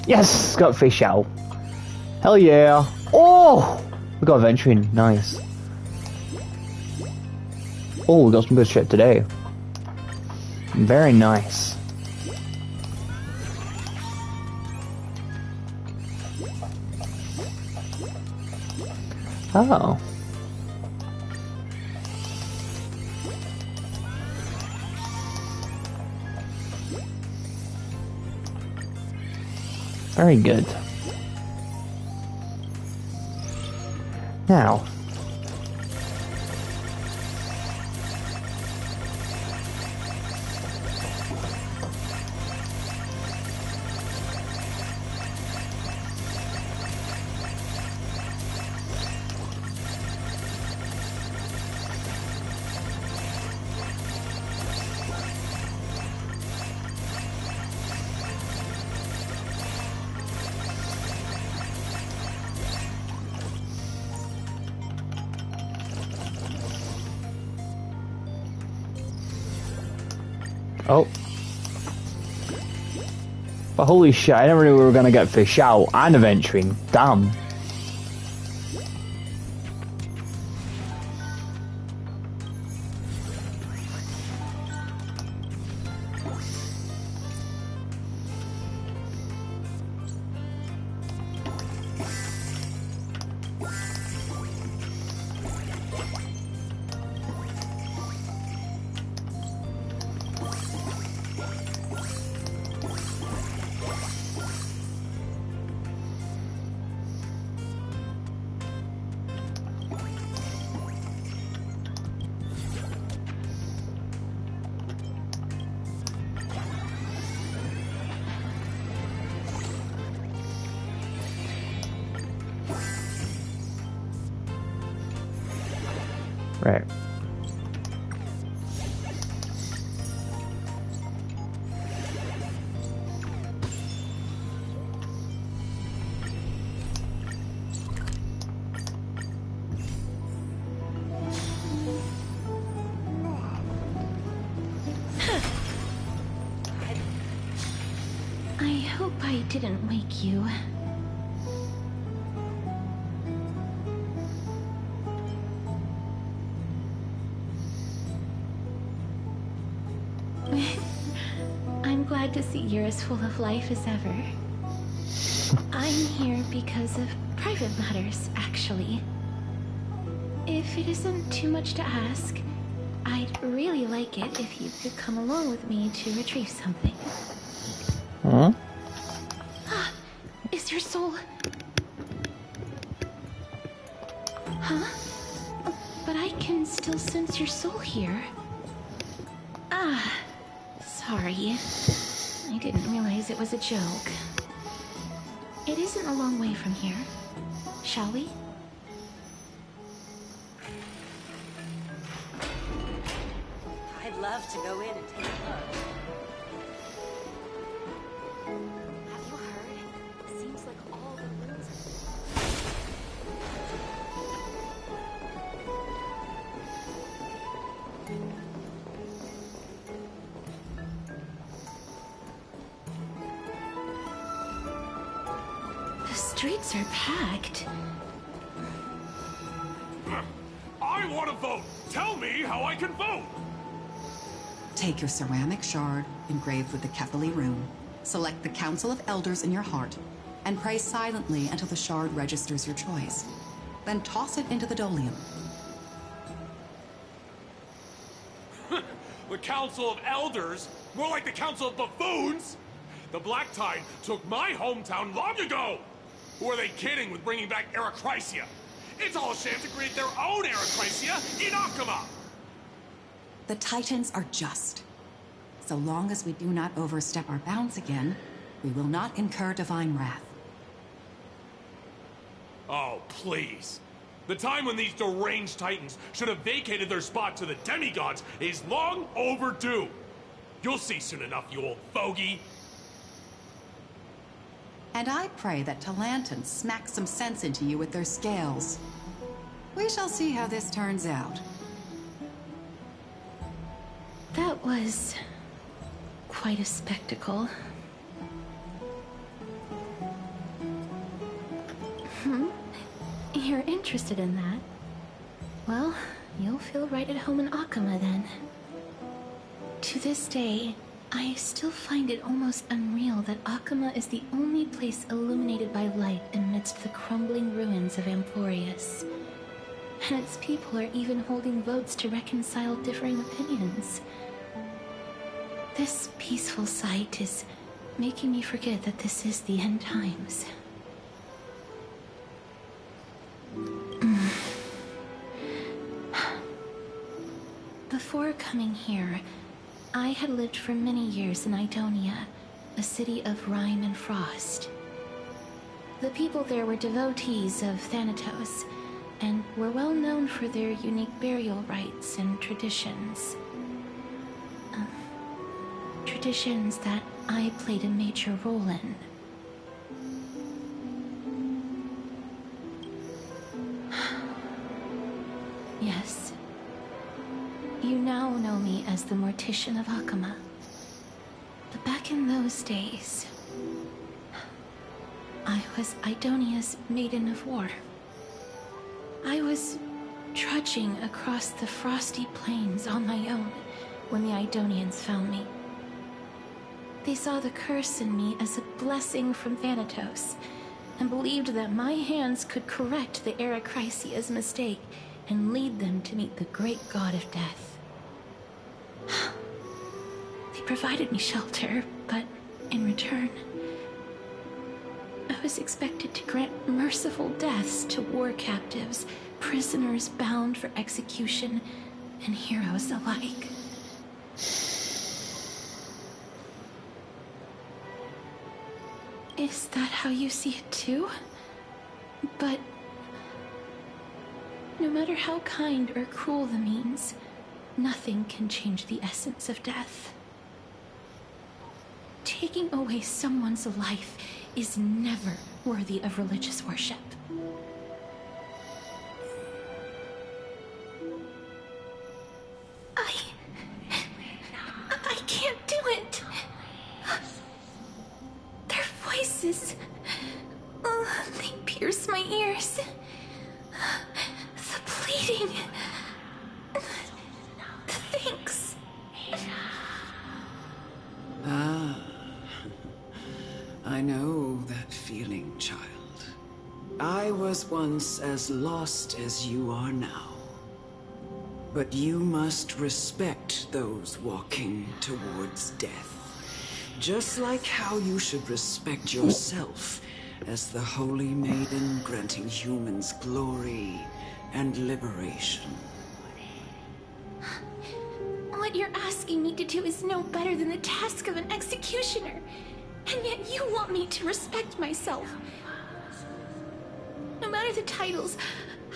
Yes, got fish out. Hell yeah. Oh, we got adventuring. Nice. Oh, we got some good shit today. Very nice. Oh. Very good. Now. Oh. But holy shit, I never knew we were gonna get fish out and adventuring. Damn. Right. I hope I didn't wake you. I'm glad to see you're as full of life as ever. I'm here because of private matters, actually. If it isn't too much to ask, I'd really like it if you could come along with me to retrieve something. Huh? Is your soul... Huh? But I can still sense your soul here. Ah, sorry. I didn't realize it was a joke. It isn't a long way from here. Shall we? I'd love to go in and take a look. Have you heard? It seems like all the rooms The streets are packed. I want to vote! Tell me how I can vote! Take your ceramic shard, engraved with the Kethali rune, select the Council of Elders in your heart, and pray silently until the shard registers your choice. Then toss it into the Dolium. The Council of Elders? More like the Council of Buffoons? The Black Tide took my hometown long ago! Who are they kidding with bringing back Eracrycia? It's all a sham to create their own Eracrycia in Akama! The Titans are just. So long as we do not overstep our bounds again, we will not incur divine wrath. Oh, please. The time when these deranged Titans should have vacated their spot to the demigods is long overdue. You'll see soon enough, you old fogey. And I pray that Talanton smacks some sense into you with their scales. We shall see how this turns out. That was... quite a spectacle. interested in that, well, you'll feel right at home in Akama then. To this day, I still find it almost unreal that Akama is the only place illuminated by light amidst the crumbling ruins of Amphorius. And its people are even holding votes to reconcile differing opinions. This peaceful sight is making me forget that this is the end times. Before coming here, I had lived for many years in Idonia, a city of rime and frost. The people there were devotees of Thanatos, and were well known for their unique burial rites and traditions. Traditions that I played a major role in. Yes. You now know me as the Mortician of Akama. But back in those days, I was Idonia's Maiden of War. I was trudging across the frosty plains on my own when the Idonians found me. They saw the curse in me as a blessing from Thanatos, and believed that my hands could correct the Eracrisia's mistake and lead them to meet the great god of death. They provided me shelter, but in return, I was expected to grant merciful deaths to war captives, prisoners bound for execution, and heroes alike. Is that how you see it too? But no matter how kind or cruel the means, nothing can change the essence of death. Taking away someone's life is never worthy of religious worship. I can't do it. Their voices, they pierce my ears. The pleading, the thanks. I know that feeling, child. I was once as lost as you are now. But you must respect those walking towards death. Just like how you should respect yourself as the Holy Maiden granting humans glory and liberation. What you're asking me to do is no better than the task of an executioner. And yet you want me to respect myself. No matter the titles,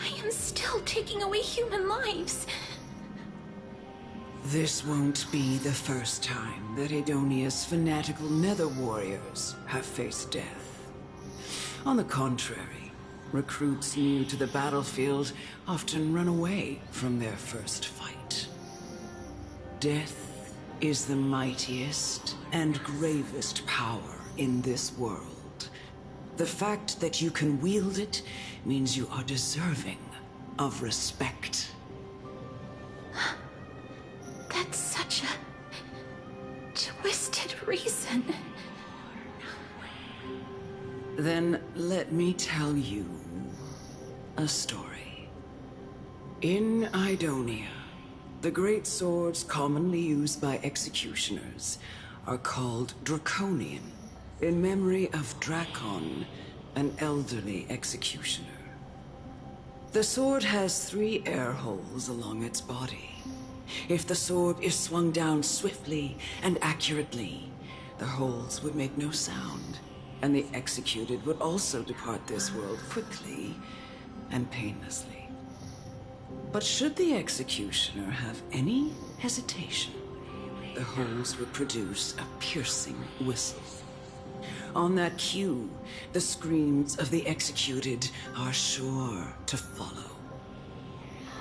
I am still taking away human lives. This won't be the first time that Idonia's fanatical nether warriors have faced death. On the contrary, recruits new to the battlefield often run away from their first fight. Death is the mightiest and gravest power in this world. The fact that you can wield it means you are deserving of respect. That's such a twisted reason. Then let me tell you a story. In Idonia, the great swords commonly used by executioners are called Draconian, in memory of Drakon, an elderly executioner. The sword has 3 air holes along its body. If the sword is swung down swiftly and accurately, the holes would make no sound, and the executed would also depart this world quickly and painlessly. But should the executioner have any hesitation, the holes would produce a piercing whistle. On that cue, the screams of the executed are sure to follow.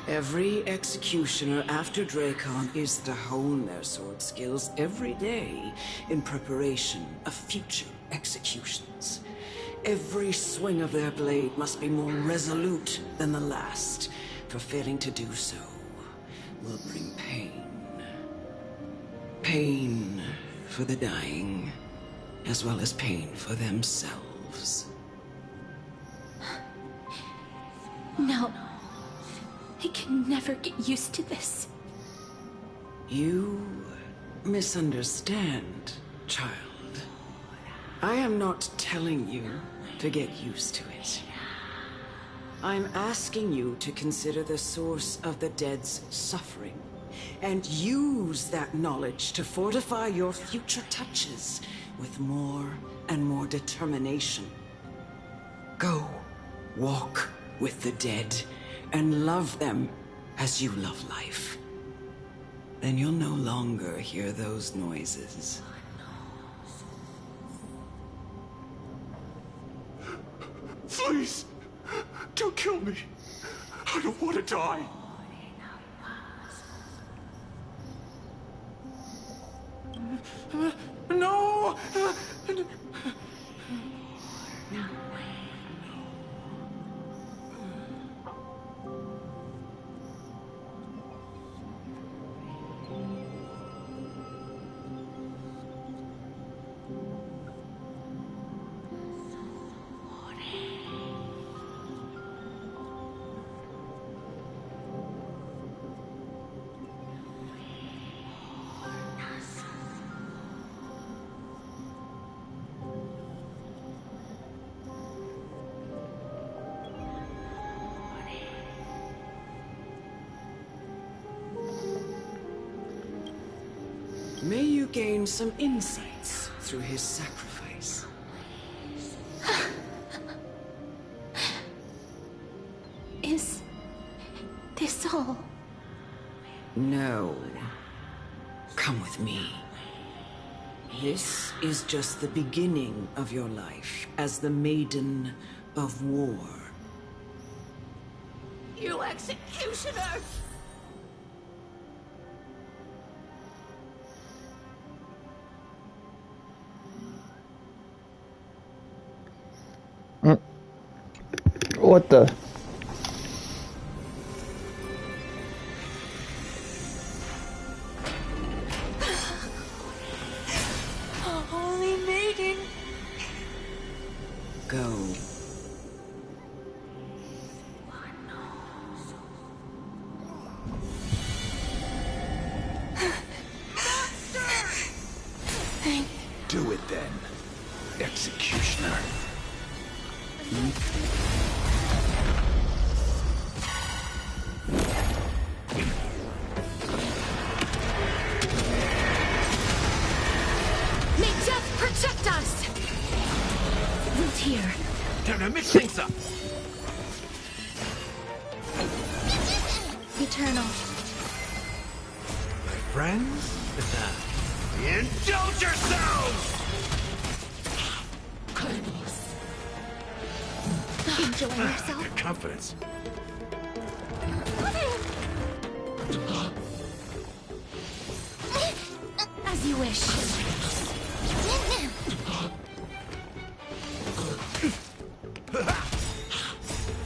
Every executioner after Drakon is to hone their sword skills every day in preparation of future executions. Every swing of their blade must be more resolute than the last, for failing to do so will bring pain. Pain for the dying, as well as pain for themselves. No. I can never get used to this. You misunderstand, child. I am not telling you to get used to it. I'm asking you to consider the source of the dead's suffering, and use that knowledge to fortify your future touches with more and more determination. Go, walk with the dead, and love them as you love life. Then you'll no longer hear those noises. Please, don't kill me. I don't want to die. No! May you gain some insights through his sacrifice. Is this all? No. Come with me. This is just the beginning of your life as the Maiden of War. You executioner! What the? Holy Maiden! Go. Do it then, executioner. May death protect us! Root here. Time to mix things up. Eternal. Friends? Indulge yourselves! Enjoying yourself? Confidence. As you wish.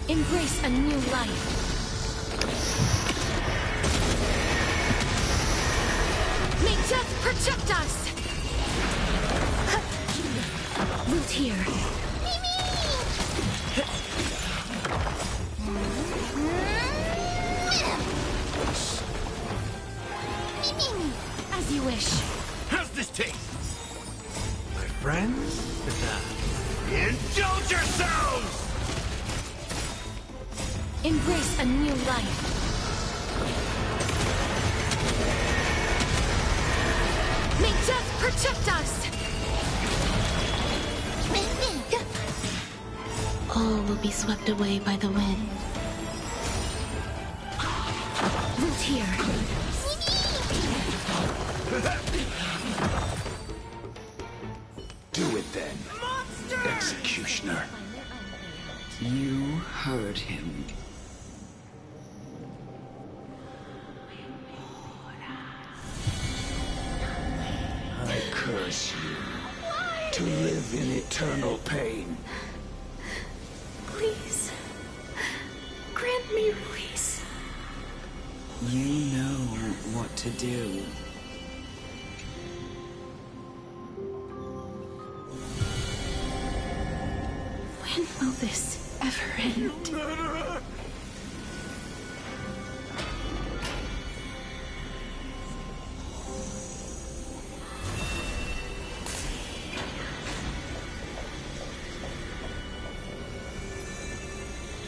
Embrace a new life. May death protect us! Root here. As you wish. How's this taste? My friends? Indulge yourselves! Embrace a new life. May death protect us! All will be swept away by the wind. Root here. Do it then, executioner. You heard him. I curse you to live in eternal pain me release. You know what to do. When will this ever end?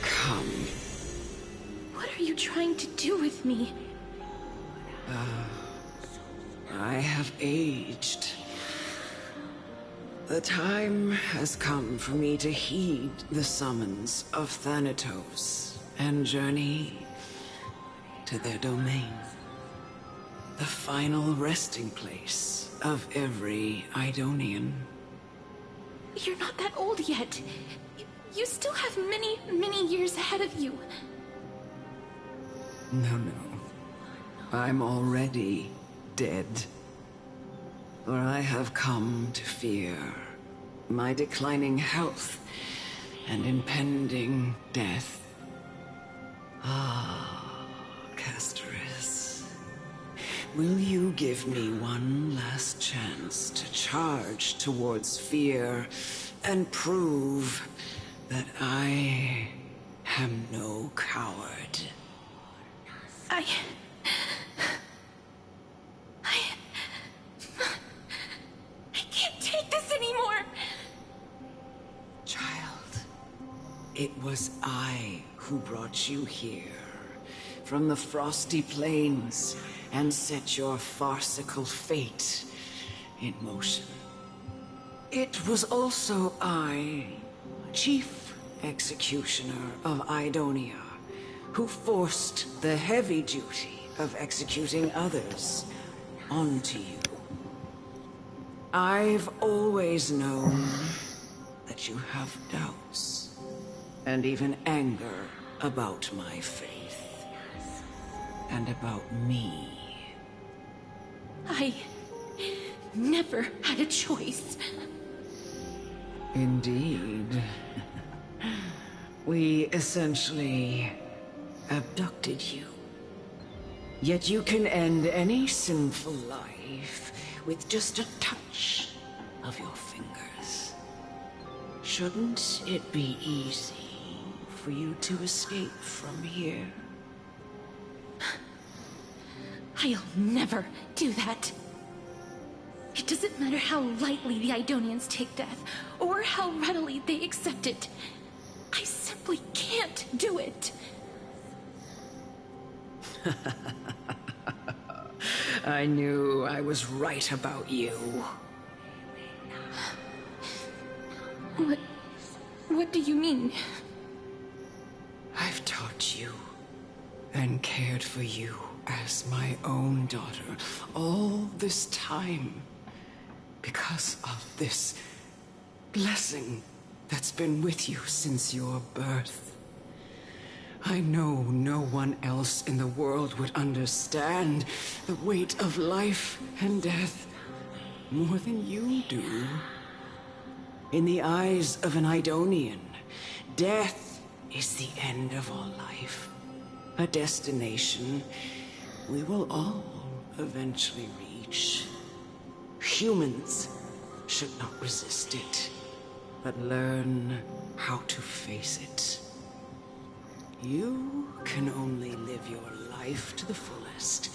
Come. What are you trying to do with me? I have aged. The time has come for me to heed the summons of Thanatos and journey to their domain. The final resting place of every Idonian. You're not that old yet. You still have many, many years ahead of you. No. I'm already dead. For I have come to fear my declining health and impending death. Ah, Castorice. Will you give me one last chance to charge towards fear and prove that I am no coward? I can't take this anymore! Child, it was I who brought you here, from the frosty plains, and set your farcical fate in motion. It was also I, Chief Executioner of Idonia, who forced the heavy duty of executing others onto you. I've always known that you have doubts, and even anger about my faith, and about me. I never had a choice. Indeed. We essentially abducted you. Yet you can end any sinful life with just a touch of your fingers. Shouldn't it be easy for you to escape from here? I'll never do that. It doesn't matter how lightly the Idonians take death, or how readily they accept it. I simply can't do it. I knew I was right about you. What do you mean? I've taught you and cared for you as my own daughter all this time because of this blessing that's been with you since your birth. I know no one else in the world would understand the weight of life and death more than you do. In the eyes of an Idonian, death is the end of all life. A destination we will all eventually reach. Humans should not resist it, but learn how to face it. You can only live your life to the fullest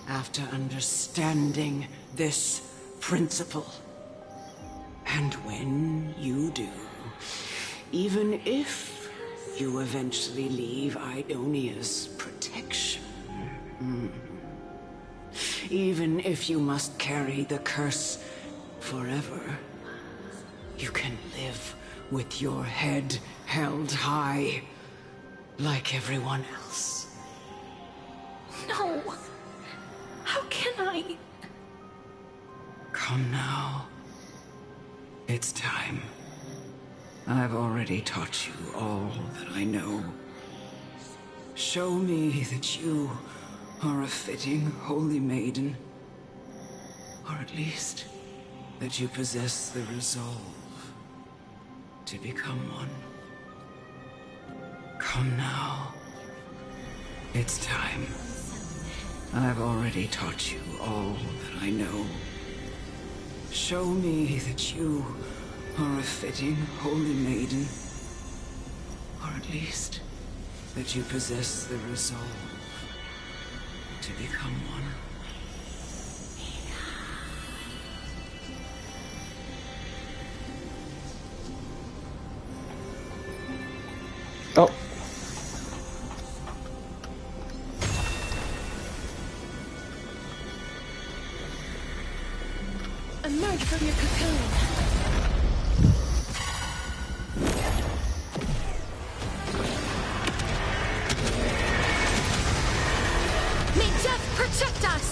after understanding this principle. And when you do, even if you eventually leave Idonia's protection, even if you must carry the curse forever, you can live with your head held high, like everyone else. No. How can I? Come now. It's time. I've already taught you all that I know. Show me that you are a fitting holy maiden. Or at least, that you possess the resolve to become one. Come now. It's time. I've already taught you all that I know. Show me that you are a fitting holy maiden. Or at least, that you possess the resolve to become one. Oh. Emerge from your cocoon. May death protect us!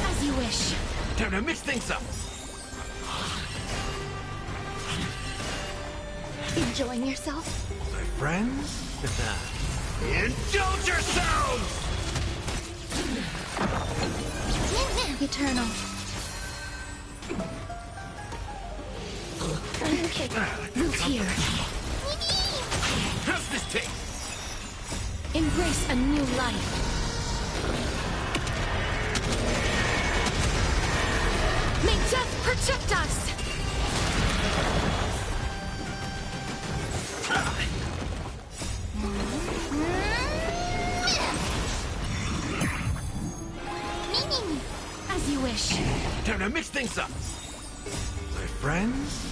As you wish. Time to mix things up. Enjoying yourself? My friends? Indulge yourselves! Eternal. Okay, root here. How's this taste? Embrace a new life. May death protect us! As you wish. Time to mix things up. My friends?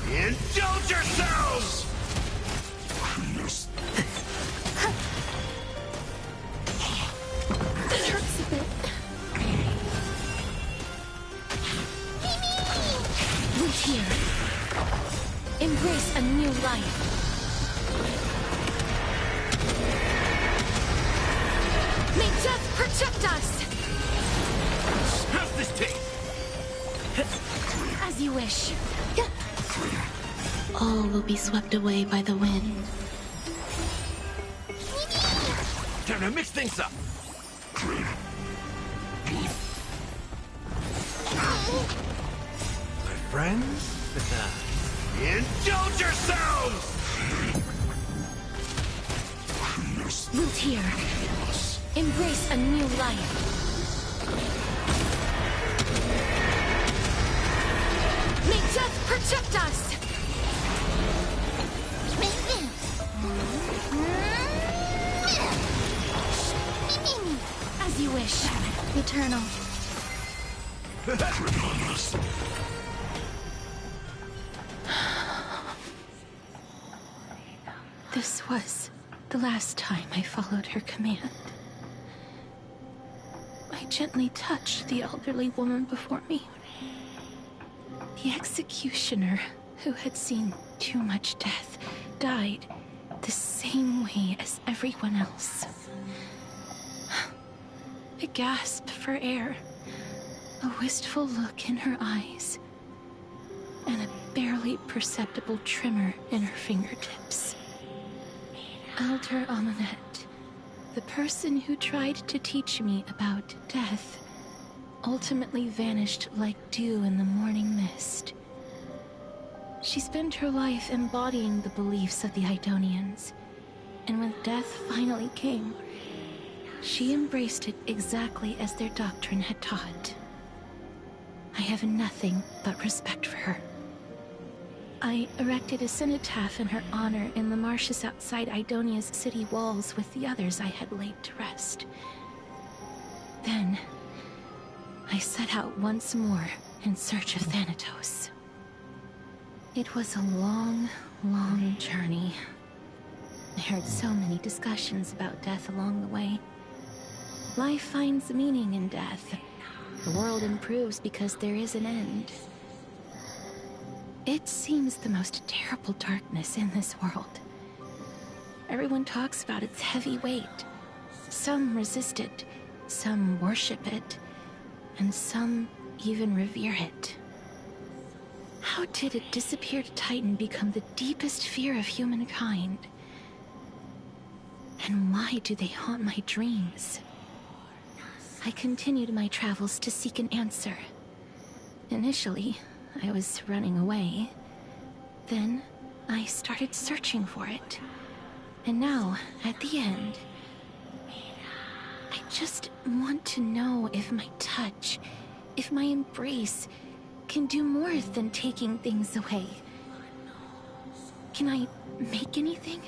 Indulge yourselves! It hurts a bit. Root here. Embrace a new life. May death protect us! How's this taste? As you wish. All will be swept away by the wind. Time to mix things up. My friends? Indulge yourselves! Root here. Embrace a new life. May death protect us! As you wish. Eternal. This was the last time I followed her command. I gently touched the elderly woman before me. The executioner, who had seen too much death, died the same way as everyone else. A gasp for air, a wistful look in her eyes, and a barely perceptible tremor in her fingertips. Elder Amulet, the person who tried to teach me about death, ultimately vanished like dew in the morning mist. She spent her life embodying the beliefs of the Idonians, and when death finally came, she embraced it exactly as their doctrine had taught. I have nothing but respect for her. I erected a cenotaph in her honor in the marshes outside Idonia's city walls with the others I had laid to rest. Then, I set out once more in search of Thanatos. It was a long, long journey. I heard so many discussions about death along the way. Life finds meaning in death. The world improves because there is an end. It seems the most terrible darkness in this world. Everyone talks about its heavy weight. Some resist it, some worship it, and some even revere it. How did a disappeared titan become the deepest fear of humankind? And why do they haunt my dreams? I continued my travels to seek an answer. Initially, I was running away. Then, I started searching for it. And now, at the end, I just want to know if my touch, if my embrace, can do more than taking things away. Can I make anything?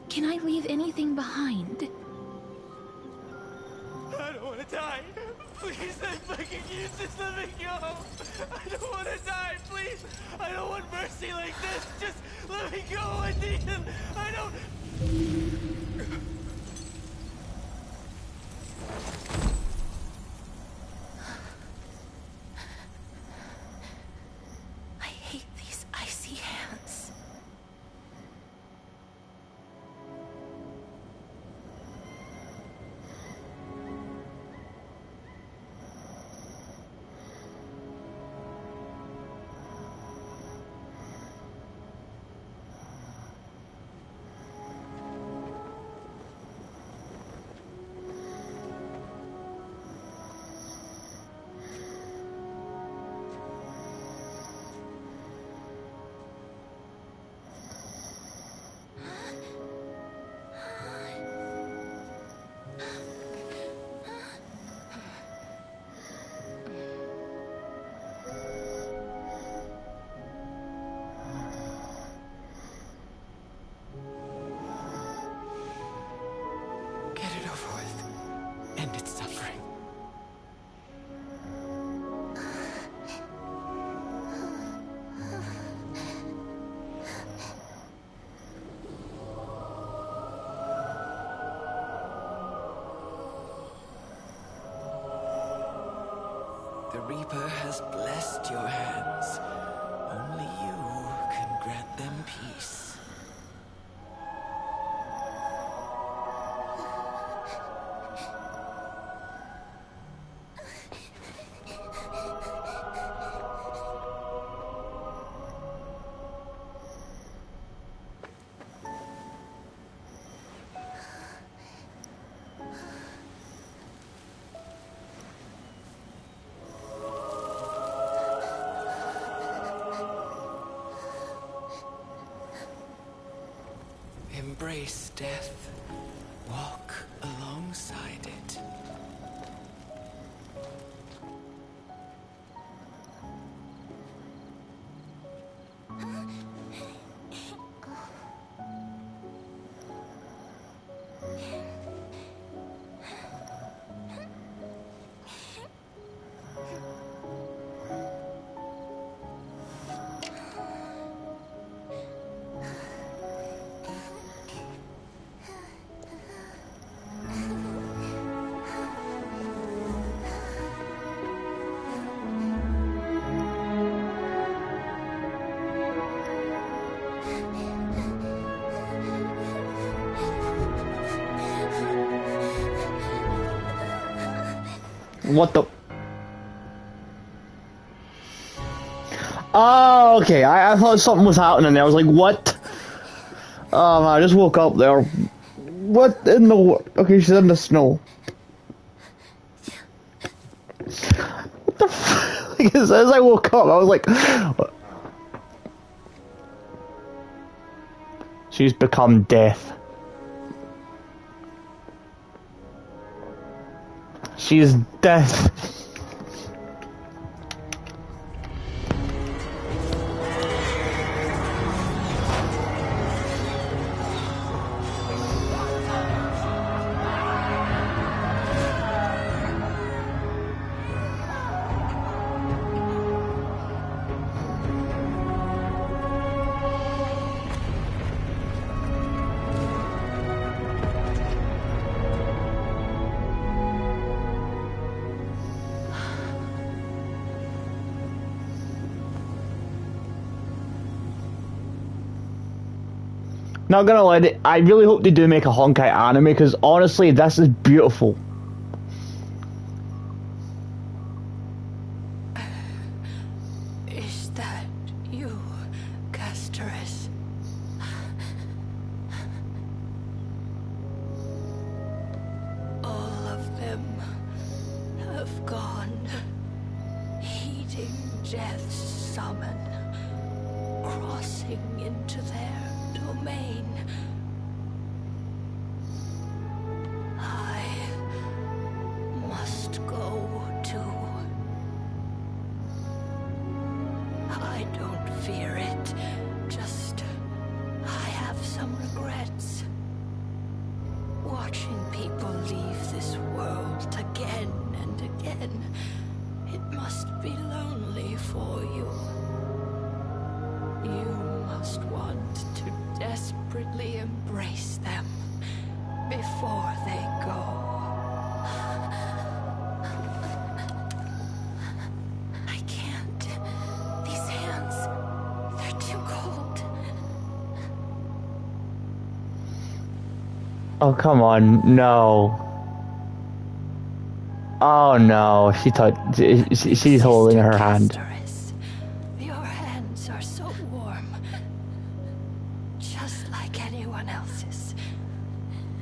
Can I leave anything behind? I don't want to die. Please, I'm fucking useless. Let me go. I don't want to die. Please. I don't want mercy like this. Just let me go. I need him. I don't. I hate these icy hands. Get it over with. End its suffering. The Reaper has blessed your hands. Only you can grant them peace. Embrace death. Walk alongside it. What the? Oh, okay. I thought something was happening there. I was like, what? Oh man, I just woke up there. What in the okay, she's in the snow. What the f like, as I woke up, I was like, what? She's become death. She's death. Not gonna lie, I really hope they do make a Honkai anime, because honestly, this is beautiful. Is that you, Castorice? All of them have gone, heeding death's summon, crossing into their domain. fear it. Just, I have some regrets. Watching people leave this world again and again, it must be lonely for you. You must want to desperately embrace them before they go. I can't. These hands, they're too cold. Oh, come on, no. Oh no, she's holding her hand. Castorice, your hands are so warm. Just like anyone else's.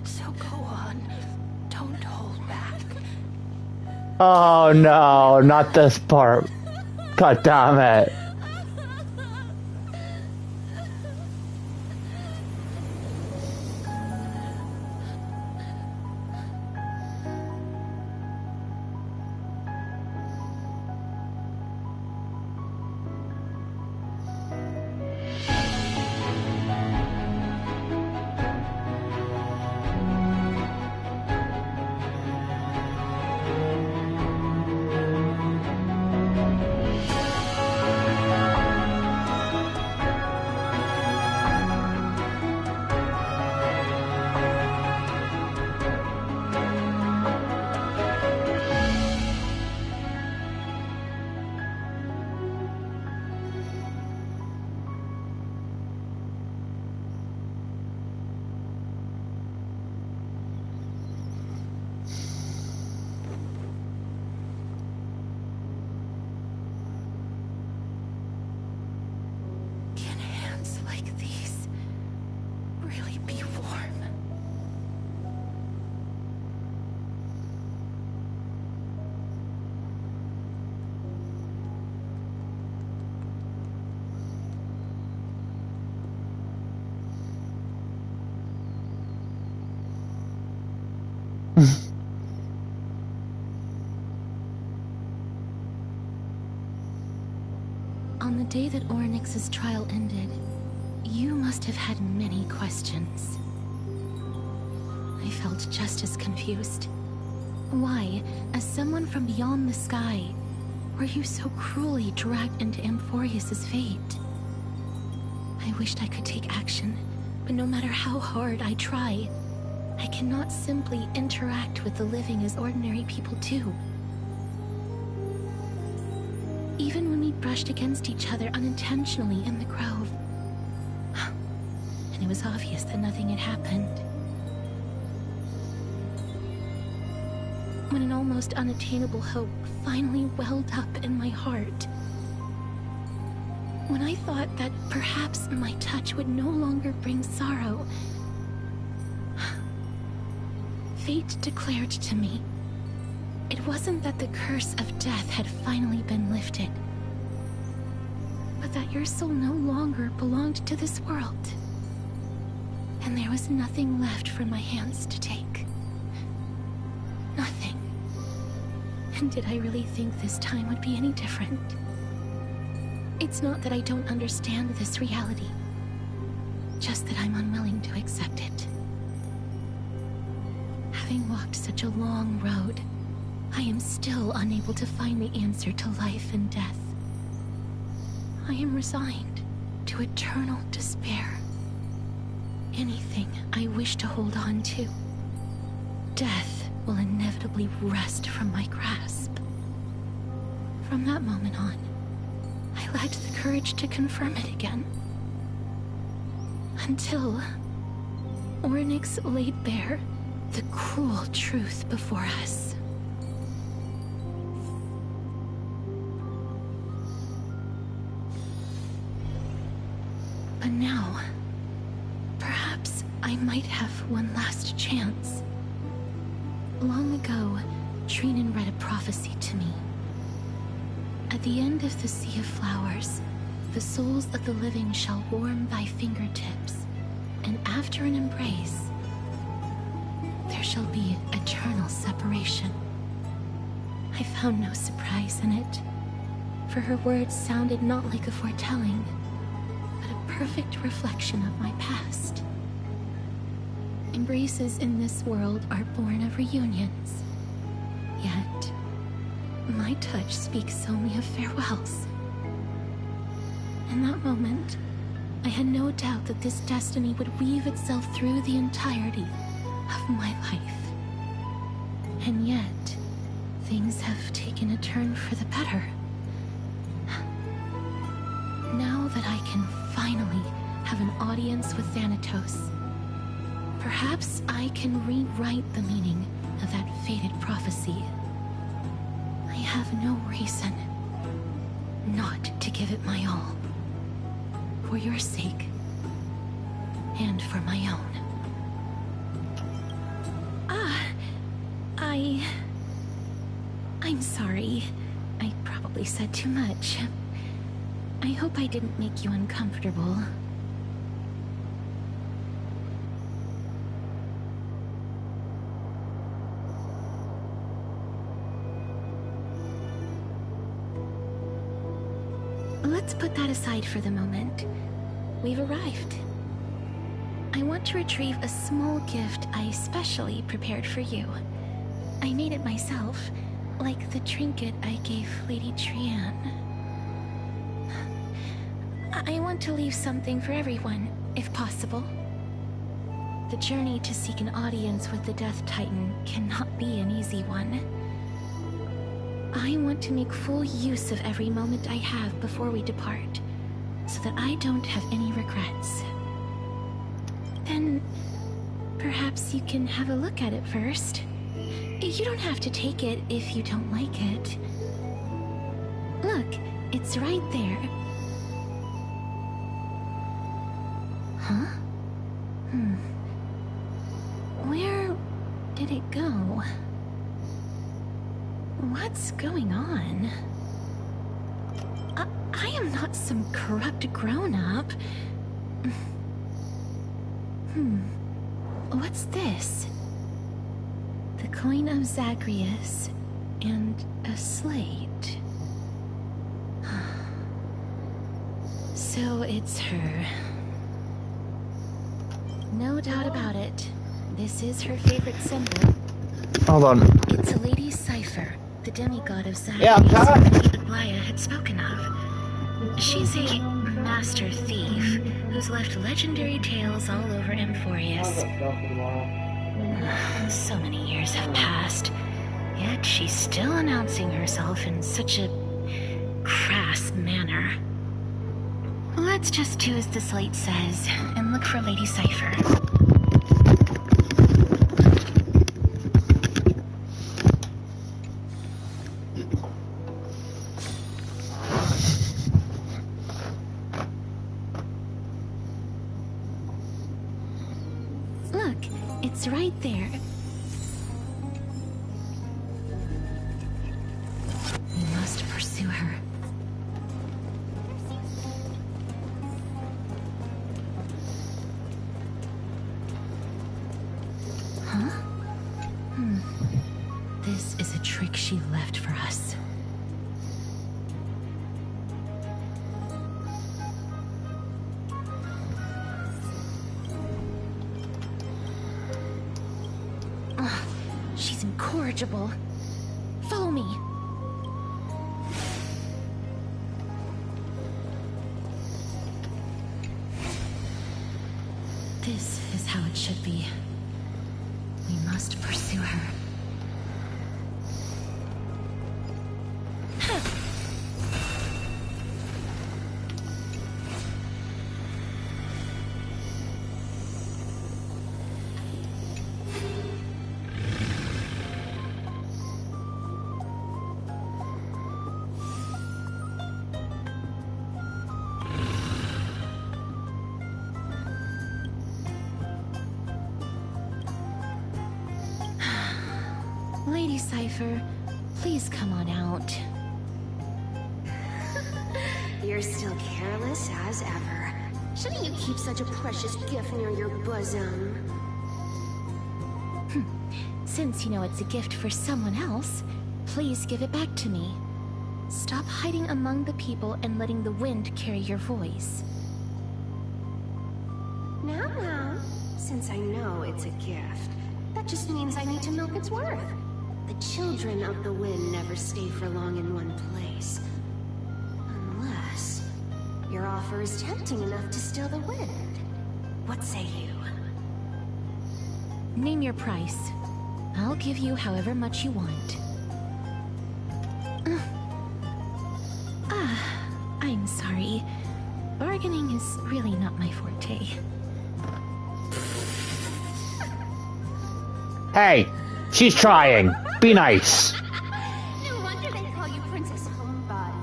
So go on. Don't hold back. Oh no, not this part. God damn it. Can hands like these really be warm? On the day that Oryx's trial ended, you must have had many questions. I felt just as confused. Why, as someone from beyond the sky, were you so cruelly dragged into Amphorius's fate? I wished I could take action, but no matter how hard I try, I cannot simply interact with the living as ordinary people do. Even when we brushed against each other unintentionally in the grove, and it was obvious that nothing had happened. When an almost unattainable hope finally welled up in my heart. When I thought that perhaps my touch would no longer bring sorrow, fate declared to me, it wasn't that the curse of death had finally been lifted, but that your soul no longer belonged to this world. And there was nothing left for my hands to take. Nothing. And did I really think this time would be any different? It's not that I don't understand this reality, just that I'm unwilling to accept it. Having walked such a long road, I am still unable to find the answer to life and death. I am resigned to eternal despair. Anything I wish to hold on to, death will inevitably wrest from my grasp. From that moment on, I lacked the courage to confirm it again. Until Oryx laid bare the cruel truth before us. But now, perhaps I might have one last chance. Long ago, Trinan read a prophecy to me. At the end of the Sea of Flowers, the souls of the living shall warm thy fingertips, and after an embrace, there shall be eternal separation. I found no surprise in it, for her words sounded not like a foretelling, perfect reflection of my past. Embraces in this world are born of reunions. Yet, my touch speaks only of farewells. In that moment, I had no doubt that this destiny would weave itself through the entirety of my life. And yet, things have taken a turn for the better. Now that I can finally have an audience with Thanatos, perhaps I can rewrite the meaning of that fated prophecy. I have no reason not to give it my all. For your sake, and for my own. I'm sorry. I probably said too much. I hope I didn't make you uncomfortable. Let's put that aside for the moment. We've arrived. I want to retrieve a small gift I specially prepared for you. I made it myself, like the trinket I gave Lady Trianne. I want to leave something for everyone, if possible. The journey to seek an audience with the Death Titan cannot be an easy one. I want to make full use of every moment I have before we depart, so that I don't have any regrets. Then, perhaps you can have a look at it first. You don't have to take it if you don't like it. Look, it's right there. Huh? Where did it go? What's going on? I am not some corrupt grown-up. What's this? The coin of Zagreus and a slate. So it's her. No doubt about it. This is her favorite symbol. Hold on. It's a lady's cipher, the demigod of Zagreus that Laya had spoken of. She's a master thief who's left legendary tales all over Emphorius. So many years have passed, yet she's still announcing herself in such a crass manner. Let's just do as the slate says and look for Lady Cipher. Look, it's right there. We must pursue her. Huh? This is a trick she left for us. She's incorrigible. Follow me. This is how it should be. We must pursue her. Lady Cipher, please come on out. You're still careless as ever. Shouldn't you keep such a precious gift near your bosom? Since you know it's a gift for someone else, please give it back to me. Stop hiding among the people and letting the wind carry your voice. Now, since I know it's a gift, that just means I need to milk its worth. The children of the wind never stay for long in one place. Unless your offer is tempting enough to steal the wind. What say you? Name your price. I'll give you however much you want. I'm sorry. Bargaining is really not my forte. Hey, she's trying. Be nice. No wonder they call you Princess Homebody.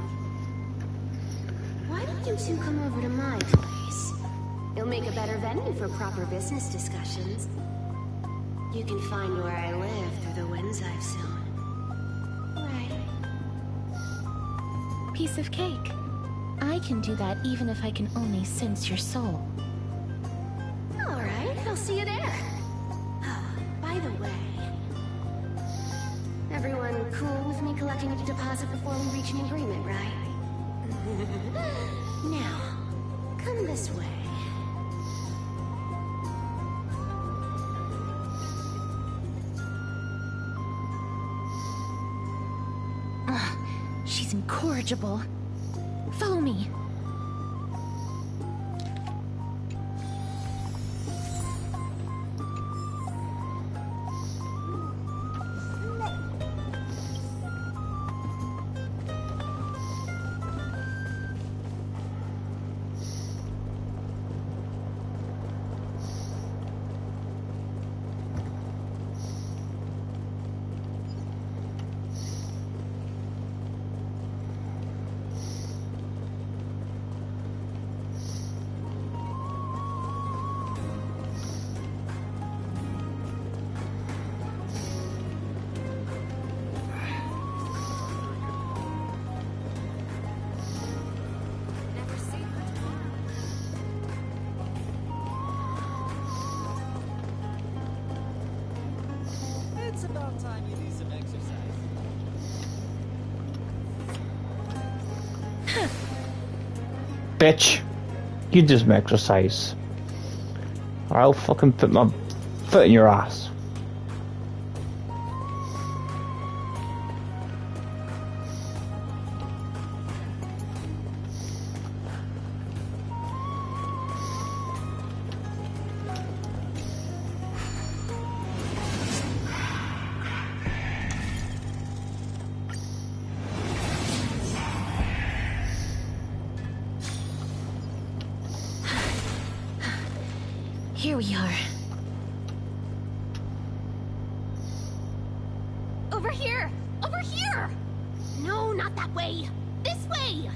Why don't you two come over to my place? It'll make a better venue for proper business discussions. You can find where I live through the winds I've sown. Right. Piece of cake. I can do that even if I can only sense your soul. Alright, I'll see you there. By the way, everyone cool with me collecting a deposit before we reach an agreement, right? Now, come this way. She's incorrigible. Follow me. It's about time you do some exercise. Bitch. You do some exercise. Or I'll fucking put my foot in your ass. Here we are. Over here! Over here! No, not that way! This way!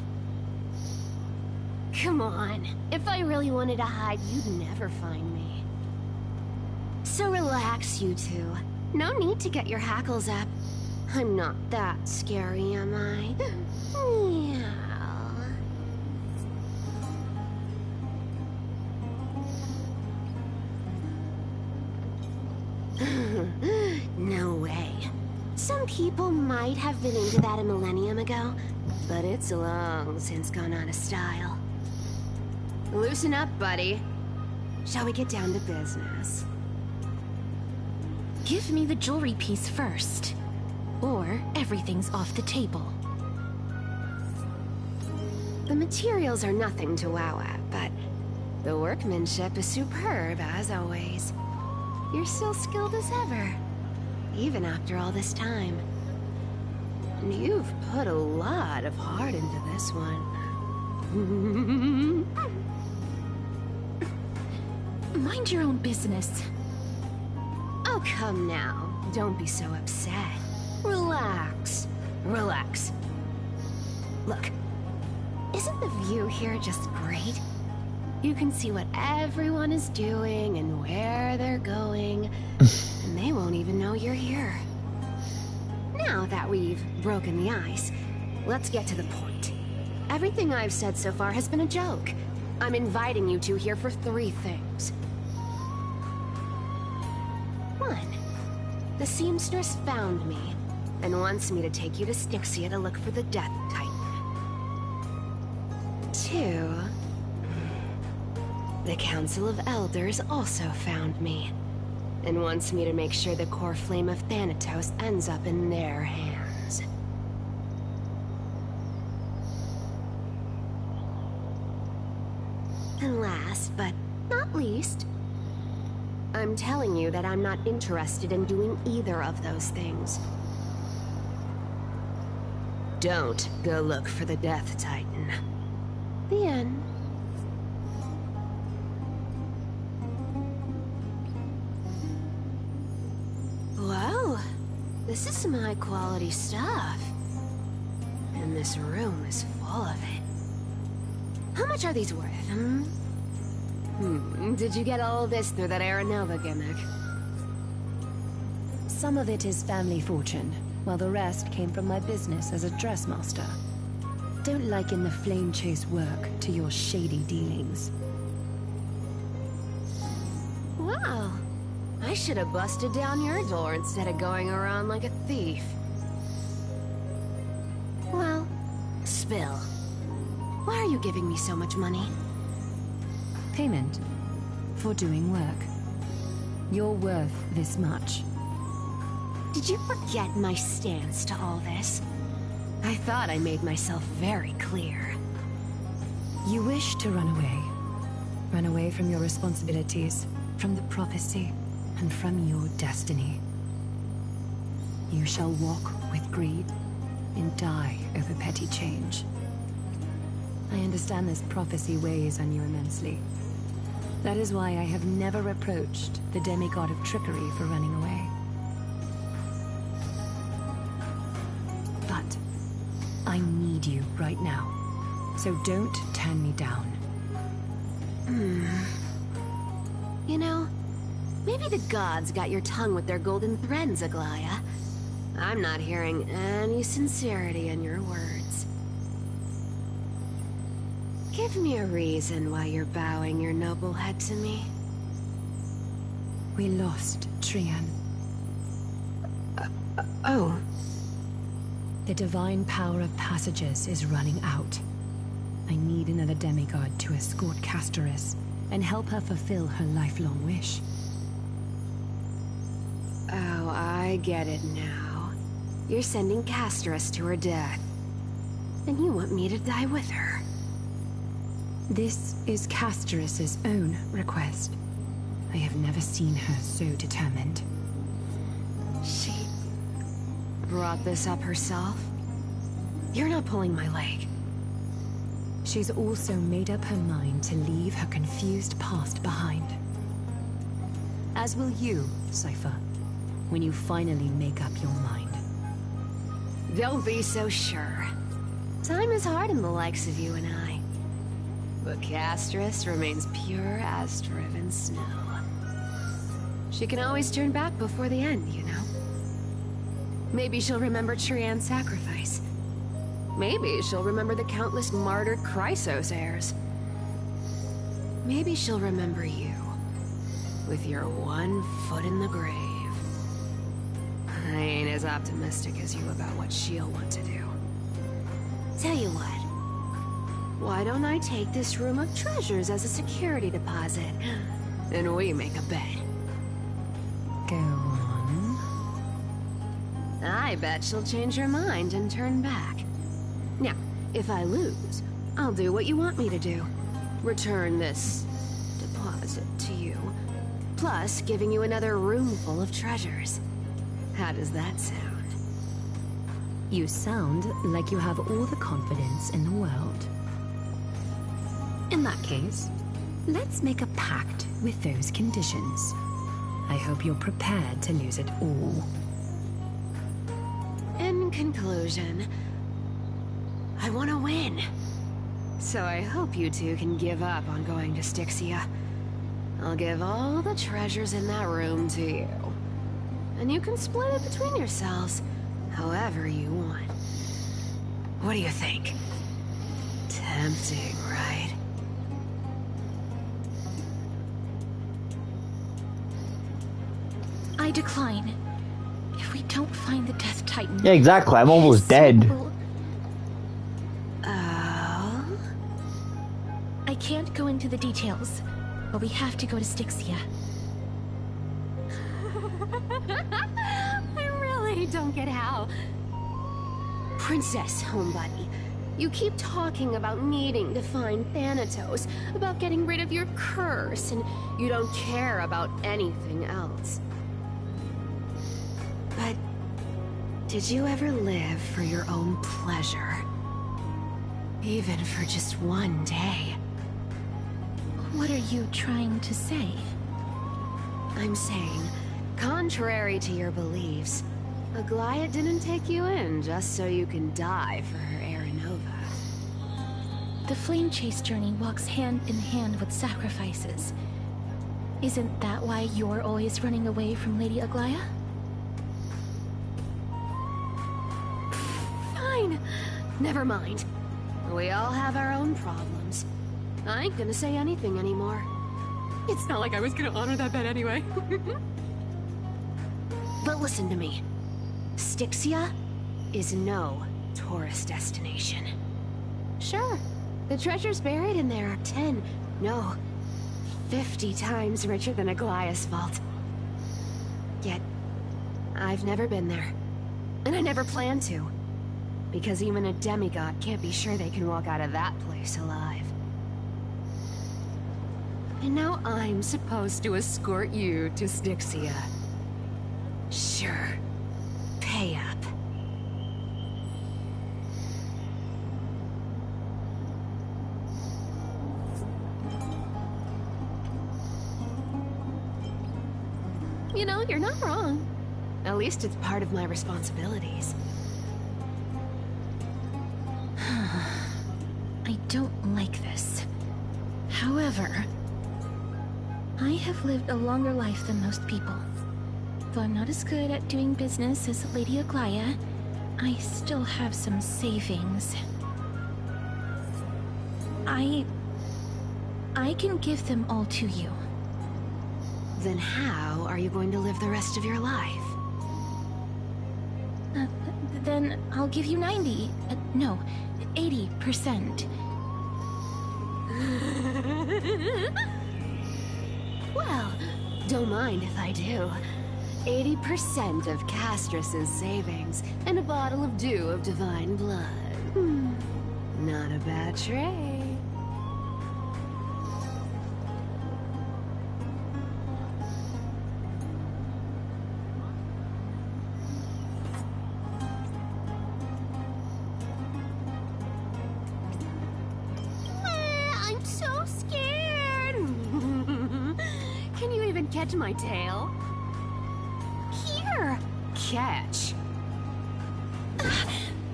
Come on. If I really wanted to hide, you'd never find me. So relax, you two. No need to get your hackles up. I'm not that scary, am I? Meow. No way. Some people might have been into that a millennium ago, but it's long since gone out of style. Loosen up, buddy. Shall we get down to business? Give me the jewelry piece first, or everything's off the table. The materials are nothing to wow at, but the workmanship is superb, as always. You're still skilled as ever, even after all this time. And you've put a lot of heart into this one. Mind your own business. Oh, come now. Don't be so upset. Relax. Relax. Look, isn't the view here just great? You can see what everyone is doing and where they're going, and they won't even know you're here. Now that we've broken the ice, let's get to the point. Everything I've said so far has been a joke. I'm inviting you two here for 3 things. 1. The seamstress found me and wants me to take you to Styxia to look for the Death Titan. 2. The Council of Elders also found me, and wants me to make sure the core flame of Thanatos ends up in their hands. And last, but not least, I'm telling you that I'm not interested in doing either of those things. Don't go look for the Death Titan. The end. Well, this is some high-quality stuff. And this room is full of it. How much are these worth, Did you get all this through that Aranova gimmick? Some of it is family fortune, while the rest came from my business as a dressmaster. Don't liken the flame chase work to your shady dealings. Wow. I should have busted down your door instead of going around like a thief. Well, spill. Why are you giving me so much money? Payment for doing work. You're worth this much. Did you forget my stance to all this? I thought I made myself very clear. You wish to run away. Run away from your responsibilities, from the prophecy, and from your destiny. You shall walk with greed and die over petty change. I understand this prophecy weighs on you immensely. That is why I have never reproached the demigod of trickery for running away. But I need you right now, so don't turn me down. You know, maybe the gods got your tongue with their golden threads, Aglaya. I'm not hearing any sincerity in your words. Give me a reason why you're bowing your noble head to me. We lost Trian. Oh. The divine power of passages is running out. I need another demigod to escort Castorice and help her fulfill her lifelong wish. Oh, I get it now. You're sending Castorice to her death. And you want me to die with her. This is Castorice's own request. I have never seen her so determined. She brought this up herself? You're not pulling my leg. She's also made up her mind to leave her confused past behind. As will you, Cypher, when you finally make up your mind. Don't be so sure. Time is hard in the likes of you and I. But Castorice remains pure as driven snow. She can always turn back before the end, you know? Maybe she'll remember Trian's sacrifice. Maybe she'll remember the countless martyred Chrysos heirs. Maybe she'll remember you, with your one foot in the grave. I ain't as optimistic as you about what she'll want to do. Tell you what. Why don't I take this room of treasures as a security deposit, and we make a bet? Go on. I bet she'll change her mind and turn back. Now, if I lose, I'll do what you want me to do. Return this deposit to you, plus giving you another room full of treasures. How does that sound? You sound like you have all the confidence in the world. In that case, let's make a pact with those conditions. I hope you're prepared to lose it all. In conclusion, I want to win. So I hope you two can give up on going to Styxia. I'll give all the treasures in that room to you. And you can split it between yourselves, however you want. What do you think? Tempting, right? I decline. If we don't find the Death Titan... Yeah, exactly. I'm almost dead. I can't go into the details, but we have to go to Styxia. I really don't get how. Princess, homebody, you keep talking about needing to find Thanatos, about getting rid of your curse, and you don't care about anything else. But did you ever live for your own pleasure? Even for just one day? What are you trying to say? I'm saying, contrary to your beliefs, Aglaia didn't take you in just so you can die for her Aranova. The flame chase journey walks hand in hand with sacrifices. Isn't that why you're always running away from Lady Aglaia? Fine. Never mind. We all have our own problems. I ain't gonna say anything anymore. It's not like I was gonna honor that bet anyway. But listen to me. Styxia is no tourist destination. Sure, the treasures buried in there are 10, no, 50 times richer than Aglaia's vault. Yet, I've never been there. And I never plan to. Because even a demigod can't be sure they can walk out of that place alive. And now I'm supposed to escort you to Styxia. Sure. Pay up. You know, you're not wrong. At least it's part of my responsibilities. I don't like this. However, I have lived a longer life than most people. Though I'm not as good at doing business as Lady Aglaia, I still have some savings. I can give them all to you. Then how are you going to live the rest of your life? Then I'll give you 90. No, 80%. Well, don't mind if I do. 80% of Castorice's savings and a bottle of dew of divine blood. Not a bad trade. I'm so scared. Can you even catch my tail? Here! Catch.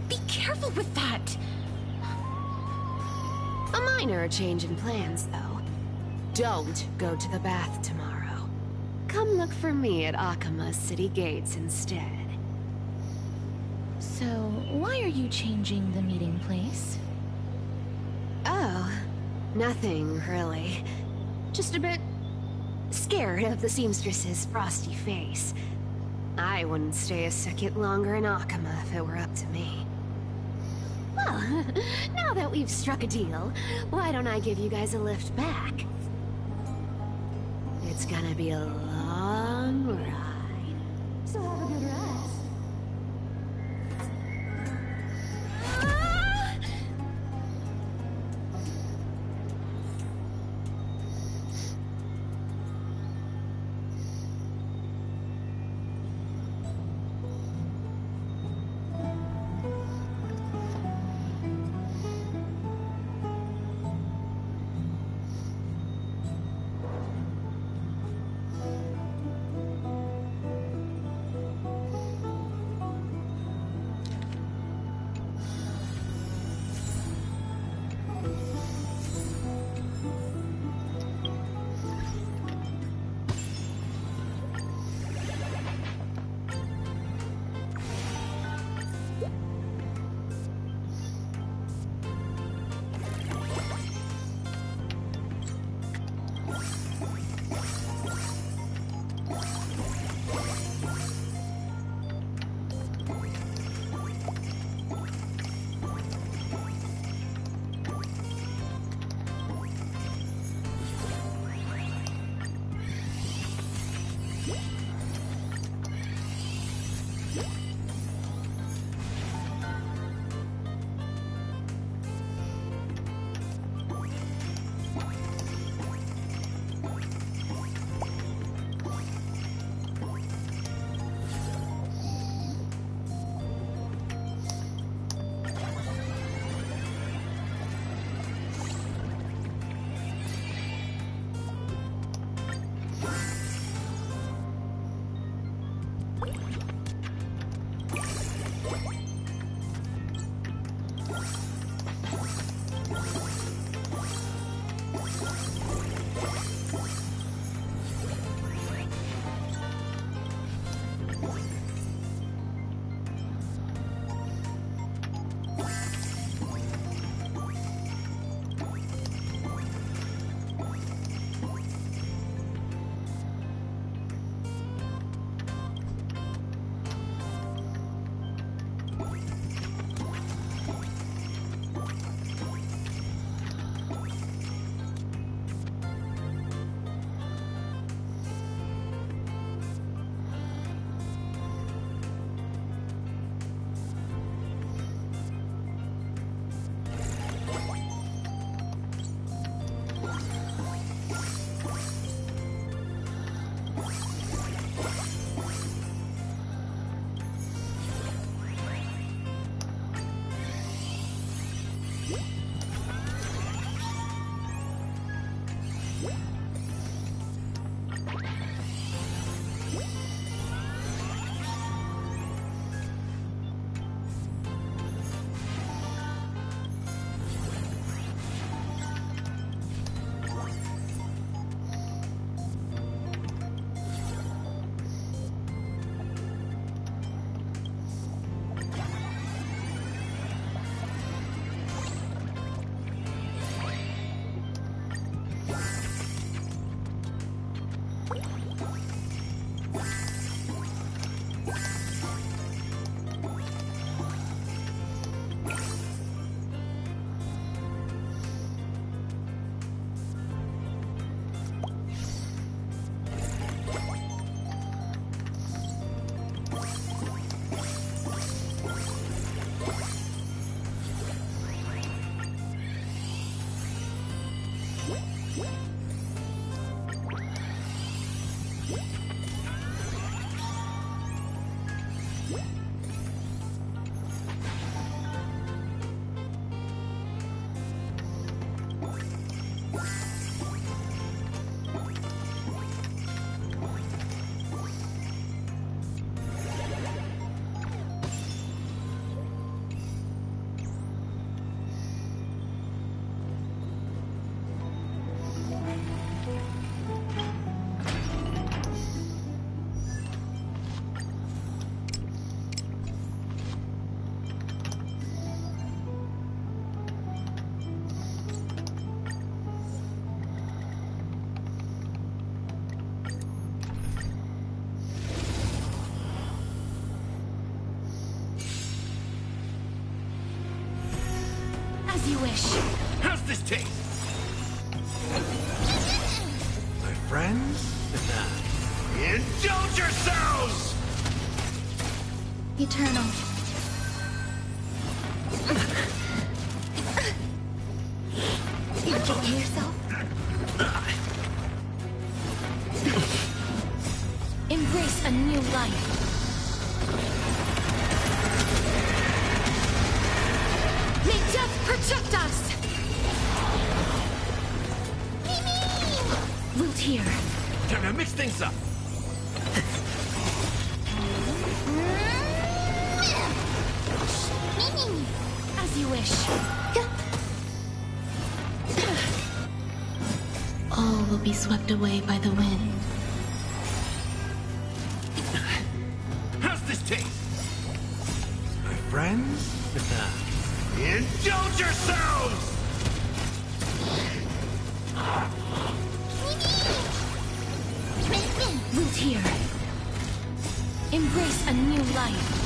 Be careful with that! A minor change in plans, though. Don't go to the bath tomorrow. Come look for me at Akama's city gates instead. So, why are you changing the meeting place? Oh, nothing really. Just a bit scared of the seamstress's frosty face. I wouldn't stay a second longer in Akama if it were up to me. Well, now that we've struck a deal, why don't I give you guys a lift back? It's gonna be a long ride. So have a good rest. As you wish. How's this taste? My friends? Indulge yourselves! Eternal. Enjoy yourself. Embrace a new life. May death protect us! We'll hear. Time to mix things up. As you wish. All will be swept away by the wind. How's this taste? My friends? Indulge yourselves! Root here. Embrace a new life.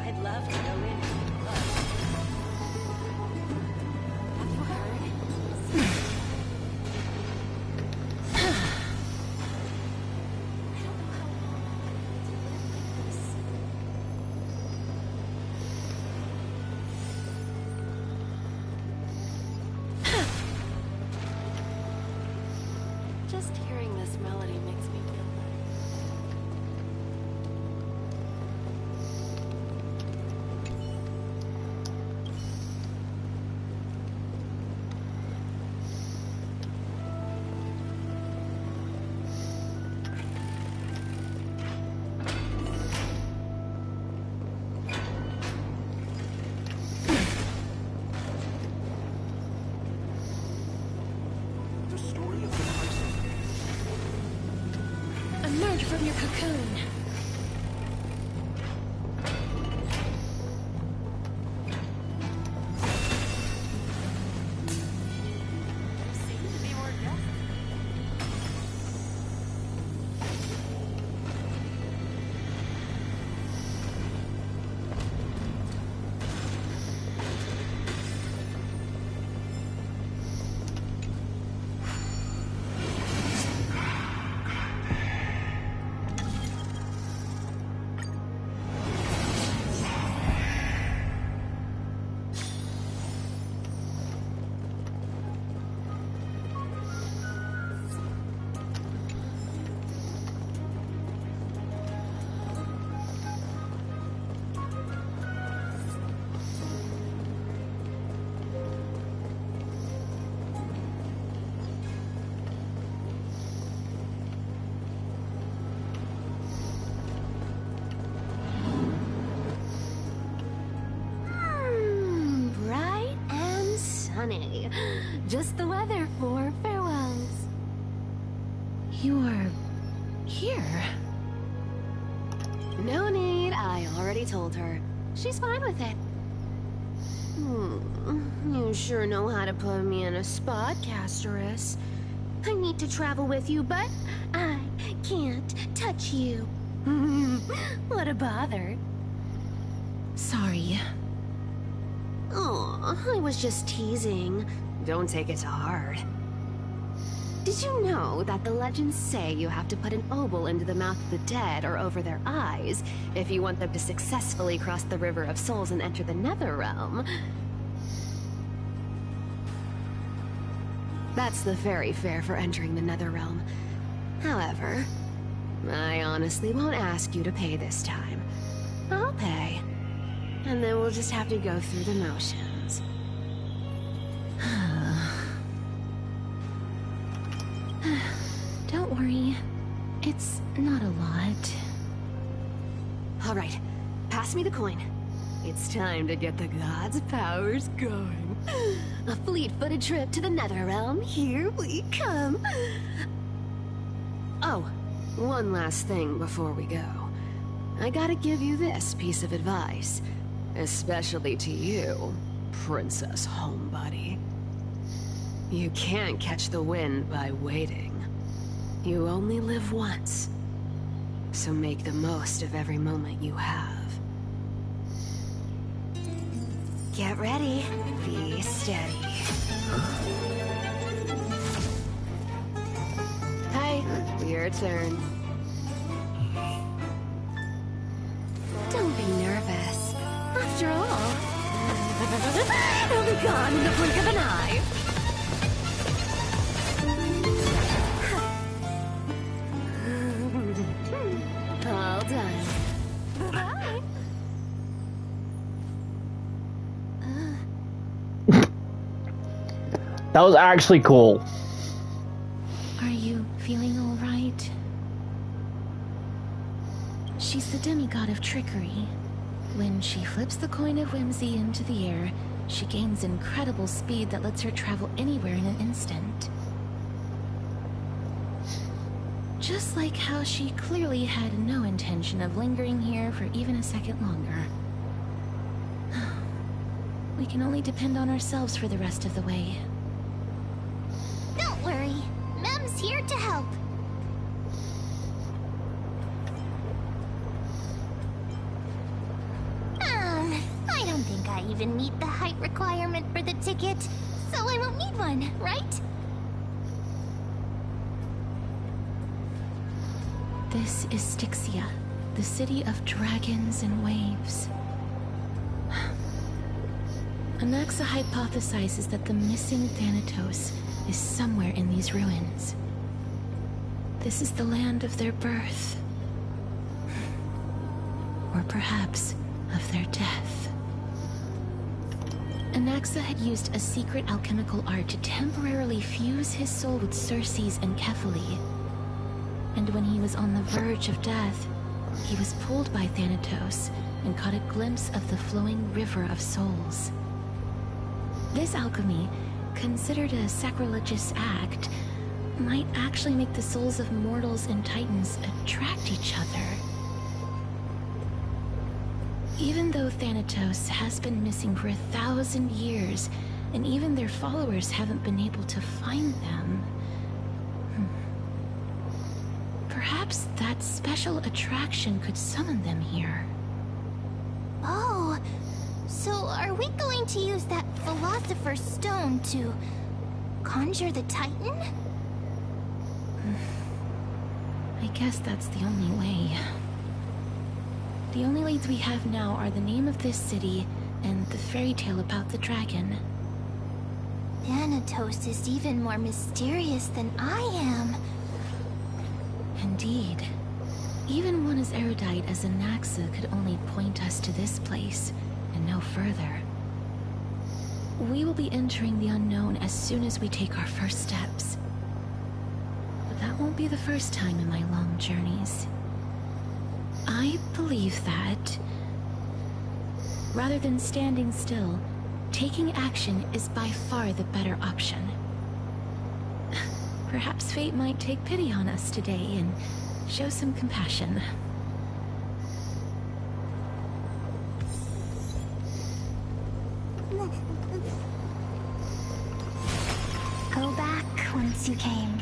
I'd love to go in. Have you heard? Just hearing this melody makes me feel your cocoon. Bright and sunny. Just the weather for farewells. You are here. No need, I already told her. She's fine with it. You sure know how to put me in a spot, Castorice. I need to travel with you, but I can't touch you. What a bother. Sorry. Aw, I was just teasing. Don't take it to heart. Did you know that the legends say you have to put an obol into the mouth of the dead or over their eyes if you want them to successfully cross the River of Souls and enter the Netherrealm? That's the fairy fare for entering the Netherrealm. However, I honestly won't ask you to pay this time. I'll pay. And then we'll just have to go through the motions. Don't worry. It's not a lot. All right, pass me the coin. It's time to get the gods' powers going. A fleet-footed trip to the Netherrealm. Here we come. Oh, one last thing before we go. I gotta give you this piece of advice. Especially to you, Princess Homebody. You can't catch the wind by waiting. You only live once. So make the most of every moment you have. Get ready. Be steady. Hi, your turn. Don't be nervous. After all, it'll be gone in the blink of an eye. All done. Bye. That was actually cool. Are you feeling all right? She's the demigod of trickery. When she flips the coin of whimsy into the air, she gains incredible speed that lets her travel anywhere in an instant. Just like how she clearly had no intention of lingering here for even a second longer. We can only depend on ourselves for the rest of the way. Don't worry. Mem's here to help. I don't think I even meet the height requirement for the ticket, so I won't need one, right? This is Styxia, the city of dragons and waves. Anaxa hypothesizes that the missing Thanatos is somewhere in these ruins. This is the land of their birth. Or perhaps of their death. Anaxa had used a secret alchemical art to temporarily fuse his soul with Circe's and Kephae. And when he was on the verge of death, he was pulled by Thanatos and caught a glimpse of the flowing river of souls. This alchemy, considered a sacrilegious act, might actually make the souls of mortals and titans attract each other. Even though Thanatos has been missing for 1,000 years, and even their followers haven't been able to find them, perhaps that special attraction could summon them here. Oh, so are we going to use that Philosopher's Stone to conjure the Titan? I guess that's the only way. The only leads we have now are the name of this city and the fairy tale about the dragon. Thanatos is even more mysterious than I am. Indeed. Even one as erudite as Anaxa could only point us to this place, and no further. We will be entering the unknown as soon as we take our first steps. But that won't be the first time in my long journeys. I believe that, rather than standing still, taking action is by far the better option. Perhaps fate might take pity on us today and show some compassion. Go back whence you came.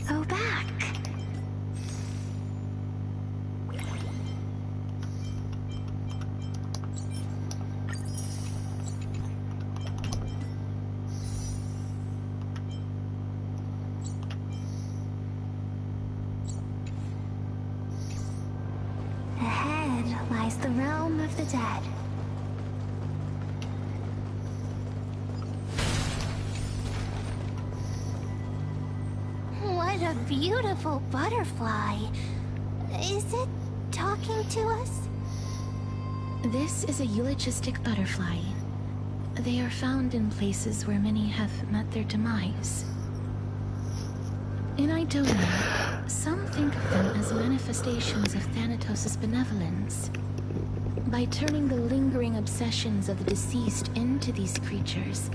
Go back. Ahead lies the realm of the dead. What a beautiful butterfly. Is it talking to us? This is a eulogistic butterfly. They are found in places where many have met their demise. In Idonia, some think of them as manifestations of Thanatos' benevolence. By turning the lingering obsessions of the deceased into these creatures,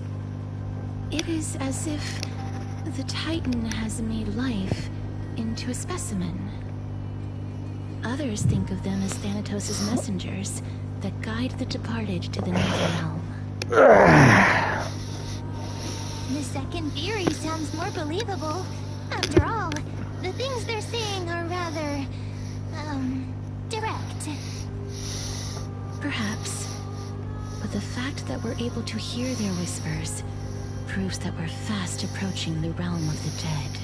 it is as if the Titan has made life into a specimen. Others think of them as Thanatos' messengers that guide the departed to the nether realm. The second theory sounds more believable. After all, the things they're saying are rather, direct. Perhaps. But the fact that we're able to hear their whispers proves that we're fast approaching the realm of the dead.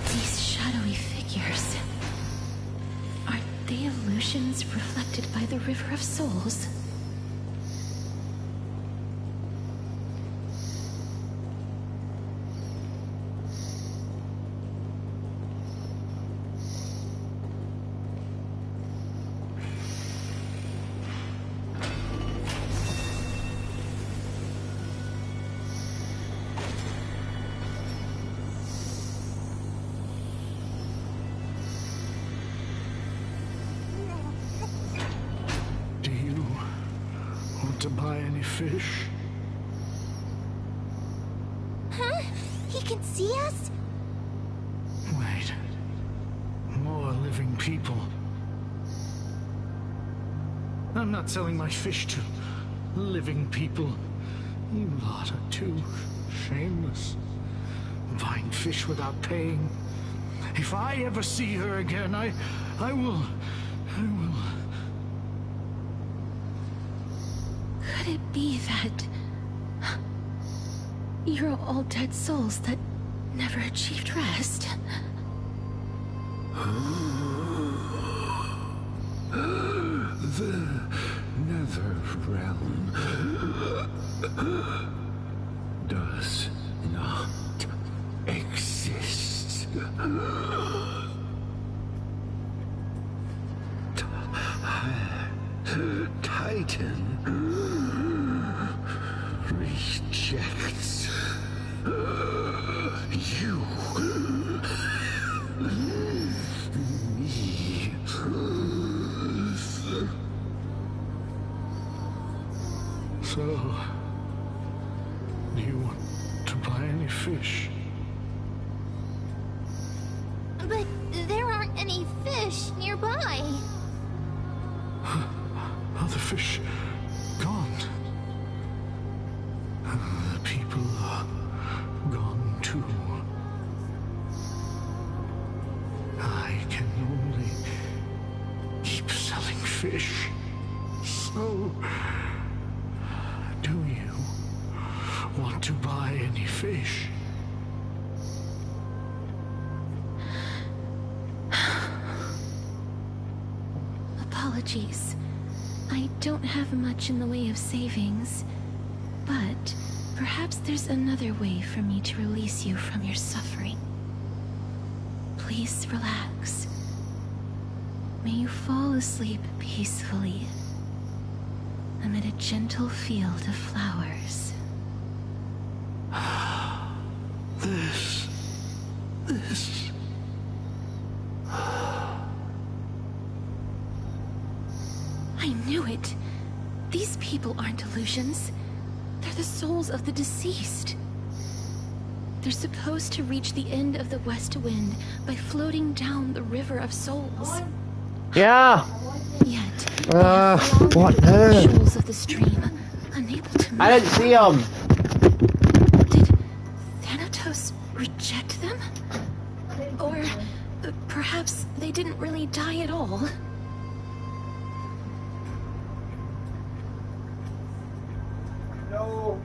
These shadowy figures. Are they illusions reflected by the River of Souls? Do you want to buy any fish? Huh? He can see us? Wait. More living people. I'm not selling my fish to living people. You lot are too shameless. Buying fish without paying. If I ever see her again, I will... Could it be that you're all dead souls that never achieved rest? The Nether Realm does not exist. Titan rejects you. Me. So, do you want to buy any fish? But there aren't any fish nearby. Are the fish gone? The people are gone too. I can only keep selling fish. So, do you want to buy any fish? Apologies. I don't have much in the way of savings, but perhaps there's another way for me to release you from your suffering. Please relax. May you fall asleep peacefully amid a gentle field of flowers. This. I knew it. These people aren't illusions. They're the souls of the deceased. They're supposed to reach the end of the west wind by floating down the river of souls. Yeah. Yet, what now? shoals of the stream, unable to move. I didn't see them. Did Thanatos reject them? Or perhaps they didn't really die at all? No.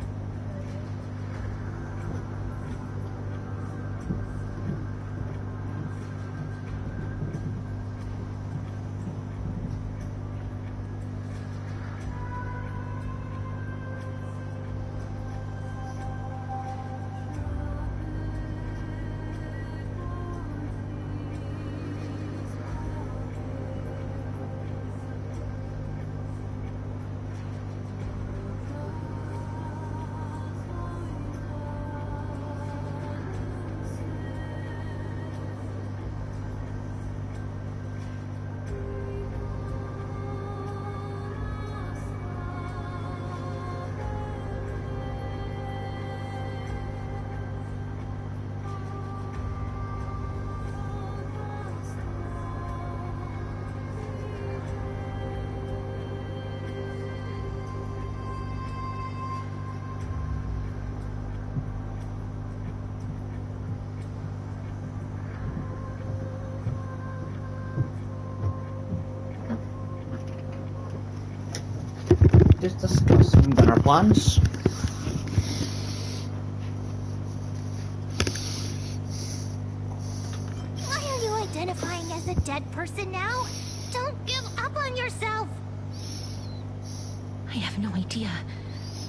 Just discussing dinner plans. Why are you identifying as a dead person now? Don't give up on yourself! I have no idea.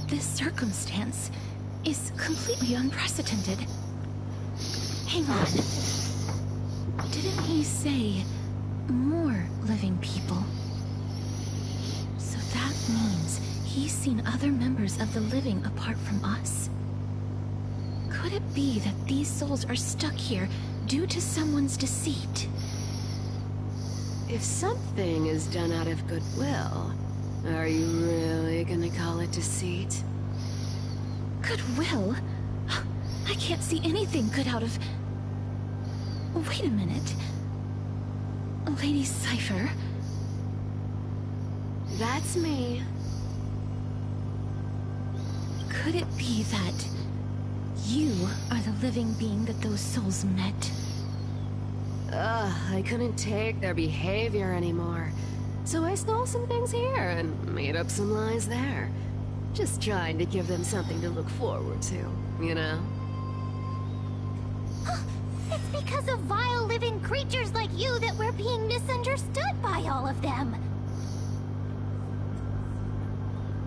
This circumstance is completely unprecedented. Hang on. Didn't he say more living people? So that means he's seen other members of the living apart from us? Could it be that these souls are stuck here due to someone's deceit? If something is done out of goodwill, are you really gonna call it deceit? Goodwill? I can't see anything good out of... Wait a minute. Lady Cypher? That's me. Could it be that you are the living being that those souls met? Ugh, I couldn't take their behavior anymore. So I stole some things here and made up some lies there. Just trying to give them something to look forward to, you know? It's because of vile living creatures like you that we're being misunderstood by all of them.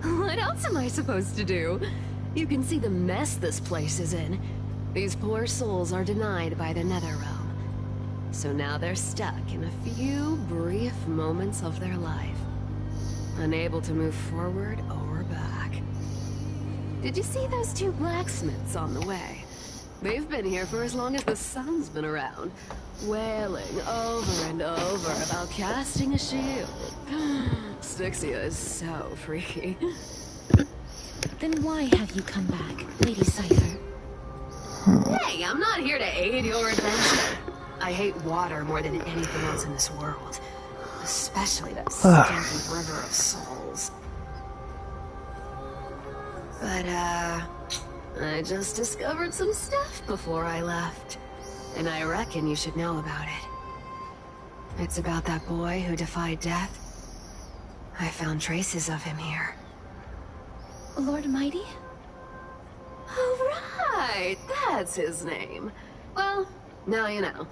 What else am I supposed to do? You can see the mess this place is in. These poor souls are denied by the Nether Realm. So now they're stuck in a few brief moments of their life. unable to move forward or back. Did you see those two blacksmiths on the way? They've been here for as long as the sun's been around, wailing over and over about casting a shield. Styxia is so freaky. Then why have you come back, Lady Cypher? Hey, I'm not here to aid your adventure. I hate water more than anything else in this world. Especially that stinking river of souls. But, I just discovered some stuff before I left. And I reckon you should know about it. It's about that boy who defied death. I found traces of him here. Lord Mighty? Oh, right! That's his name. Well, now you know.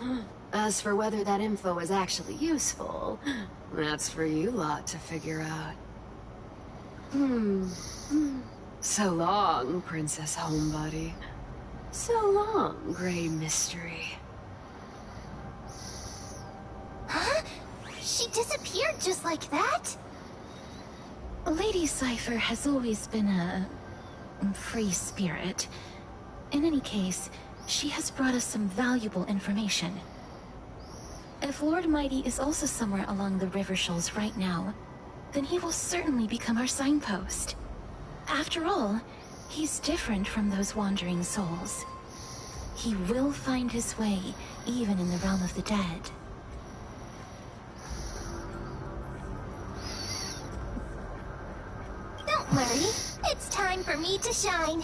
As for whether that info is actually useful, that's for you lot to figure out. So long, Princess Homebody. So long, Grey Mystery. Huh? She disappeared just like that? Lady Cypher has always been a free spirit. In any case, she has brought us some valuable information. If Lord Mighty is also somewhere along the river shoals right now, then he will certainly become our signpost. After all, he's different from those wandering souls. He will find his way, even in the realm of the dead. Don't worry, it's time for me to shine.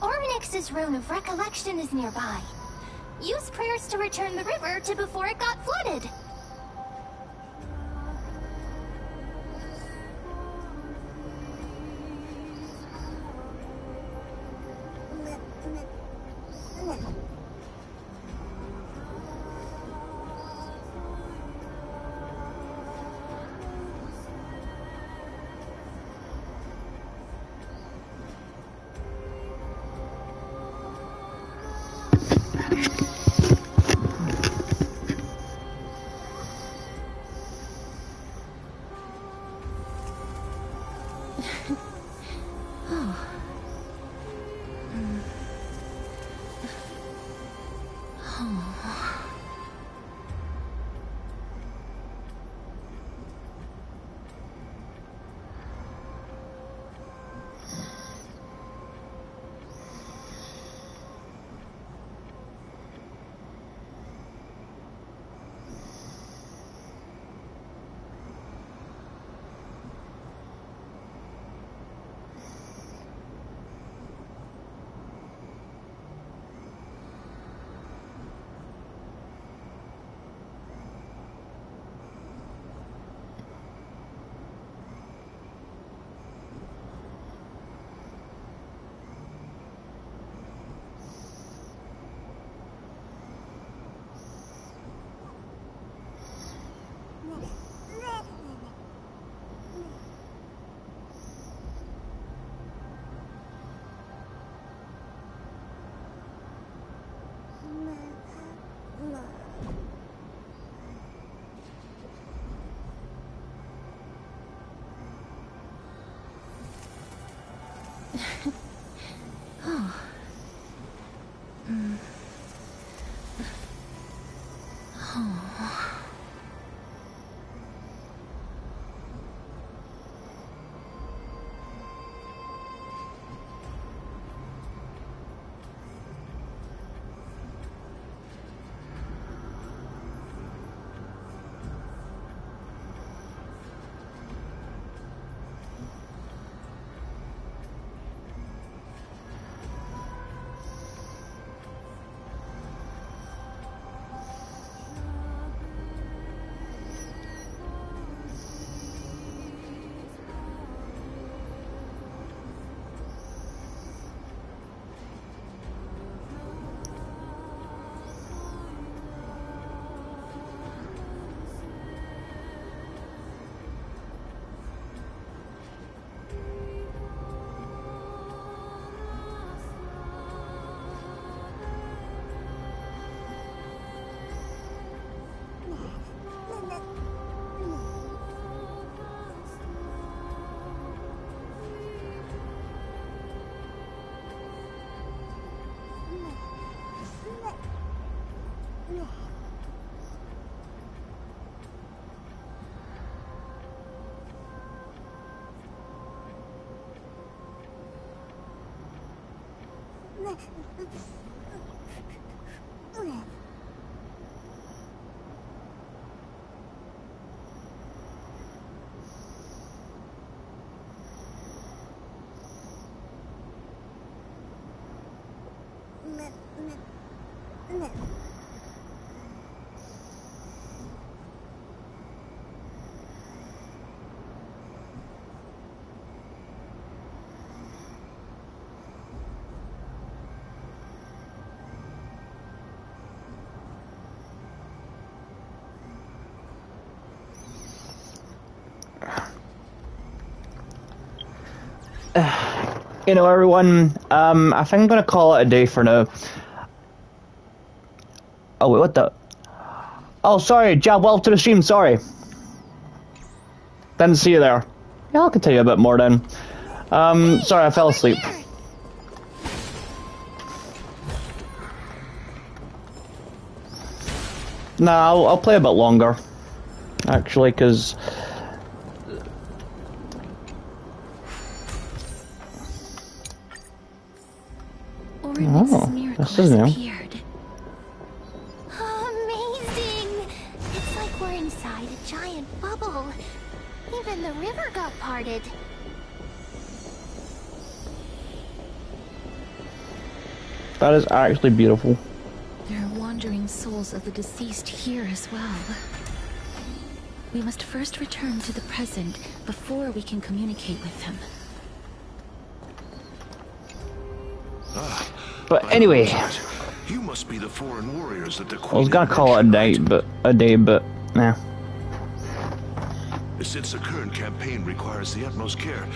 Ornix's Rune of Recollection is nearby. Use prayers to return the river to before it got flooded. You know, everyone, I think I'm gonna call it a day for now. Oh, wait, what the? Oh, sorry, job well to the stream, sorry. Didn't see you there. Yeah, I'll continue a bit more then. Sorry, I fell asleep. Nah, I'll play a bit longer. Actually, because... Oh, this is new. Amazing! It's like we're inside a giant bubble. Even the river got parted. That is actually beautiful. There are wandering souls of the deceased here as well. We must first return to the present before we can communicate with them. But anyway, you must be the foreign warriors that the Queen I was gonna call it a day, but nah. Since the current campaign requires the utmost care,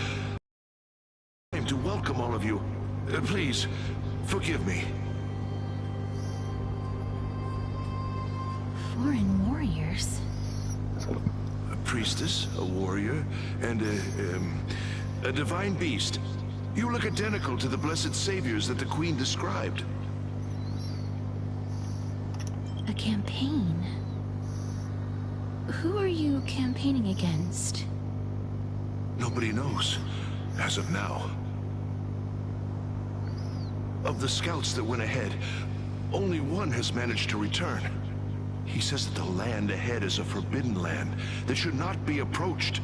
I am to welcome all of you. Please, forgive me. Foreign warriors? A priestess, a warrior, and a divine beast. You look identical to the blessed saviors that the Queen described. A campaign? Who are you campaigning against? Nobody knows, as of now. Of the scouts that went ahead, only one has managed to return. He says that the land ahead is a forbidden land that should not be approached,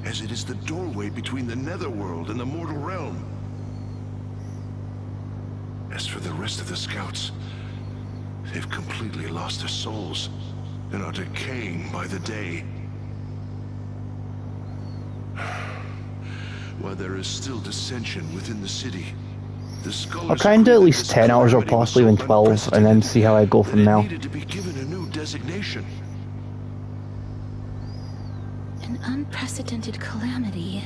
as it is the doorway between the netherworld and the mortal realm. As for the rest of the scouts, they've completely lost their souls and are decaying by the day. While there is still dissension within the city, the scholars I'll try and do at least 10 hours or possibly even 12 and then see how I go from now. needed to be given a new designation. An unprecedented calamity.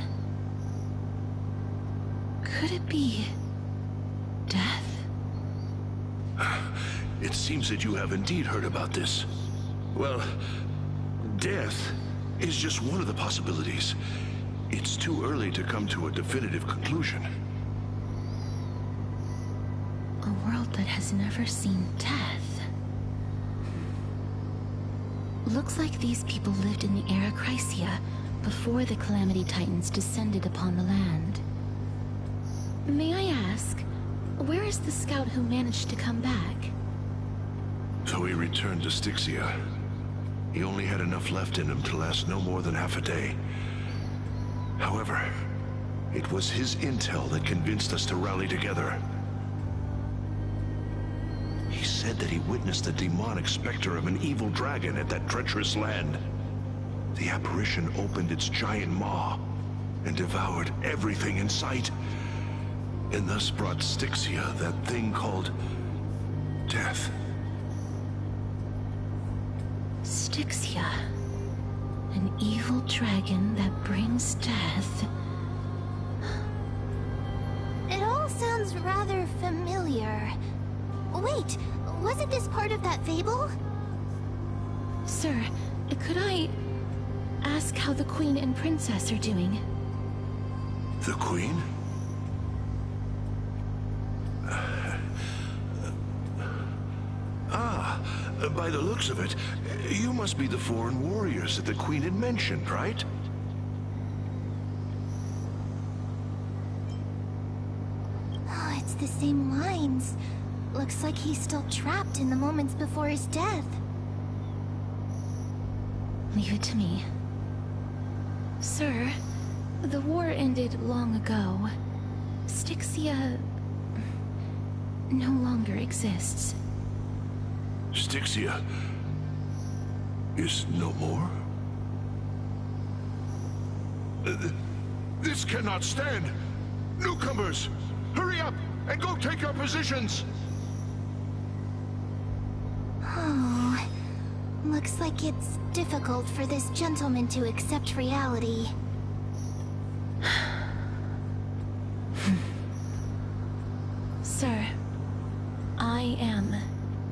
Could it be... death? It seems that you have indeed heard about this. Well, death is just one of the possibilities. It's too early to come to a definitive conclusion. A world that has never seen death. Looks like these people lived in the Era Chrysia before the Calamity Titans descended upon the land. May I ask, where is the scout who managed to come back? So he returned to Styxia. He only had enough left in him to last no more than half a day. However, it was his intel that convinced us to rally together. He said that he witnessed the demonic specter of an evil dragon at that treacherous land. The apparition opened its giant maw and devoured everything in sight, and thus brought Styxia that thing called death. Styxia. An evil dragon that brings death. It all sounds rather familiar. Wait, wasn't this part of that fable? Sir, could I ask how the Queen and Princess are doing? The Queen? By the looks of it, you must be the foreign warriors that the Queen had mentioned, right? Oh, it's the same lines. Looks like he's still trapped in the moments before his death. Leave it to me. Sir, the war ended long ago. Styxia no longer exists. Styxia is no more? This cannot stand! Newcomers, hurry up and go take your positions! Oh, looks like it's difficult for this gentleman to accept reality. Sir, I am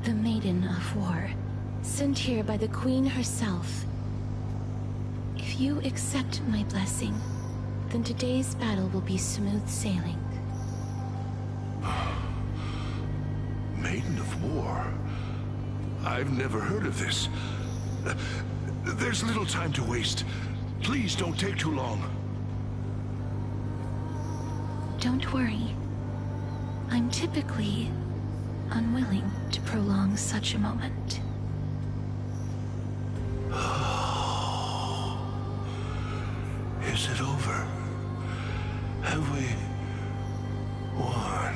the Maiden of War, sent here by the Queen herself. If you accept my blessing, then today's battle will be smooth sailing. Maiden of War? I've never heard of this. There's little time to waste. Please don't take too long. Don't worry. I'm typically unwilling to prolong such a moment. Is it over? Have we won?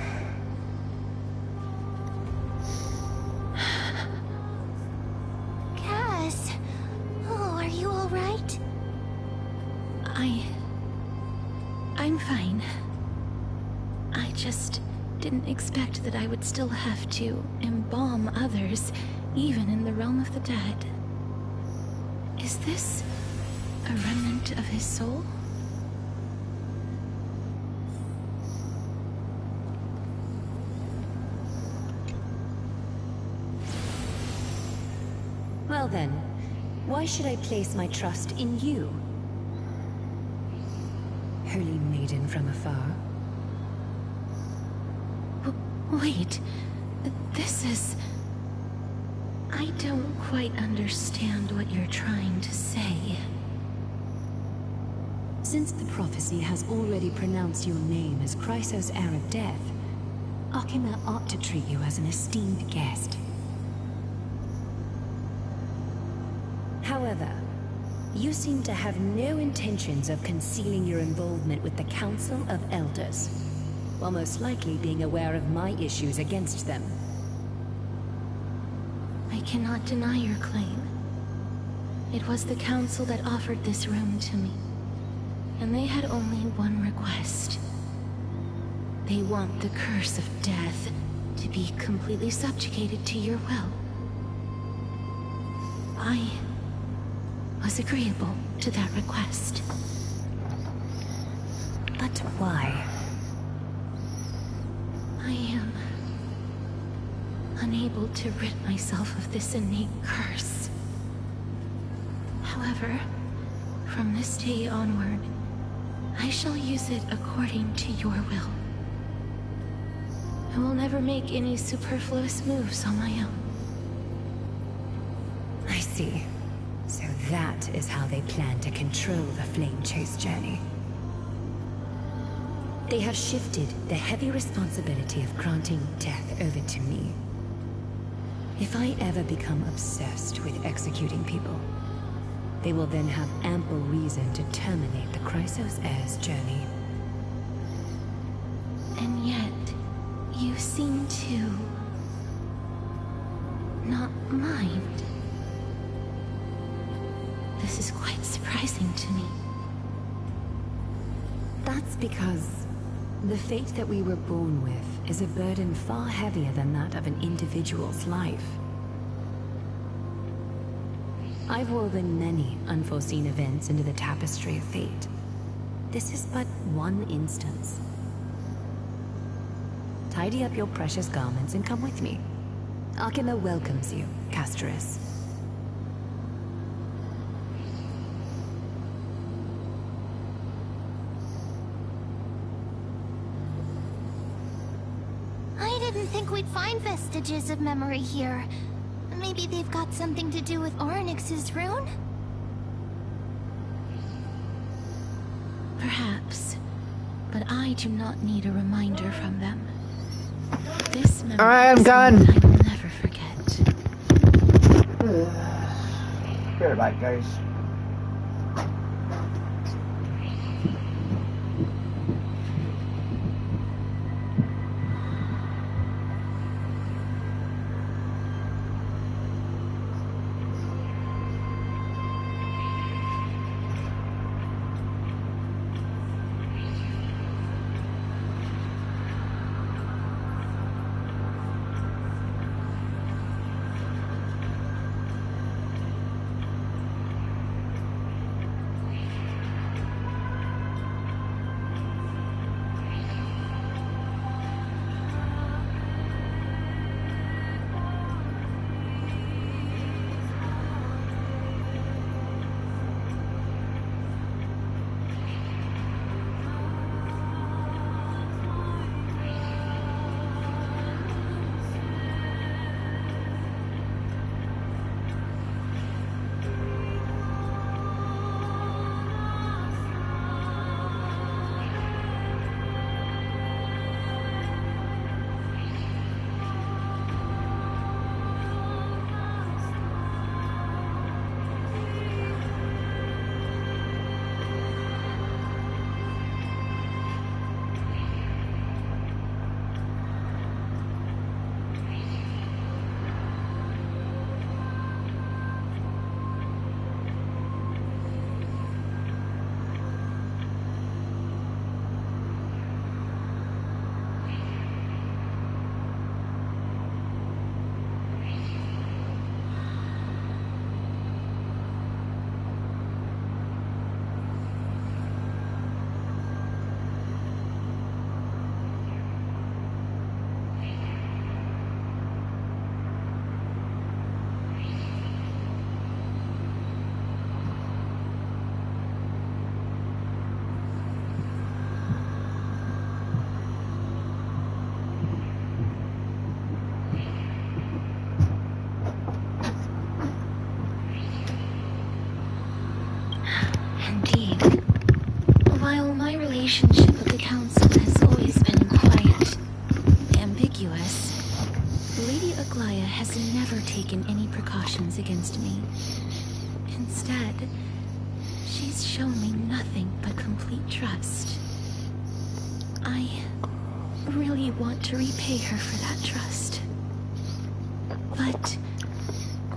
Cass, oh, are you all right? I'm fine. I just didn't expect that I would still have to embalm others, even in the realm of the dead. Is this a remnant of his soul? Well then, why should I place my trust in you? Holy maiden from afar. Wait, this is... I don't quite understand what you're trying to say. Since the prophecy has already pronounced your name as Chrysos, heir of death, Akima ought to treat you as an esteemed guest. However, you seem to have no intentions of concealing your involvement with the Council of Elders, while most likely being aware of my issues against them. I cannot deny your claim. It was the Council that offered this room to me, and they had only one request. They want the curse of death to be completely subjugated to your will. I was agreeable to that request. But why? I am unable to rid myself of this innate curse. However, from this day onward, I shall use it according to your will. I will never make any superfluous moves on my own. I see. So that is how they plan to control the Flame Chase journey. They have shifted the heavy responsibility of granting death over to me. If I ever become obsessed with executing people, they will then have ample reason to terminate the Chrysos heir's journey. And yet, you seem to not mind. This is quite surprising to me. That's because the fate that we were born with is a burden far heavier than that of an individual's life. I've woven many unforeseen events into the tapestry of fate. This is but one instance. Tidy up your precious garments and come with me. Akima welcomes you, Castorice. I didn't think we'd find vestiges of memory here. Maybe they've got something to do with Ornyx's rune? Perhaps, but I do not need a reminder from them. This memory I'm is gone. one I will never forget. Be right back, guys. Indeed. While my relationship with the Council has always been quiet, ambiguous, Lady Aglaya has never taken any precautions against me. Instead, she's shown me nothing but complete trust. I really want to repay her for that trust. But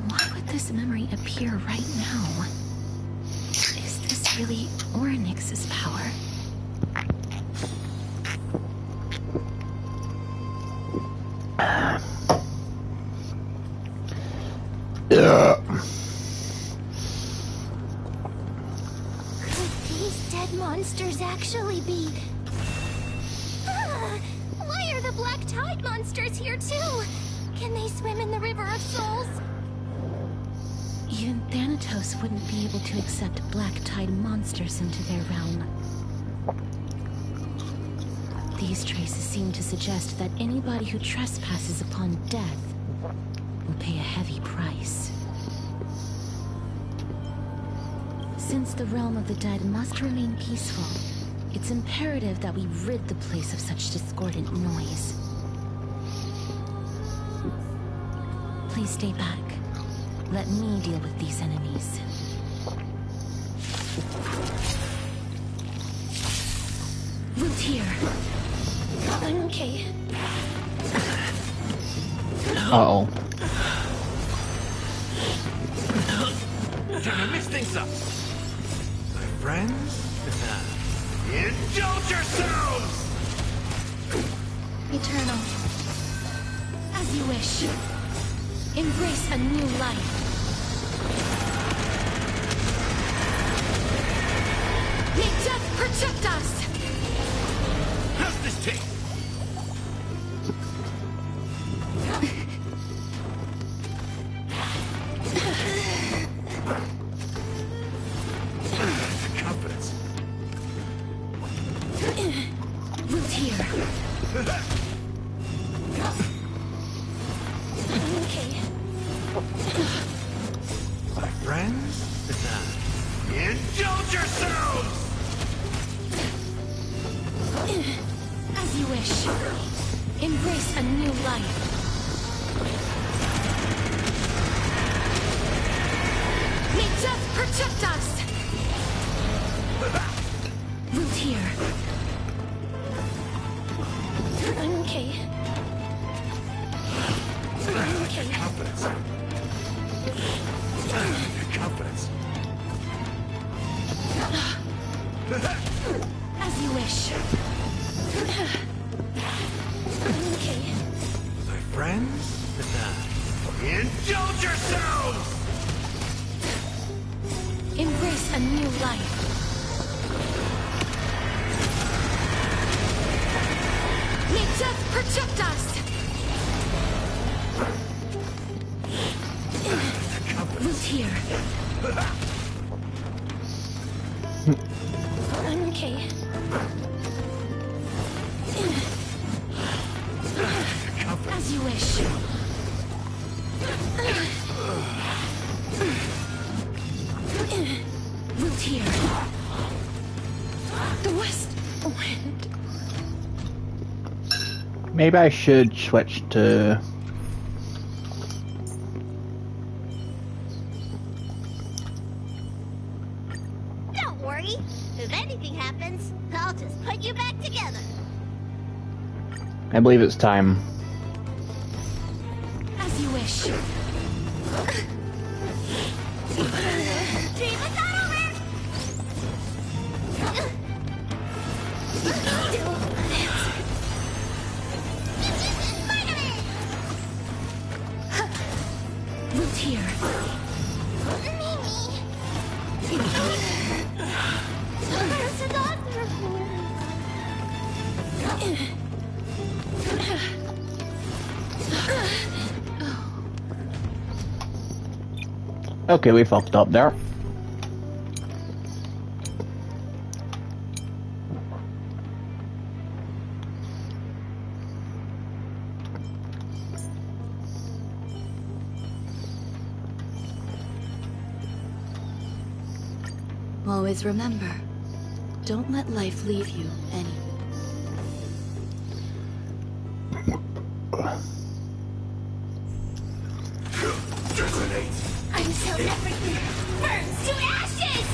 why would this memory appear right now? Is this really Orynyx's power? Could these dead monsters actually be... Why are the Black Tide monsters here too? Can they swim in the River of Souls? Even Thanatos wouldn't be able to accept Black Tide monsters into their realm. These traces seem to suggest that anybody who trespasses upon death will pay a heavy price. Since the realm of the dead must remain peaceful, it's imperative that we rid the place of such discordant noise. Please stay back. Let me deal with these enemies. Root here. I'm okay. Uh-oh. Gonna mix things up. My friends, indulge yourselves! Eternal. As you wish. Embrace a new life. May death protect us! How's this taste? Confidence. Root here. I'm okay. My friends, indulge yourselves! As you wish. Embrace a new life. May death protect us! Root here. I'm okay. I'm okay. Confidence. Confidence. As you wish. Okay. My friends, indulge yourselves! Embrace a new life. May death protect us! Root here. I'm okay. As you wish. Root here. The west wind. Maybe I should switch to... Don't worry. If anything happens, I'll just put you back together. I believe it's time. As you wish. Dream is not over! Root here. Okay, we fucked up there. Always remember, don't let life leave you any. Until everything burns to ashes!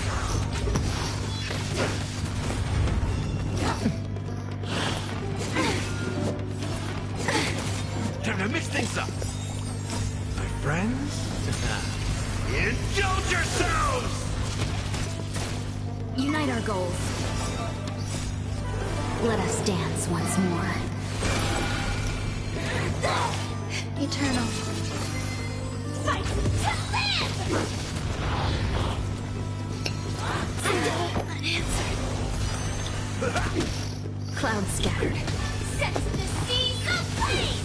Time to mix things up. My friends, indulge yourselves! Unite our goals. Let us dance once more. Eternal. Fight to live! Unanswered. Clouds scattered. Set the seas ablaze!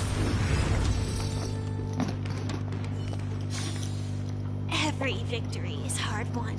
Every victory is hard won.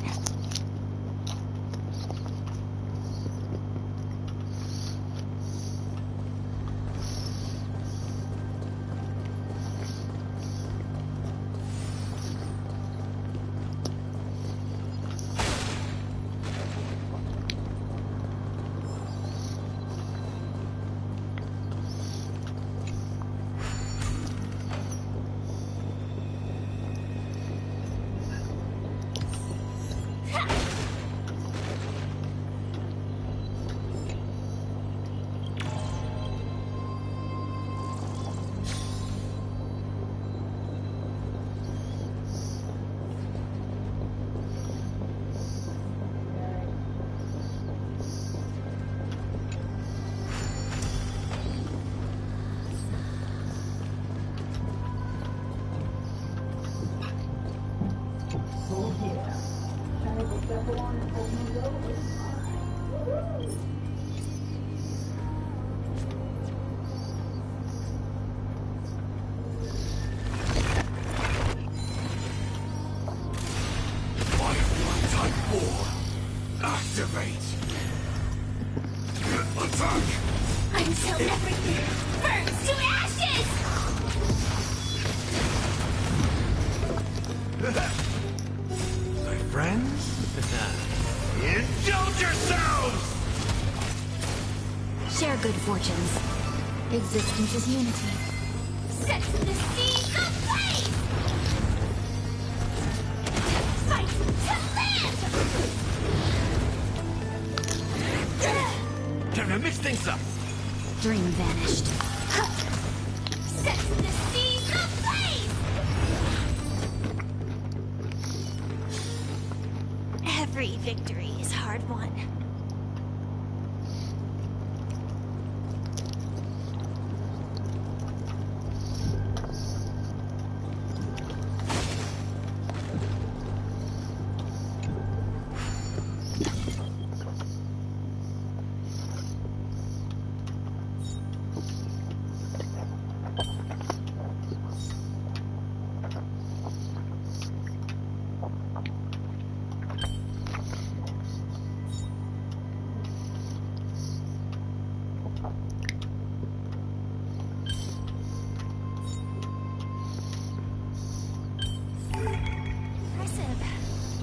Activate! Attack! Until everything burns to ashes! My friends, indulge yourselves! Share good fortunes. Existence is unity. Set the seas ablaze! Fight to land! Time to mix things up. Dream vanished. Set the seas ablaze! Every victory is hard won.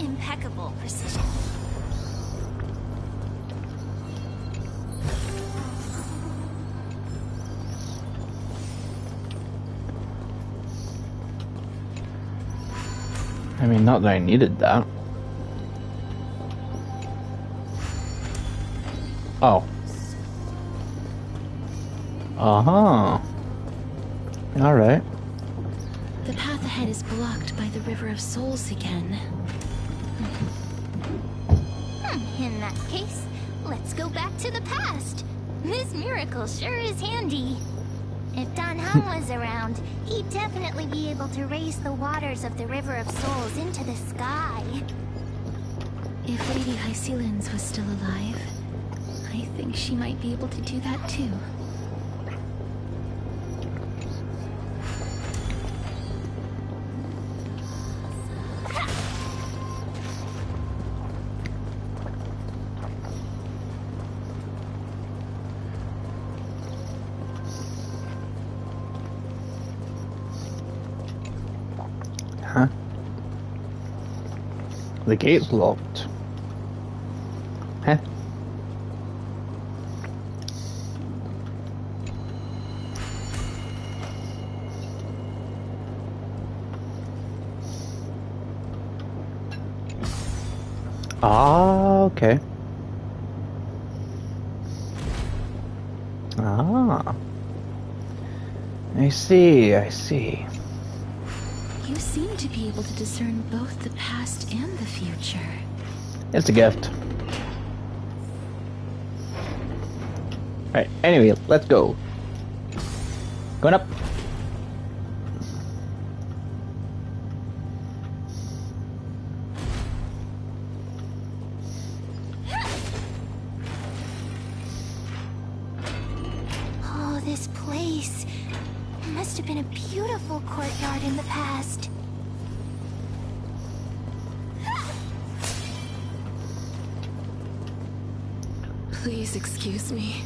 Impeccable precision. I mean, not that I needed that. Oh. Uh-huh. Alright. The path ahead is blocked by the River of Souls again. In that case, let's go back to the past. This miracle sure is handy. If Don Hung was around, he'd definitely be able to raise the waters of the River of Souls into the sky. If Lady Hycelins was still alive, I think she might be able to do that too. Huh? The gate's locked. Huh? Ah, okay. Ah. I see, I see. You seem to be able to discern both the past and the future. It's a gift. Right, anyway, let's go. Going up. Oh, this place. Must have been a beautiful courtyard in the past. Please excuse me.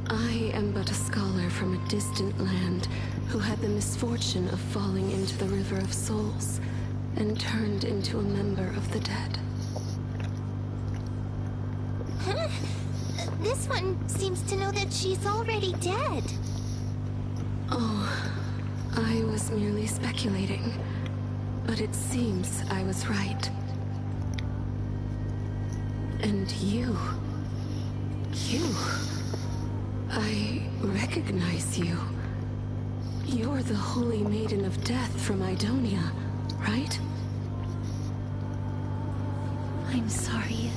I am but a scholar from a distant land who had the misfortune of falling into the River of Souls and turned into a member of the dead. Huh? This one seems to know that she's already dead. Oh, I was merely speculating, but it seems I was right. And you... I recognize you. You're the Holy Maiden of Death from Idonia, right? I'm sorry.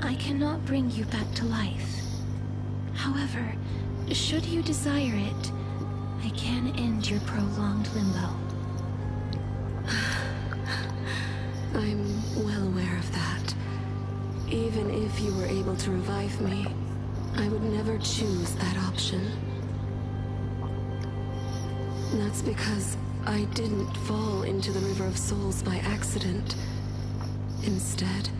I cannot bring you back to life. However, should you desire it, I can end your prolonged limbo. I'm well aware of that. Even if you were able to revive me, I would never choose that option. That's because I didn't fall into the River of Souls by accident. Instead,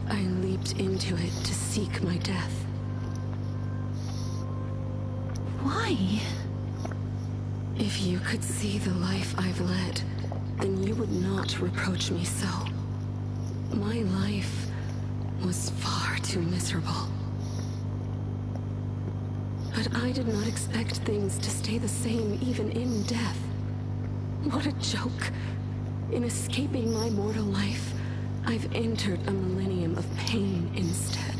I leaped into it to seek my death. Why? If you could see the life I've led, then you would not reproach me so. My life was far too miserable. But But I did not expect things to stay the same even in death. What a joke. In escaping my mortal life, I've entered a millennium of pain instead.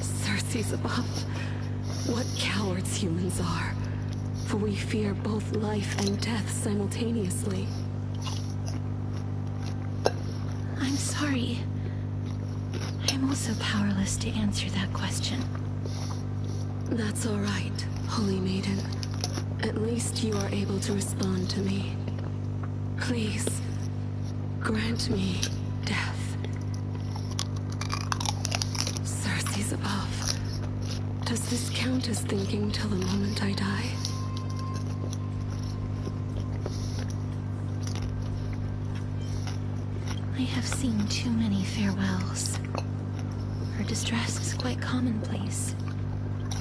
Circe's above. What cowards humans are. For we fear both life and death simultaneously. I'm sorry. I'm also powerless to answer that question. That's all right, Holy Maiden. At least you are able to respond to me. Please, grant me death. Circe's above. Does this count as thinking till the moment I die? I have seen too many farewells. Her distress is quite commonplace.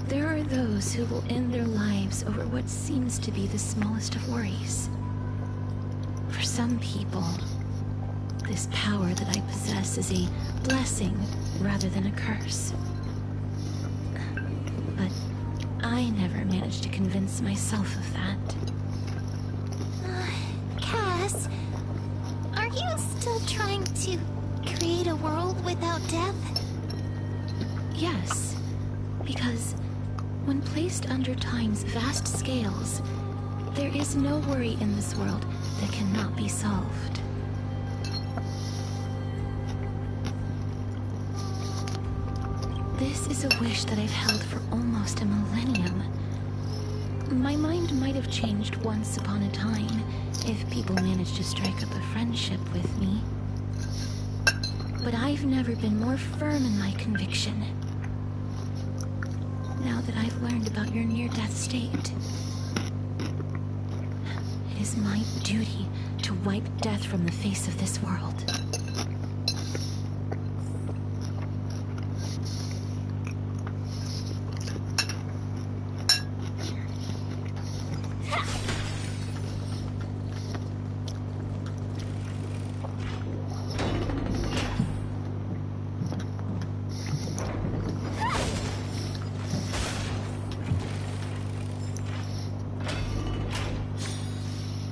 There are those who will end their lives over what seems to be the smallest of worries. For some people, this power that I possess is a blessing rather than a curse. But I never managed to convince myself of that. Cass, are you still trying to create a world without death? Yes, because when placed under time's vast scales, there is no worry in this world that cannot be solved. This is a wish that I've held for almost a millennium. My mind might have changed once upon a time if people managed to strike up a friendship with me. But I've never been more firm in my conviction. Now that I've learned about your near-death state, it is my duty to wipe death from the face of this world.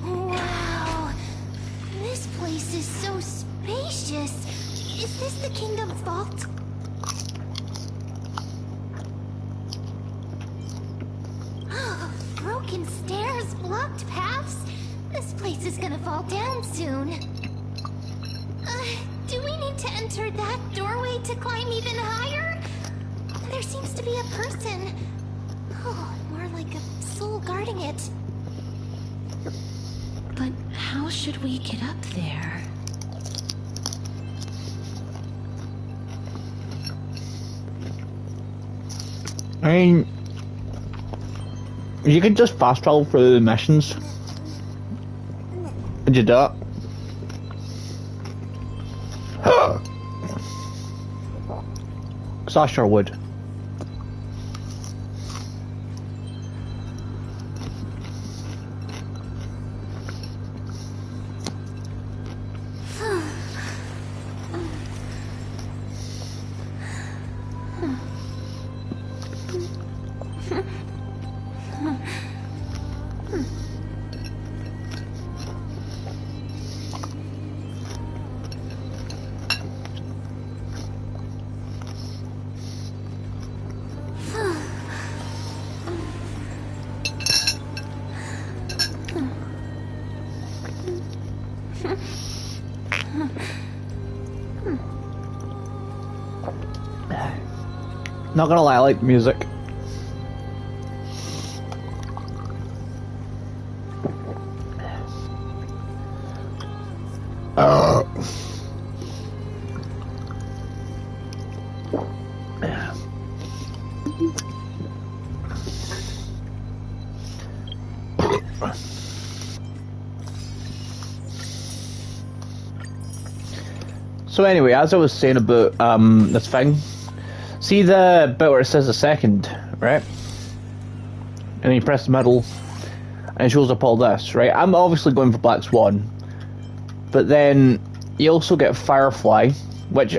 Wow, this place is so spacious. Is this the kingdom's vault? Broken stairs, blocked paths. This place is gonna fall down soon. Do we need to enter that doorway to climb even higher? There seems to be a person. Oh, more like a soul guarding it. But how should we get up there? I mean, you could just fast travel through the missions. Did you do it? Because I sure would. Not gonna lie, I like music. So anyway, as I was saying about this thing, see the bit where it says a second, right? And then you press the middle, and it shows up all this, right? I'm obviously going for Black Swan, but then you also get Firefly, which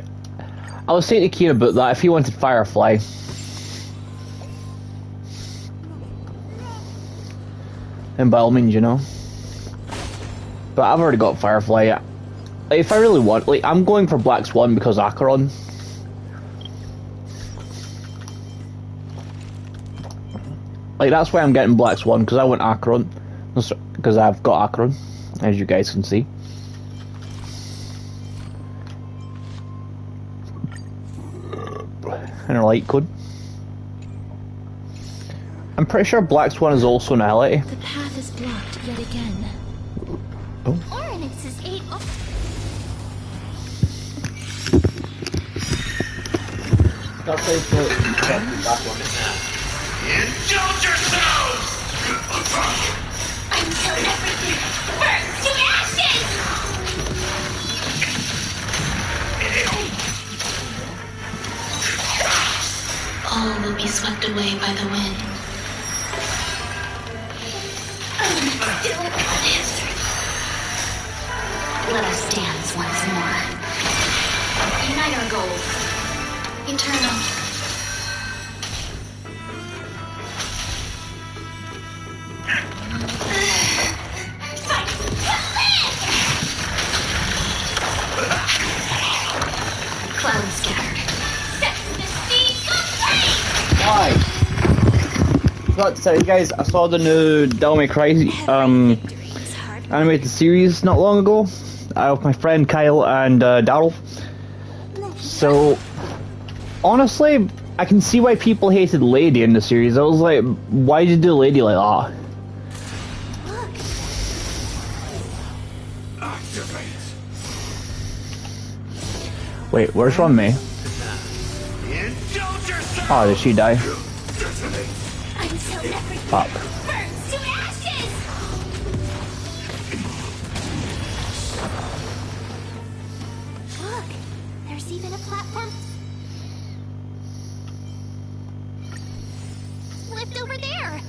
I was saying to Keen about that if he wanted Firefly, then by all means, you know. But I've already got Firefly. If I really want, like, I'm going for Black Swan because Acheron. Like, that's why I'm getting Black Swan, because I want Acheron. Because I've got Acheron, as you guys can see. And a light code. I'm pretty sure Black Swan is also Nihility. The path is blocked yet again. Oh. Oryx is ate. Oh. Indulge yourselves! Until everything burns to ashes! All will be swept away by the wind. Still unanswered. Let us dance once more. Unite our goals. Eternal. Clouds scattered. Set to the speed complete! Why? Forgot to tell you guys, I saw the new Devil May Cry animated series not long ago with my friend Kyle and Daryl. So, honestly, I can see why people hated Lady in the series. I was like, why did you do Lady like that? Wait, where's Ron May? Oh, did she die? Fuck. Burns to ashes! Look, there's even a platform. Lift over there.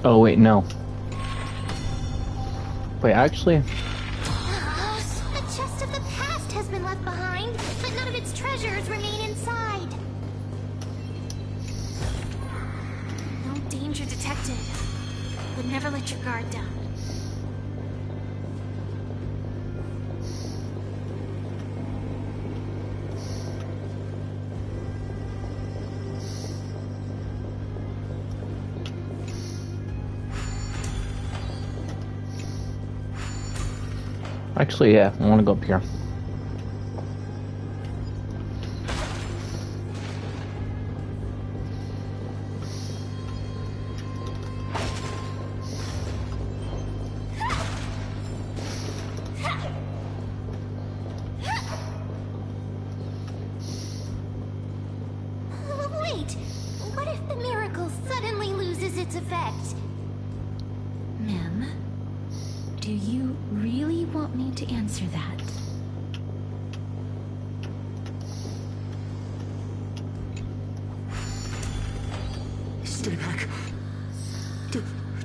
Oh wait, no. Wait, actually... The chest of the past has been left behind, but none of its treasures remain inside. No danger detected. But never let your guard down. Actually, yeah, I want to go up here. Wait, what if the miracle suddenly loses its effect? Ma'am, do you really want me to answer that? Stay back.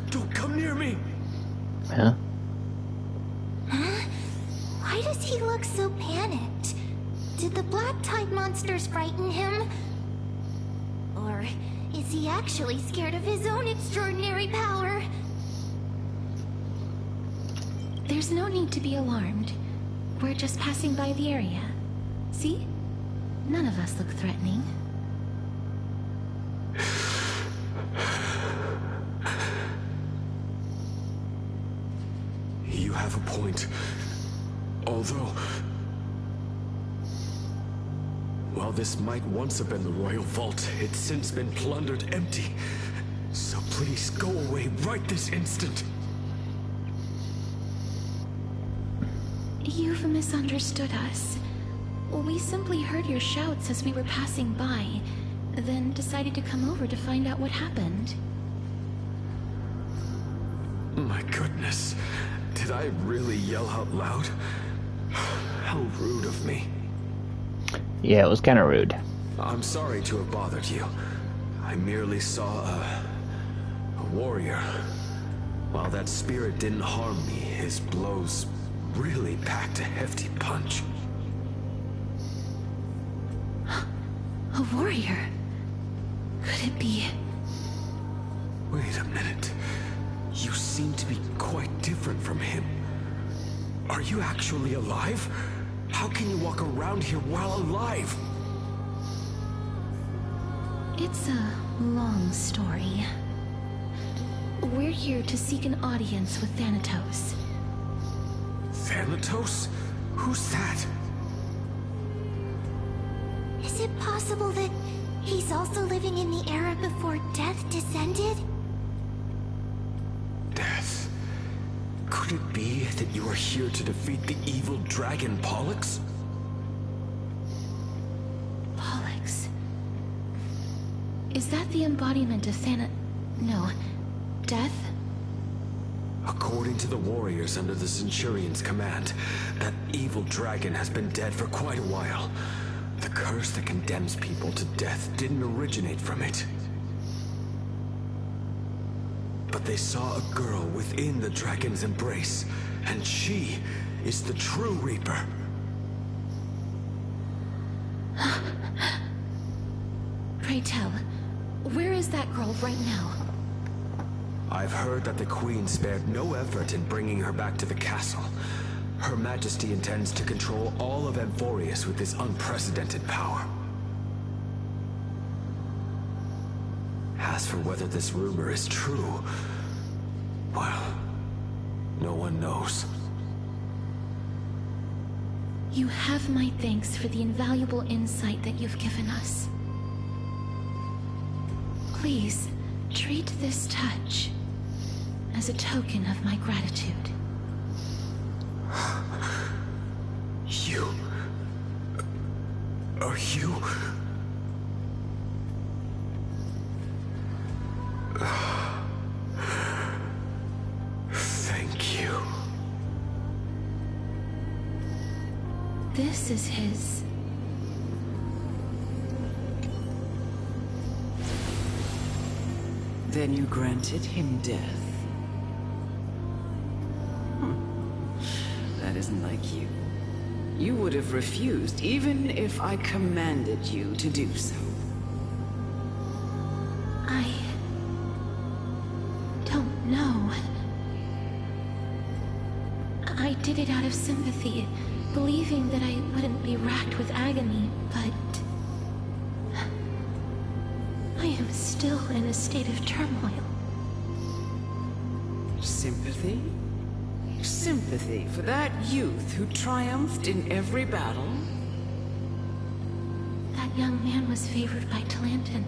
Don't come near me. Huh? Huh? Why does he look so panicked? Did the black tide monsters frighten him? Or is he actually scared of his own extraordinary power? There's no need to be alarmed. We're just passing by the area. See? None of us look threatening. You have a point. Although... While this might once have been the royal vault, it's since been plundered empty. So please go away right this instant. You've misunderstood us. We simply heard your shouts as we were passing by, then decided to come over to find out what happened. My goodness, did I really yell out loud? How rude of me. Yeah, it was kind of rude. I'm sorry to have bothered you. I merely saw a warrior. While that spirit didn't harm me, his blows really packed a hefty punch. A warrior? Could it be? Wait a minute. You seem to be quite different from him. Are you actually alive? How can you walk around here while alive? It's a long story. We're here to seek an audience with Thanatos. Thanatos? Who's that? Is it possible that he's also living in the era before death descended? Death? Could it be that you are here to defeat the evil dragon Pollux? Pollux? Is that the embodiment of No. Death? According to the warriors under the Centurion's command, that evil dragon has been dead for quite a while. The curse that condemns people to death didn't originate from it. But they saw a girl within the dragon's embrace, and she is the true Reaper. Pray tell, where is that girl right now? I've heard that the Queen spared no effort in bringing her back to the castle. Her Majesty intends to control all of Amphorius with this unprecedented power. As for whether this rumor is true, well, no one knows. You have my thanks for the invaluable insight that you've given us. Please, treat this touch as a token of my gratitude. You... Are you... Thank you. This is his... Then you granted him death. That isn't like you. You would have refused even if I commanded you to do so. I... don't know. I did it out of sympathy, believing that I wouldn't be racked with agony, but... I am still in a state of turmoil. Sympathy? Sympathy for that youth who triumphed in every battle? That young man was favored by Talantin,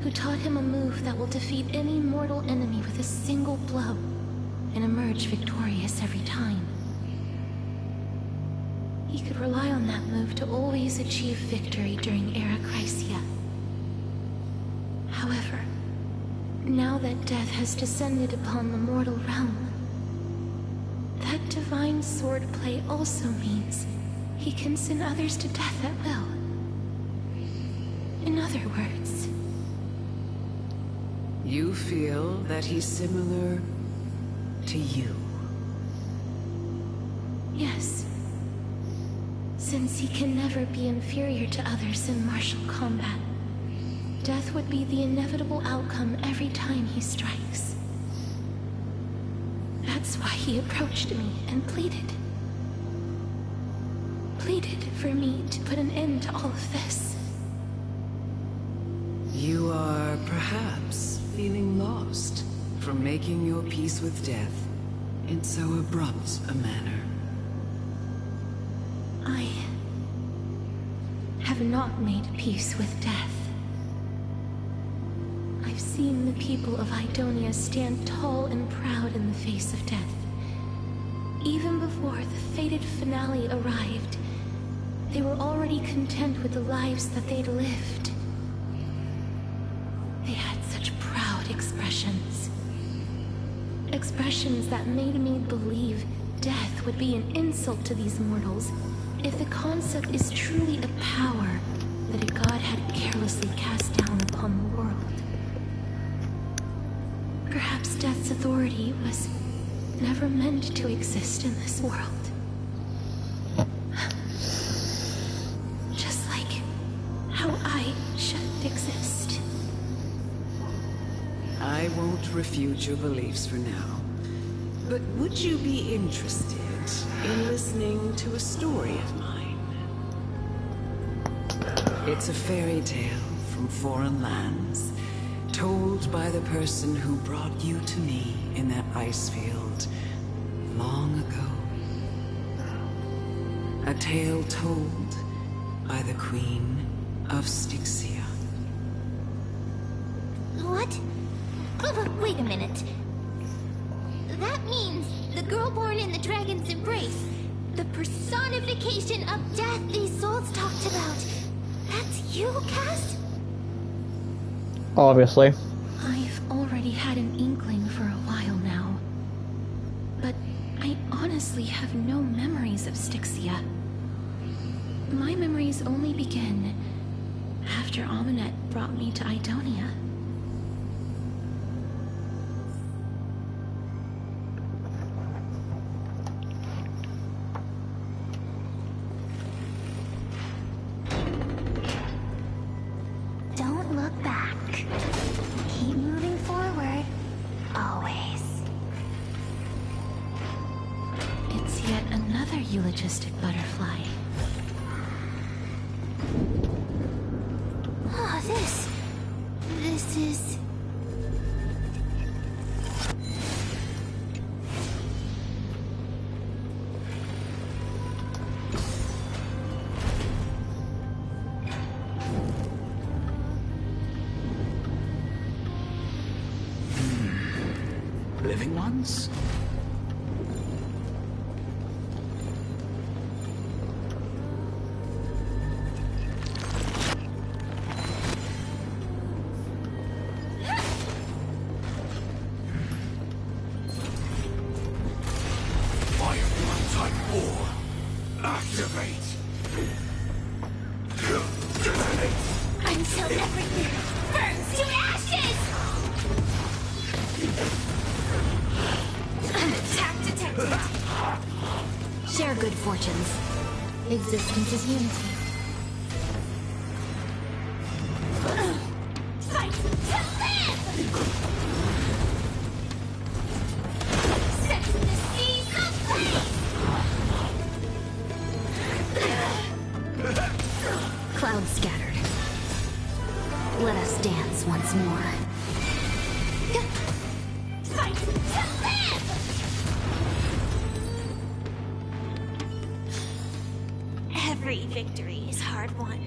who taught him a move that will defeat any mortal enemy with a single blow, and emerge victorious every time. He could rely on that move to always achieve victory during Era Chrysia. However, now that death has descended upon the mortal realm, that divine swordplay also means he can send others to death at will. In other words... You feel that he's similar to you? Yes. Since he can never be inferior to others in martial combat, death would be the inevitable outcome every time he strikes. That's why he approached me and pleaded. Pleaded for me to put an end to all of this. You are perhaps feeling lost from making your peace with death in so abrupt a manner. I have not made peace with death. I've seen the people of Idonia stand tall and proud in the face of death. Even before the fated finale arrived, they were already content with the lives that they'd lived. They had such proud expressions. Expressions that made me believe death would be an insult to these mortals if the concept is truly a power that a god had carelessly cast down upon the world. Perhaps death's authority was never meant to exist in this world. Just like how I shouldn't exist. I won't refute your beliefs for now. But would you be interested in listening to a story of mine? It's a fairy tale from foreign lands, told by the person who brought you to me in that ice field long ago. A tale told by the Queen of Styxia. What? Oh, wait a minute. That means the girl born in the dragon's embrace, the personification of death these souls talked about. That's you, Cass? Obviously. I've already had an inkling for a while now. But I honestly have no memories of Styxia. My memories only begin after Amunet brought me to Idonia. Don't look back. Keep moving forward. Always. It's yet another eulogistic butterfly. Oh, this is... Living ones? Firefly Type 4. Activate. Until everything burns to ashes! Attack detected. Share good fortunes. Existence is unity. Fight to live! Set the seas ablaze! Clouds scattered. Let us dance once more. Fight to live! Every victory is hard won.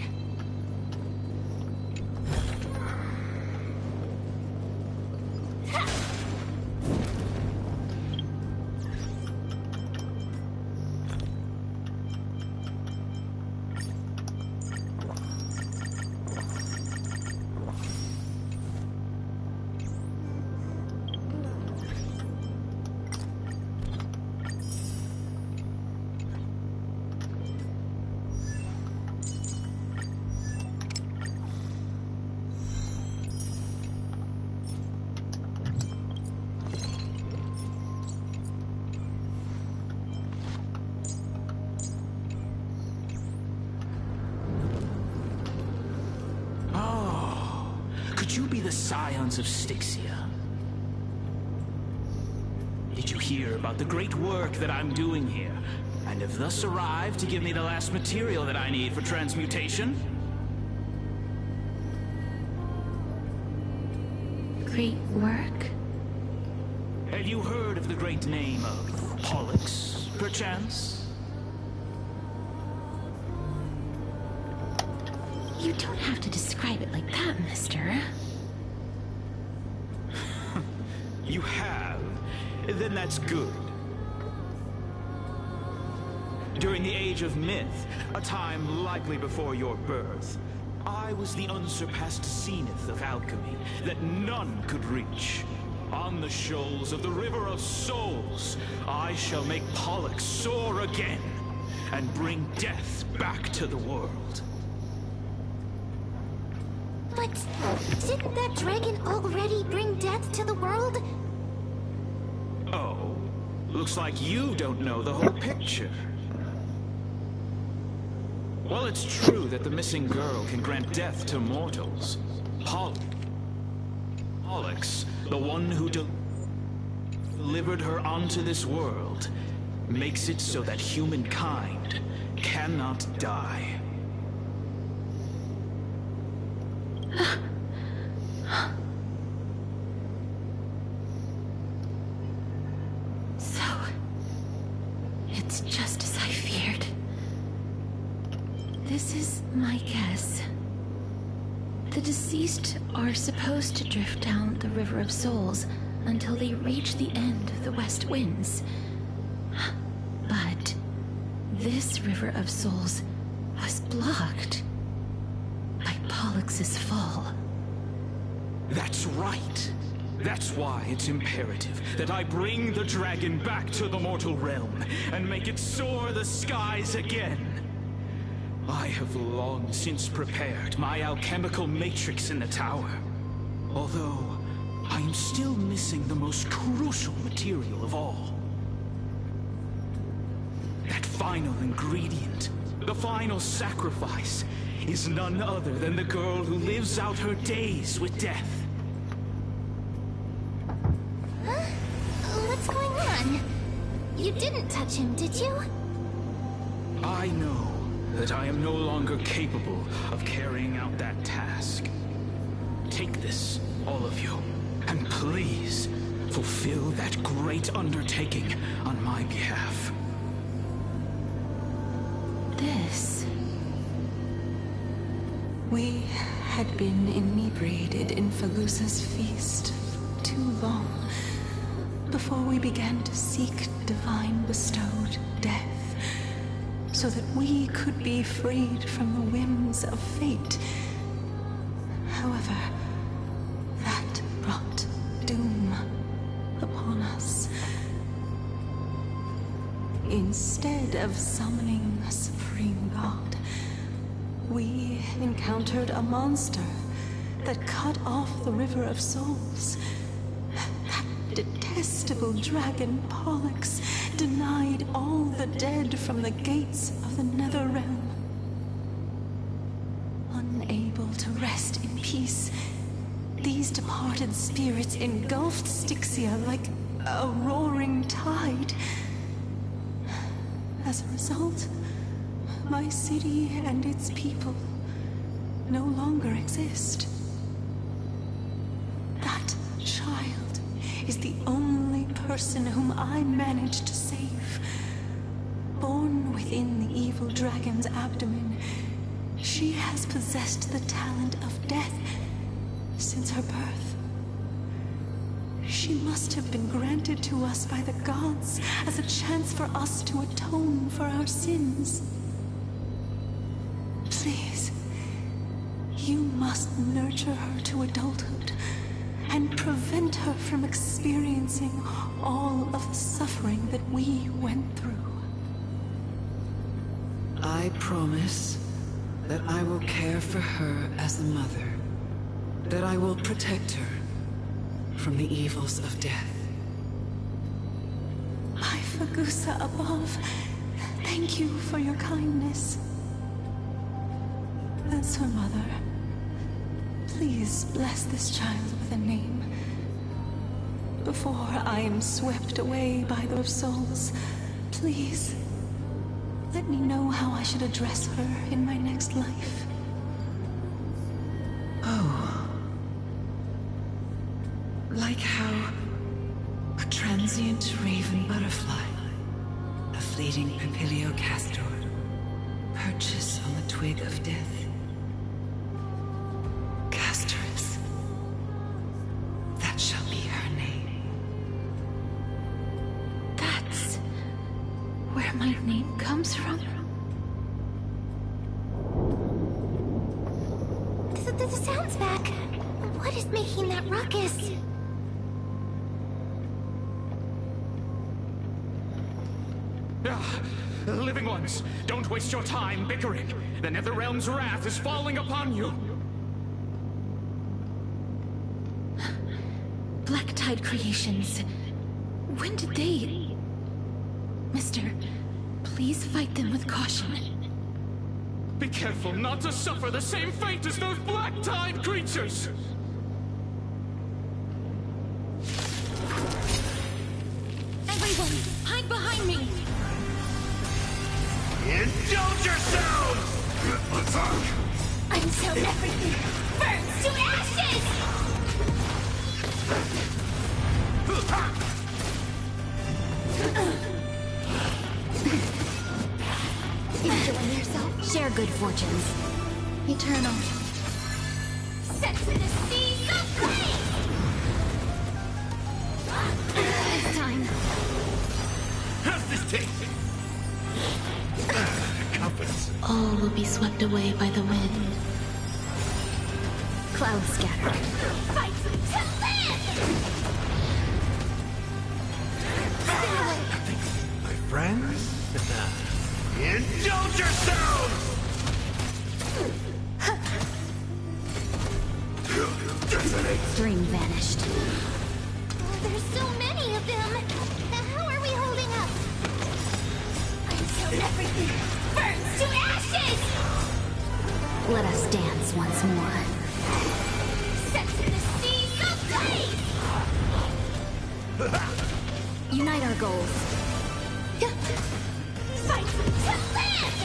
Could you be the scions of Styxia? Did you hear about the great work that I'm doing here, and have thus arrived to give me the last material that I need for transmutation? Great work? Have you heard of the great name of Pollux, perchance? You don't have to describe it like that, mister. You have? Then that's good. During the Age of Myth, a time likely before your birth, I was the unsurpassed zenith of alchemy that none could reach. On the shoals of the River of Souls, I shall make Pollux soar again and bring death back to the world. But didn't that dragon already bring death to the world? Oh, looks like you don't know the whole picture. Well, it's true that the missing girl can grant death to mortals. Pollux, the one who delivered her onto this world, makes it so that humankind cannot die. So, it's just as I feared. This is my guess. The deceased are supposed to drift down the River of Souls until they reach the end of the West Winds. But this River of Souls was blocked by Pollux's fall. That's right. That's why it's imperative that I bring the dragon back to the mortal realm and make it soar the skies again. I have long since prepared my alchemical matrix in the tower. Although, I am still missing the most crucial material of all. That final ingredient, the final sacrifice, is none other than the girl who lives out her days with death. Huh? What's going on? You didn't touch him, did you? I know that I am no longer capable of carrying out that task. Take this, all of you, and please fulfill that great undertaking on my behalf. This... We had been inebriated in Felusa's feast for too long before we began to seek divine bestowed death, so that we could be freed from the whims of fate. However, that brought doom upon us. Instead of summoning a supreme god, we encountered a monster that cut off the River of Souls. That detestable dragon Pollux denied all the dead from the gates of the Nether Realm. Unable to rest in peace, these departed spirits engulfed Styxia like a roaring tide. As a result, my city and its people no longer exist. That child is the only person whom I managed to save. Born within the evil dragon's abdomen, she has possessed the talent of death since her birth. She must have been granted to us by the gods as a chance for us to atone for our sins. Please, you must nurture her to adulthood and prevent her from experiencing all of the suffering that we went through. I promise that I will care for her as a mother, that I will protect her from the evils of death. My Fagusa above, thank you for your kindness. As her mother, please bless this child with a name. Before I am swept away by the souls, please let me know how I should address her in my next life. Oh. Like how a transient raven butterfly, a fleeting Papilio castor, perches on the twig of death. my name comes from? The sound's back. What is making that ruckus? Living ones, don't waste your time bickering. The Netherrealm's wrath is falling upon you. Black Tide Creations. When did they... Mister, please fight them with caution. Be careful not to suffer the same fate as those Black Tide creatures! Everyone, hide behind me! Indulge yourselves! Until everything burns to ashes! Enjoying yourself? Share good fortunes. Eternal. Set to the seas of flame! This time. How's this taste? Confidence. All will be swept away by the wind. Clouds scattered. Fight to live! Stay away! My friends? Indulge yourselves! Dream vanished. There's so many of them! How are we holding up? Until everything burns to ashes! Let us dance once more. Set to the seas of flame! Unite our goals. Fight to live!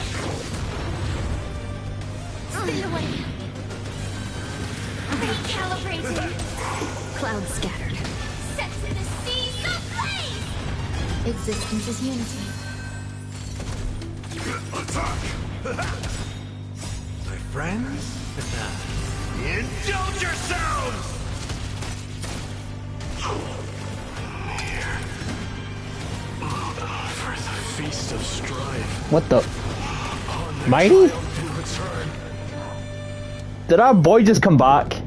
Stay away! Recalibrating! Clouds scattered. Set to the seas of flame! Existence is unity. Attack! My friends? Indulge yourselves! For the feast of strife. What the? Mighty? Did our boy just come back?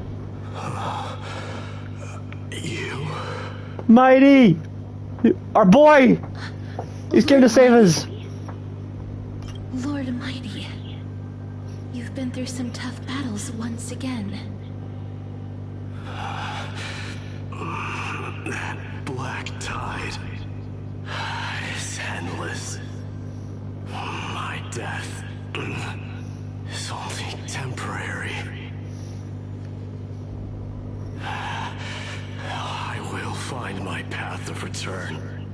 You? Mighty! Our boy! He's came to save us! Lord Mighty, you've been through some tough battles once again. That black tide is endless. My death is only temporary. I will find my path of return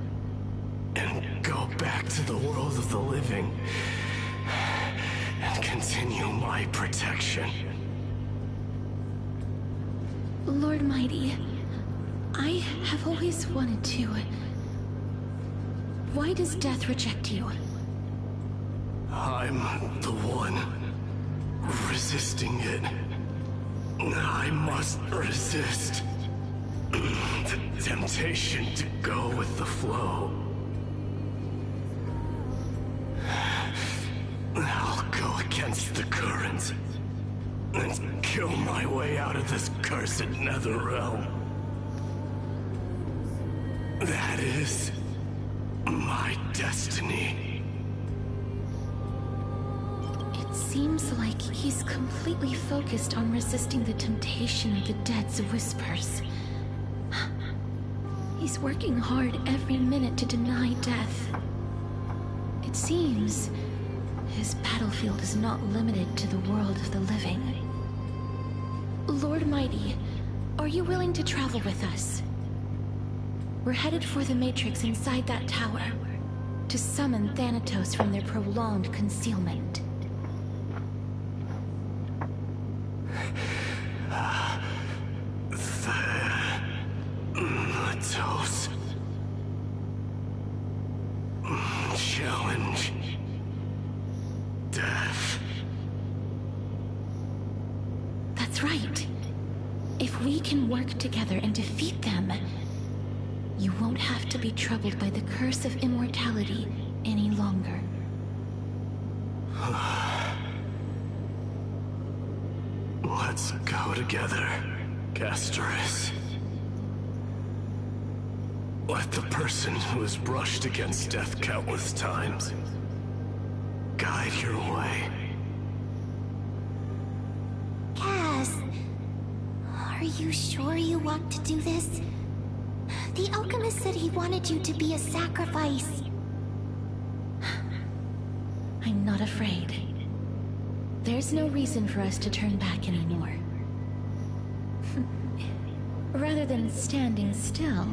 and go back to the world of the living and continue my protection. Lord Mighty, I have always wanted to... Why does death reject you? I'm the one resisting it. I must resist the temptation to go with the flow. I'll go against the current and kill my way out of this cursed Netherrealm. That is my destiny. It seems like he's completely focused on resisting the temptation of the dead's whispers. He's working hard every minute to deny death. It seems his battlefield is not limited to the world of the living. Lord Mighty, are you willing to travel with us? We're headed for the Matrix inside that tower, to summon Thanatos from their prolonged concealment. Thanatos. Challenge. Death. That's right. If we can work together and defeat them, you won't have to be troubled by the curse of immortality any longer. Let's go together, Castorice. Let the person who has brushed against death countless times guide your way. Cass, are you sure you want to do this? The alchemist said he wanted you to be a sacrifice. I'm not afraid. There's no reason for us to turn back anymore. Rather than standing still,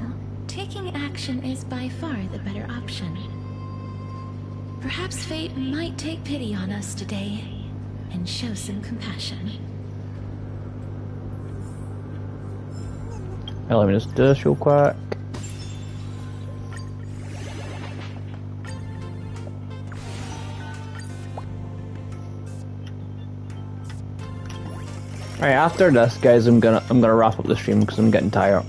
taking action is by far the better option. Perhaps fate might take pity on us today and show some compassion. Let me just do this real quick. Alright, after this, guys, I'm gonna wrap up the stream because I'm getting tired.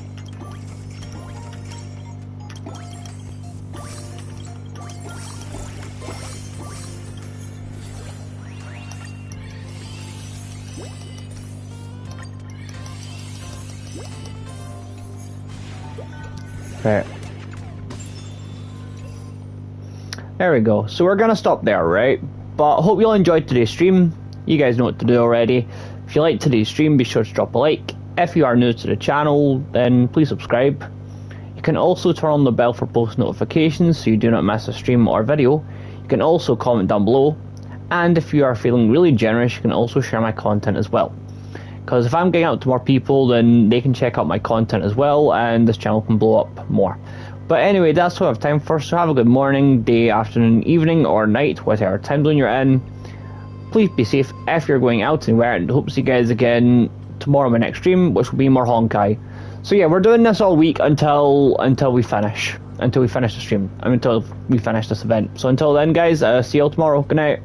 Okay. There we go. So we're gonna stop there, right? But I hope you all enjoyed today's stream. You guys know what to do already. If you liked today's stream, be sure to drop a like. If you are new to the channel, then please subscribe. You can also turn on the bell for post notifications so you do not miss a stream or video. You can also comment down below. And if you are feeling really generous, you can also share my content as well. Because if I'm getting out to more people, then they can check out my content as well, and this channel can blow up more. But anyway, that's what I have time for, so have a good morning, day, afternoon, evening, or night, whatever time zone you're in. Please be safe if you're going out anywhere, and hope to see you guys again tomorrow in my next stream, which will be more Honkai. So yeah, we're doing this all week until we finish the stream, until we finish this event. So until then, guys, see you all tomorrow. Good night.